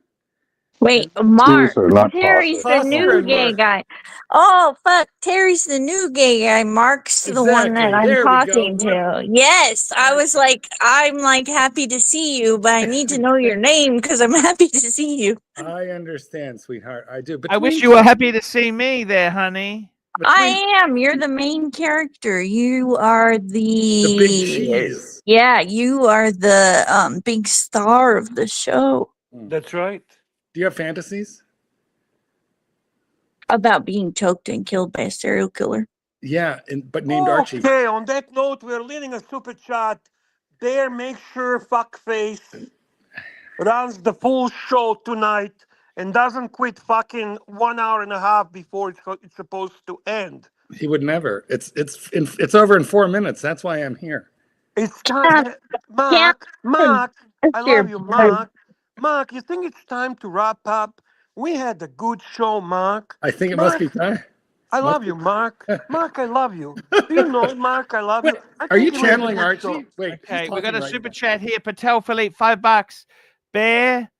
Wait, Mark. Producer, not Terry's tosser. the Tosser new and gay Mark. guy. Oh, fuck. Terry's the new gay guy. Mark's the one that Exactly. I'm There we go. talking to. Yes. I was like, I'm like happy to see you, but I need to know your name because I'm happy to see you. I understand, sweetheart. I do. I wish Between you were happy to see me there, honey. I am. You're the main character. You are the big cheese. Yeah, you are the big star of the show. That's right. Do you have fantasies? About being choked and killed by a serial killer. Yeah, but named Archie. Okay, on that note, we're leading a super chat. Bear, make sure fuckface runs the full show tonight and doesn't quit fucking 1 hour and a half before it's supposed to end. He would never. It's over in 4 minutes. That's why I'm here. It's time, Mark. I love you, Mark. Mark, you think it's time to wrap up? We had a good show, Mark. I think it must be time. I love you, Mark. Mark, I love you. Do you know, Mark, I love you. Are you think we had a channeling good Archie? show. Wait. Okay, we got a super chat here. Patel Philippe, $5. Bear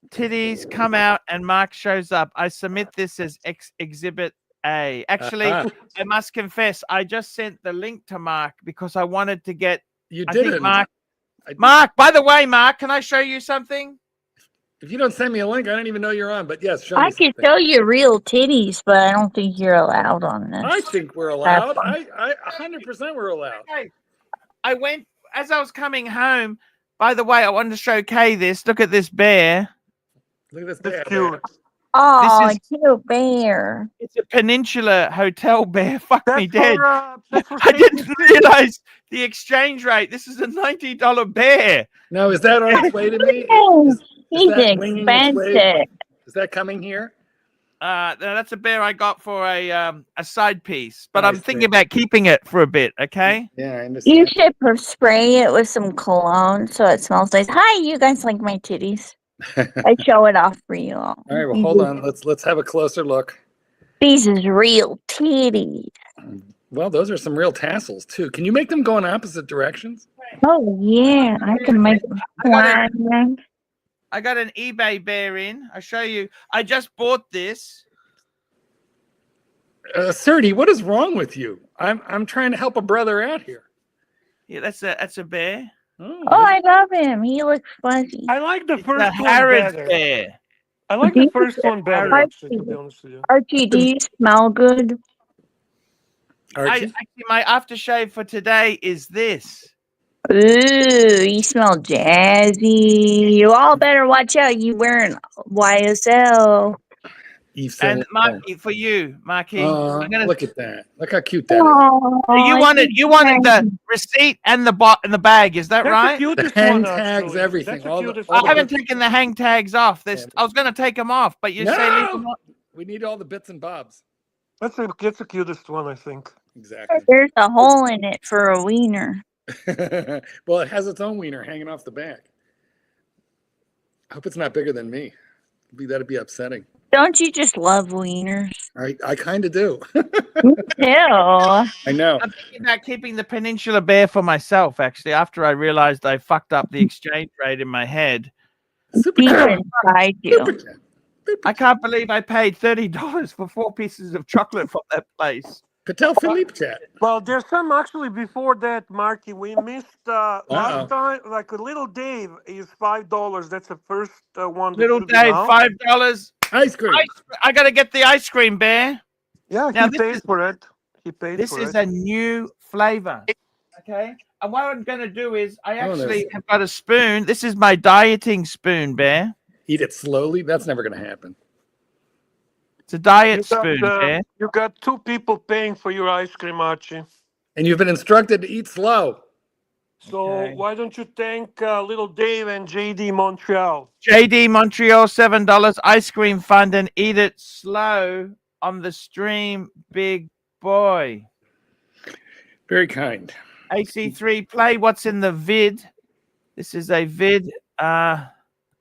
titties come out and Mark shows up. I submit this as Exhibit A. Actually, I must confess, I just sent the link to Mark because I wanted to get. You I think didn't. Mark, by the way, Mark, can I show you something? If you don't send me a link, I don't even know you're on. But yes, show I me could something. show you real titties, but I don't think you're allowed on this. I think we're allowed. I 100% we're allowed. Okay. I went as I was coming home. By the way, I wanted to show Kay this. Look at this bear. Look at this That's bear. cute. Oh, This is- cute bear. It's a Peninsula Hotel bear. Fuck me dead. That's for I didn't realize the exchange rate. This is a $90 bear. Now, is that on its way to me? He's that winging its way? expensive. Is that coming here? No, that's a bear I got for a side piece, but I I'm thinking see. about keeping it for a bit. Okay. Yeah, I understand. You should spray it with some cologne so it smells nice. Hi, you guys like my titties? I show it off for you all. All right, well, hold on. Let's have a closer look. These is real titties. Well, those are some real tassels too. Can you make them go in opposite directions? Oh yeah, I can make them fly. I got an eBay bear in. I'll show you. I just bought this. Serty, what is wrong with you? I'm trying to help a brother out here. Yeah, that's a bear. Oh, I love him. He looks fuzzy. I like the It's a first one Harrods better. bear. I like the first one better, Archie. actually, to be honest with you. Archie, do you smell good? Archie? Actually, my aftershave for today is this. Ooh, you smell jazzy. You all better watch out. You wearing YSL. And Marky, for you, Marky. I'm gonna Look at that. Look how cute that is. Oh, you wanted the receipt and the bag, is that That's right? the cutest The hang one, tags, actually. everything, That's the all the- cutest all I one. haven't taken the hang tags off. I was gonna take them off, but you say leave them No! on. We need all the bits and bobs. That's the cutest one, I think. Exactly. There's a hole in it for a wiener. Well, it has its own wiener hanging off the back. I hope it's not bigger than me. That'd be upsetting. Don't you just love wieners? I kind of do. Me too. I know. I'm thinking about keeping the Peninsula bear for myself, actually, after I realized I fucked up the exchange rate in my head. Super Deep chat. inside you. Super chat. I can't believe I paid $30 for 4 pieces of chocolate from that place. Patel Philippe chat. Well, there's some actually before that, Marky. We missed last time, like a Little Dave is $5. That's the first one. that Little should be Dave, out. $5. Ice cream. I got to get the ice cream, bear. Yeah, Now, he this paid is- for it. He paid This for is it. a new flavor. Okay. And what I'm going to do is I Oh, actually there's- have got a spoon. This is my dieting spoon, bear. Eat it slowly. That's never going to happen. It's a diet You spoon, bear. you got 2 people paying for your ice cream, Archie. And you've been instructed to eat slow. So Okay. why don't you thank Little Dave and JD Montreal? JD Montreal, $7. Ice cream fund and eat it slow on the stream, big boy. Very kind. AC3, play what's in the vid. This is a vid.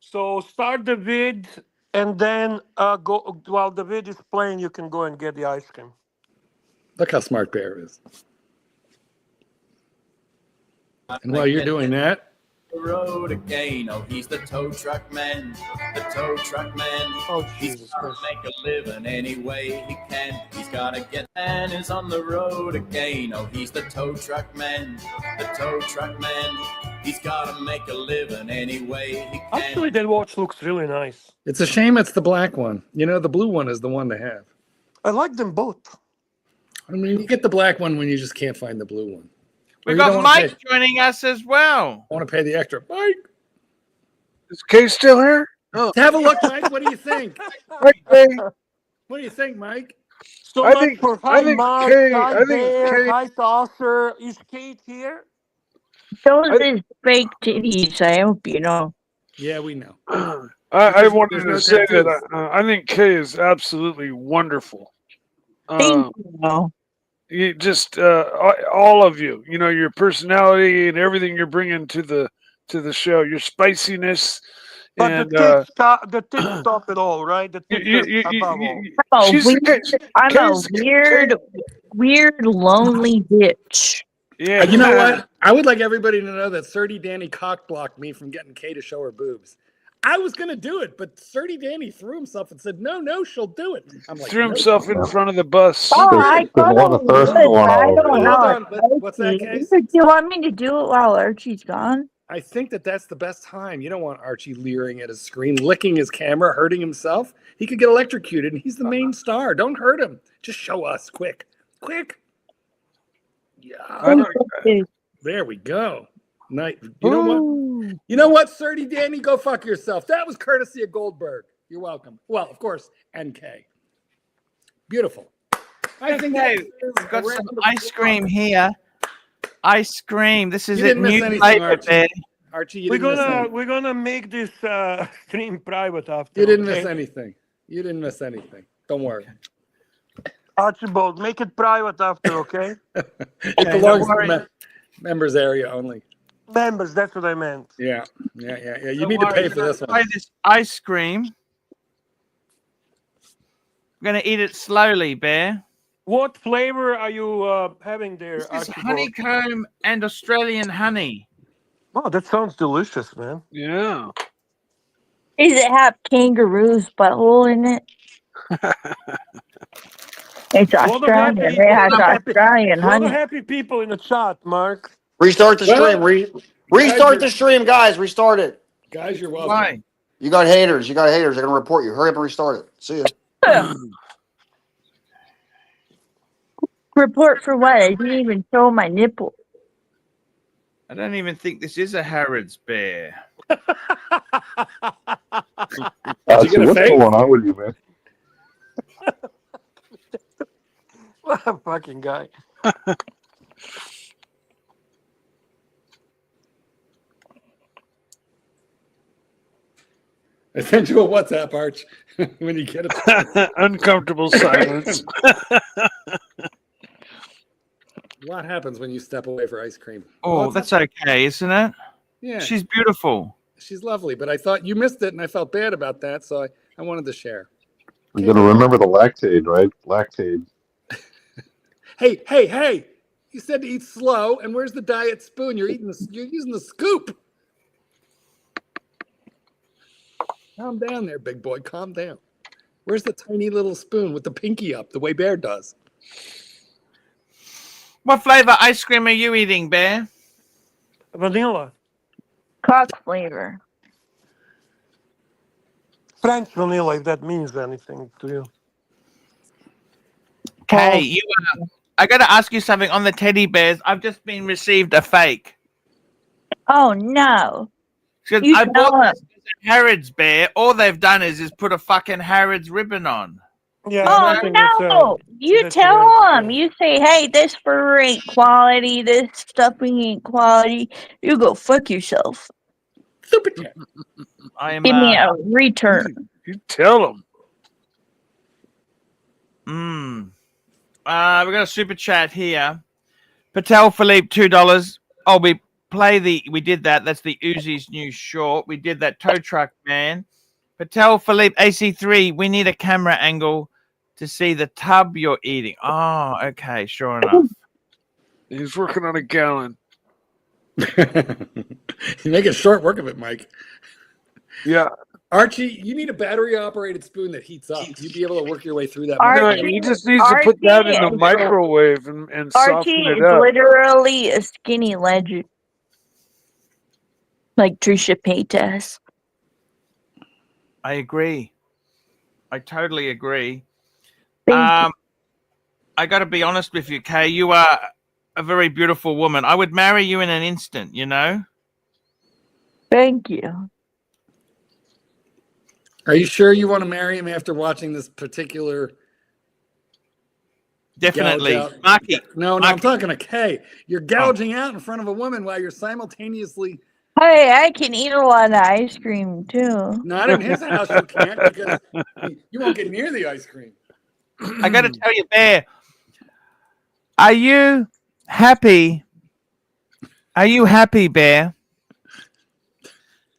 So start the vid and then go while the vid is playing. You can go and get the ice cream. Look how smart Bear is. And while you're doing that, the road again. Oh, he's the tow truck man. The tow truck man. Oh, He's Jesus gotta Christ. make a living any way he can. He's gotta get man is on the road again. Oh, he's the tow truck man. The tow truck man. He's gotta make a living any way he can. Actually, that watch looks really nice. It's a shame it's the black one. You know, the blue one is the one to have. I like them both. I mean, you get the black one when you just can't find the blue one. We've got Mike joining us as well. I want to pay the extra. Mike! Is Kay still here? Oh. Have a look, Mike. What do you think? Hi, Kay. What do you think, Mike? So I much think- for I hi, think Mark, Kay- hi, I think Bear, Kay- hi, Saucer. Is Kate here? Those is fake titties, I hope you know. Yeah, we know. I wanted there's to no say tattoos. that I think Kay is absolutely wonderful. Thank you. You just all of you, you know, your personality and everything you're bringing to the show, your spiciness. But And the tits top it all, right? The tits are above all. I'm a weird, lonely bitch. Yeah. You know what? I would like everybody to know that Surdy Danny cock blocked me from getting Kay to show her boobs. I was going to do it, but Surdy Danny threw himself and said, no, she'll do it. I'm like, threw no. himself in front of the bus. Oh, I thought it was, but I don't Hold know. on. What's that, Case? Do you want me to do it while Archie's gone? I think that's the best time. You don't want Archie leering at his screen, licking his camera, hurting himself. He could get electrocuted, and he's the main star. Don't hurt him. Just show us. Quick. Yeah. There we go. Night. You know what? You know what, Surdy Danny? Go fuck yourself. That was courtesy of Goldberg. You're welcome. Well, of course, NK. Beautiful. I think we've got some ice cream here. Ice cream. This is You a didn't miss new anything, flavor, Archie. Bear. Archie, you We're didn't miss anything. gonna make this stream private after. You didn't okay? miss anything. You didn't miss anything. Don't worry. Archibald, make it private after, okay? It belongs to the members area only. Members, that's what I meant. Yeah. You Don't need to worry, pay we're for gonna this one. try this ice cream. I'm gonna eat it slowly, Bear. What flavor are you having there, This is Archibald? honeycomb and Australian honey. Oh, that sounds delicious, man. Yeah. Does it have kangaroo's butthole in it? It's Australian. It has Australian A lot honey. of happy people in the chat, Mark. Restart the stream. Restart the stream, guys. Restart it. Guys, you're welcome. Why? You got haters. They're going to report you. Hurry up and restart it. See ya. Report for what? I didn't even show my nipple. I don't even think this is a Harrods Bear. Actually, what's going on with you, man? What a fucking guy. I sent you a WhatsApp, Arch, when you get it. Uncomfortable silence. What happens when you step away for ice cream? Oh, that's okay, isn't it? Yeah. She's beautiful. She's lovely, but I thought you missed it, and I felt bad about that, so I wanted to share. You got to remember the lactate, right? Lactate. Hey! You said to eat slow, and where's the diet spoon? You're using the scoop. Calm down there, big boy. Calm down. Where's the tiny little spoon with the pinky up, the way Bear does? What flavor ice cream are you eating, Bear? Vanilla. Cock flavor. French vanilla, if that means anything to you. Hey, I got to ask you something on the teddy bears. I've just been received a fake. Oh no! Because You I tell bought him. this Harrods bear. All they've done is put a fucking Harrods ribbon on. Yeah. Oh nothing that's, no! You that's tell right. him. You say, "Hey, this fur ain't quality. This stuffing ain't quality." You go fuck yourself. Super chat. I am. Give me a return. You tell We them. got a super chat here. Patel Philippe, $2. Oh, we did that. That's the Uzi's new short. We did that tow truck man. Patel Philippe AC3. We need a camera angle to see the tub you're eating. Oh, okay, sure enough. He's working on a gallon. You make a short work of it, Mike. Yeah. Archie, you need a battery-operated spoon that heats up. You'd be able to work your way through that. No, much Archie, better. he just needs to put that in the microwave and soften Archie it is up. literally a skinny legend, like Trisha Paytas. I agree. I totally agree. Thank you. I got to be honest with you, Kay. You are a very beautiful woman. I would marry you in an instant, you know? Thank you. Are you sure you want to marry him after watching this particular? Definitely. gouge out? Marky. No, Marky. I'm talking to Kay. You're gouging out in front of a woman while you're simultaneously. Hey, I can eat a lot of ice cream too. Not in his house, you can't, because you won't get near the ice cream. I got to tell you, Bear, are you happy? Are you happy, Bear,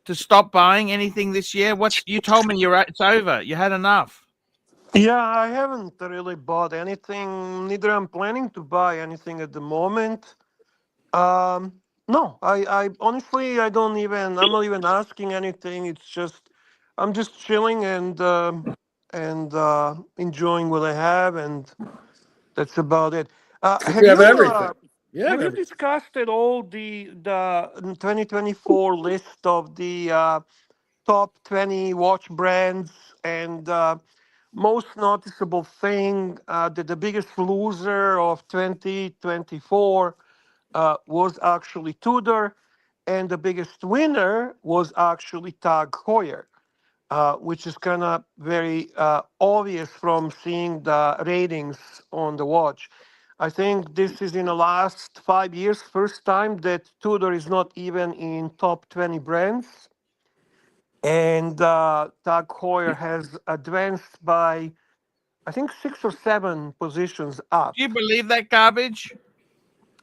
to stop buying anything this year? You told me it's over. You had enough. Yeah, I haven't really bought anything. Neither I'm planning to buy anything at the moment. No, I honestly, I'm not even asking anything. It's just, I'm just chilling and enjoying what I have, and that's about it. You have everything. Yeah, Have you discussed at all the 2024 list of the top 20 watch brands and most noticeable thing that the biggest loser of 2024 was actually Tudor, and the biggest winner was actually Tag Heuer, which is kind of very obvious from seeing the ratings on the watch. I think this is in the last 5 years, first time that Tudor is not even in top 20 brands. And Tag Heuer has advanced by, I think, 6 or 7 positions up. Do you believe that garbage?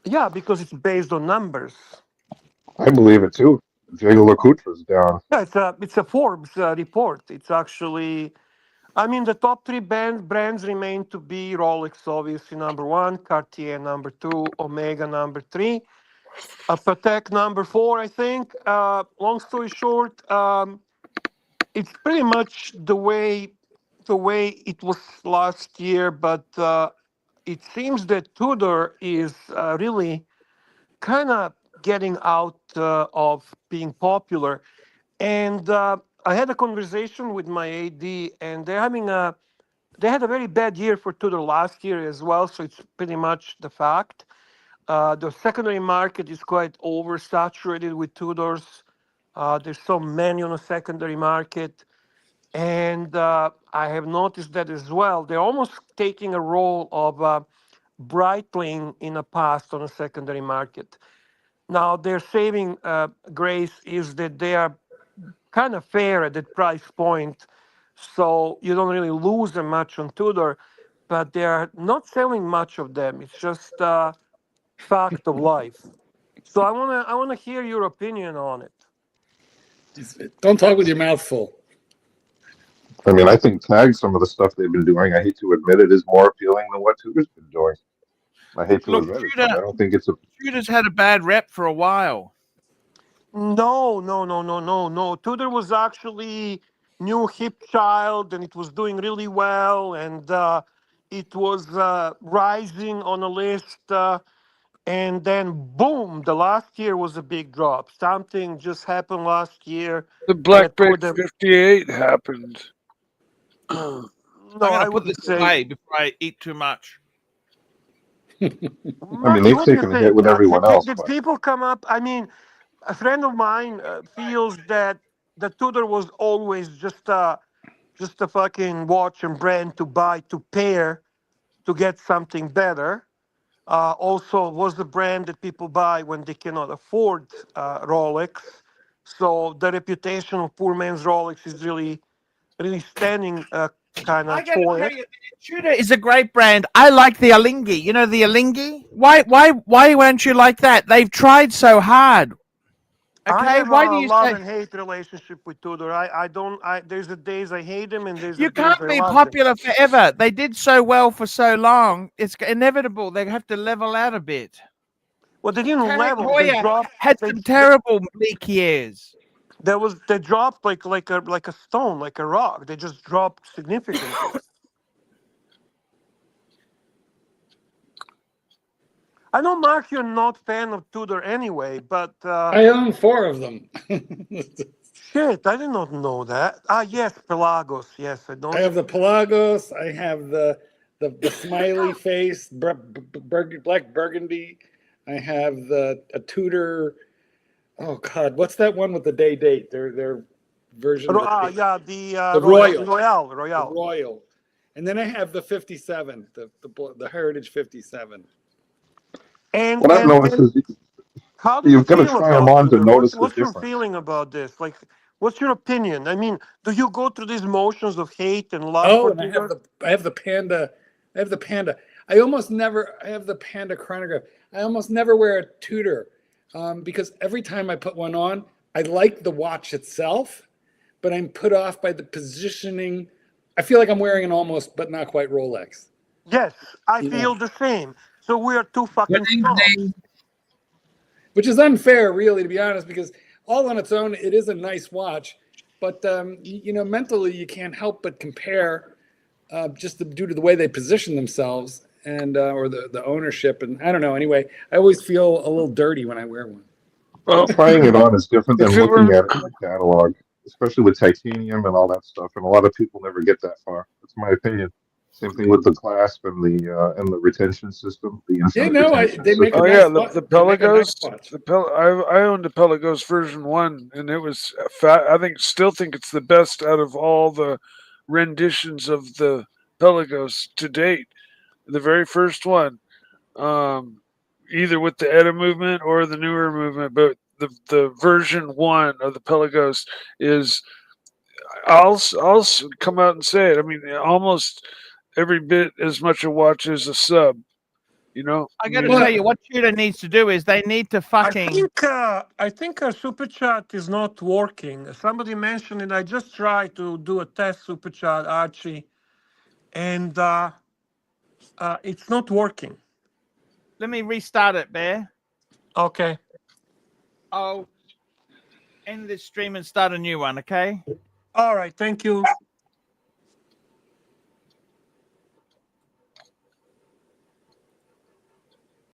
Yeah, because it's based on numbers. I believe it too. Jay LaCoutra's down. Yeah, it's a Forbes report. It's actually, I mean, the top 3 brands remain to be Rolex, obviously number 1, Cartier number 2, Omega number 3, Patek number 4, I think. Long story short, it's pretty much the way it was last year, but it seems that Tudor is really kind of getting out of being popular. And I had a conversation with my AD, and they had a very bad year for Tudor last year as well, so it's pretty much the fact. The secondary market is quite oversaturated with Tudors. There's so many on the secondary market. And I have noticed that as well. They're almost taking a role of Breitling in the past on the secondary market. Now, their saving grace is that they are kind of fair at that price point, so you don't really lose them much on Tudor, but they are not selling much of them. It's just a fact of life. So I wanna hear your opinion on it. Don't talk with your mouth full. I mean, I think Tag, some of the stuff they've been doing, I hate to admit it, is more appealing than what Tudor's been doing. I hate to admit it. I don't think it's a. Tudor's had a bad rep for a while. No. Tudor was actually new hip child, and it was doing really well, and it was rising on a list. And then, boom! The last year was a big drop. Something just happened last year. The Black Break 58 happened. No, I'm going I to put wouldn't this say. away before I eat too much. I mean, they've taken a hit with everyone else. Did But people come up? I mean, a friend of mine feels that the Tudor was always just a fucking watch and brand to buy, to pair, to get something better. Also, was the brand that people buy when they cannot afford Rolex. So the reputation of poor man's Rolex is really standing kind I of got to for tell it. you, Tudor is a great brand. I like the Alinghi. You know the Alinghi? Why won't you like that? They've tried so hard. I Okay, have why do a you love say and hate relationship with Tudor. I don't. There's the days I hate them, and there's the you days can't I be love them. popular forever? They did so well for so long. It's inevitable. They have to level out a bit. Well, they didn't level. They Hoya dropped. had They, some terrible leaky ears. they dropped like a stone, like a rock. They just dropped significantly. I know, Mark, you're not fan of Tudor anyway, but I own 4 of them. shit, I did not know that. Ah, yes, Pelagos. Yes, I don't. I have the Pelagos. I have the smiley face, black burgundy. I have a Tudor. Oh God, what's that one with the day date? Their version of the Yeah, the Royal. Royal. The Royal. And then I have the 57, the Heritage 57. And, What I've noticed is how do you you've got to feel try them about on to Tudor? notice the What's your difference. feeling about this? Like, what's your opinion? I mean, do you go through these motions of hate and love Oh, for and Tudor? I have the Panda. I have the Panda. I have the Panda chronograph. I almost never wear a Tudor because every time I put one on, I like the watch itself, but I'm put off by the positioning. I feel like I'm wearing an almost, but not quite Rolex. Yes, I You know? feel the same. So we are two fucking snobs. Which is unfair, really, to be honest, because all on its own, it is a nice watch, but mentally you can't help but compare just due to the way they position themselves and or the ownership, and I don't know. Anyway, I always feel a little dirty when I wear one. Well, Trying it on is different than if it looking were, at it in the catalog, especially with titanium and all that stuff. And a lot of people never get that far. That's my opinion. Same thing with the clasp and the retention system, the infinite retention they make a system. nice the they make a nice Pelagos. watch. I owned a Pelagos version 1, and it was still think it's the best out of all the renditions of the Pelagos to date. The very first one, either with the Edda movement or the newer movement, but the version 1 of the Pelagos is. I'll come out and say it. I mean, almost every bit as much a watch as a sub. You know, I got to tell you, what Tudor needs to do is they need to fucking. I think our super chat is not working. Somebody mentioned it. I just tried to do a test super chat, Archie, and it's not working. Let me restart it, Bear. Okay. I'll end this stream and start a new one. Okay. All right. Thank you.